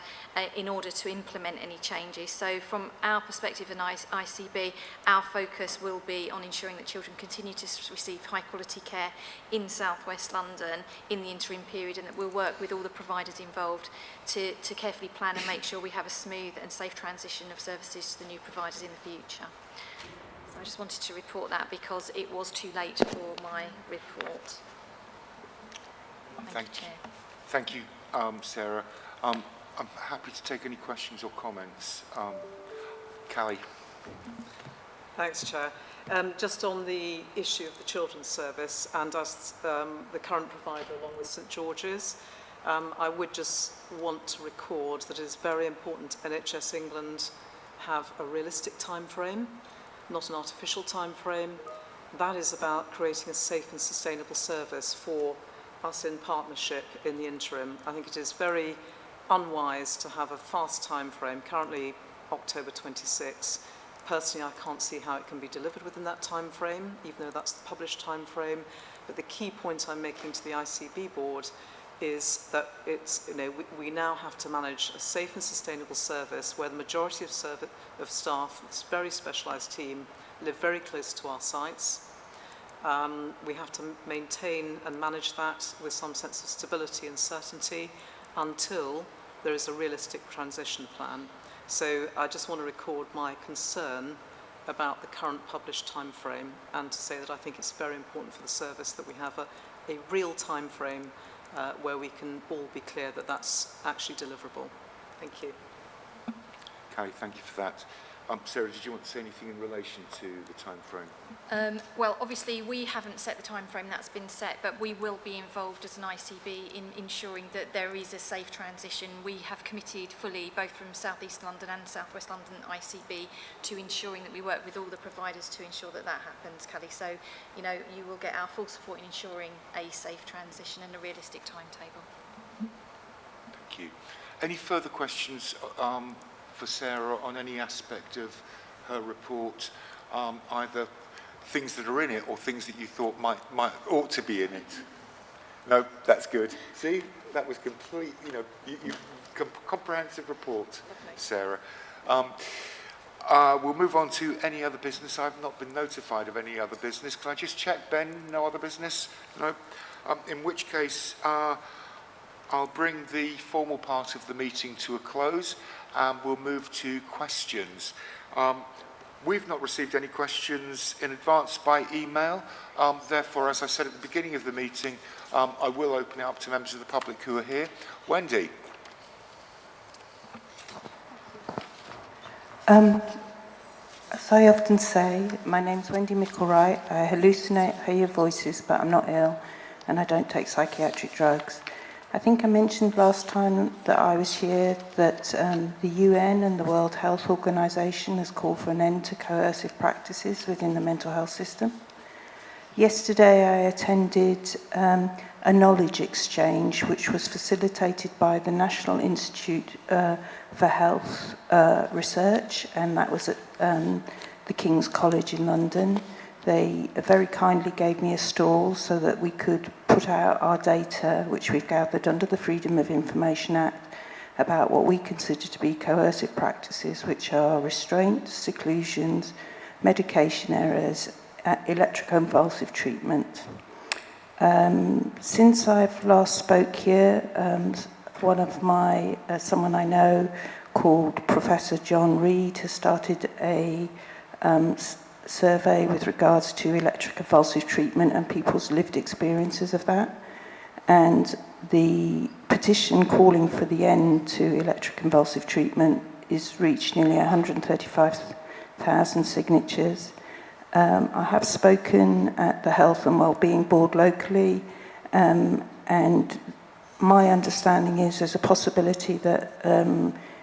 in order to implement any changes. So from our perspective in ICB, our focus will be on ensuring that children continue to receive high quality care in South West London in the interim period, and that we'll work with all the providers involved to carefully plan and make sure we have a smooth and safe transition of services to the new providers in the future. I just wanted to report that because it was too late for my report. Thank you, Chair. Thank you, Sarah. I'm happy to take any questions or comments. Callie. Thanks, Chair. Just on the issue of the Children's Service and as the current provider along with St George's, I would just want to record that it is very important NHS England have a realistic time frame, not an artificial time frame. That is about creating a safe and sustainable service for us in partnership in the interim. I think it is very unwise to have a fast time frame, currently October 26. Personally, I can't see how it can be delivered within that time frame, even though that's the published time frame. But the key point I'm making to the ICB board is that we now have to manage a safe and sustainable service where the majority of staff, this very specialised team, live very close to our sites. We have to maintain and manage that with some sense of stability and certainty until there is a realistic transition plan. So I just want to record my concern about the current published time frame, and to say that I think it's very important for the service that we have a real time frame where we can all be clear that that's actually deliverable. Thank you. Callie, thank you for that. Sarah, did you want to say anything in relation to the time frame? Well, obviously we haven't set the time frame, that's been set, but we will be involved as an ICB in ensuring that there is a safe transition. We have committed fully, both from South East London and South West London ICB, to ensuring that we work with all the providers to ensure that that happens, Kelly. So, you know, you will get our full support in ensuring a safe transition and a realistic timetable. Thank you. Any further questions for Sarah on any aspect of her report, either things that are in it or things that you thought ought to be in it? No, that's good. See, that was complete, you know, comprehensive report, Sarah. We'll move on to any other business. I've not been notified of any other business. Can I just check, Ben? No other business? No? In which case, I'll bring the formal part of the meeting to a close and we'll move to questions. We've not received any questions in advance by email. Therefore, as I said at the beginning of the meeting, I will open it up to members of the public who are here. Wendy. As I often say, my name's Wendy Micklewright. I hallucinate, hear voices, but I'm not ill, and I don't take psychiatric drugs. I think I mentioned last time that I was here that the UN and the World Health Organization has called for an end to coercive practices within the mental health system. Yesterday I attended a knowledge exchange which was facilitated by the National Institute for Health Research, and that was at the King's College in London. They very kindly gave me a stall so that we could put out our data, which we've gathered under the Freedom of Information Act, about what we consider to be coercive practices, which are restraints, seclusions, medication errors, electroconvulsive treatment. Since I've last spoke here, one of my, someone I know called Professor John Reed has started a survey with regards to electroconvulsive treatment and people's lived experiences of that. And the petition calling for the end to electroconvulsive treatment is reached nearly 135,000 signatures. I have spoken at the Health and Wellbeing Board locally, and my understanding is there's a possibility that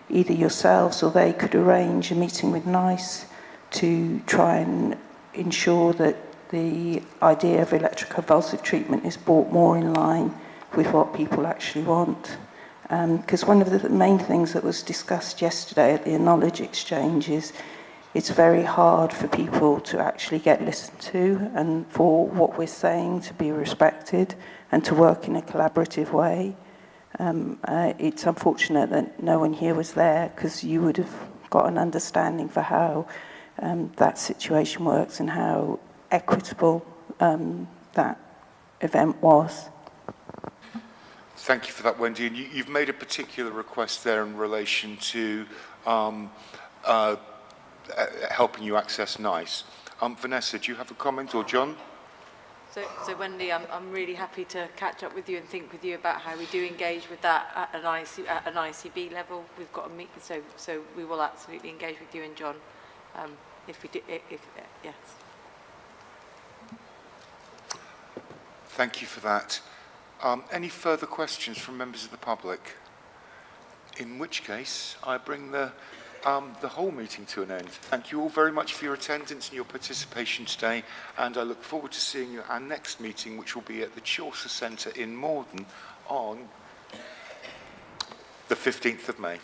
either yourselves or they could arrange a meeting with NICE to try and ensure that the idea of electroconvulsive treatment is brought more in line with what people actually want. Because one of the main things that was discussed yesterday at the knowledge exchange is it's very hard for people to actually get listened to and for what we're saying to be respected and to work in a collaborative way. It's unfortunate that no one here was there because you would have got an understanding for how that situation works and how equitable that event was. Thank you for that, Wendy. And you've made a particular request there in relation to helping you access NICE. Vanessa, do you have a comment, or John? So Wendy, I'm really happy to catch up with you and think with you about how we do engage with that at an ICB level. We've got a meeting, so we will absolutely engage with you and John if we do. Yes. Thank you for that. Any further questions from members of the public? In which case, I bring the whole meeting to an end. Thank you all very much for your attendance and your participation today, and I look forward to seeing you at our next meeting, which will be at the Chaucer Centre in Morden on the 15th of May.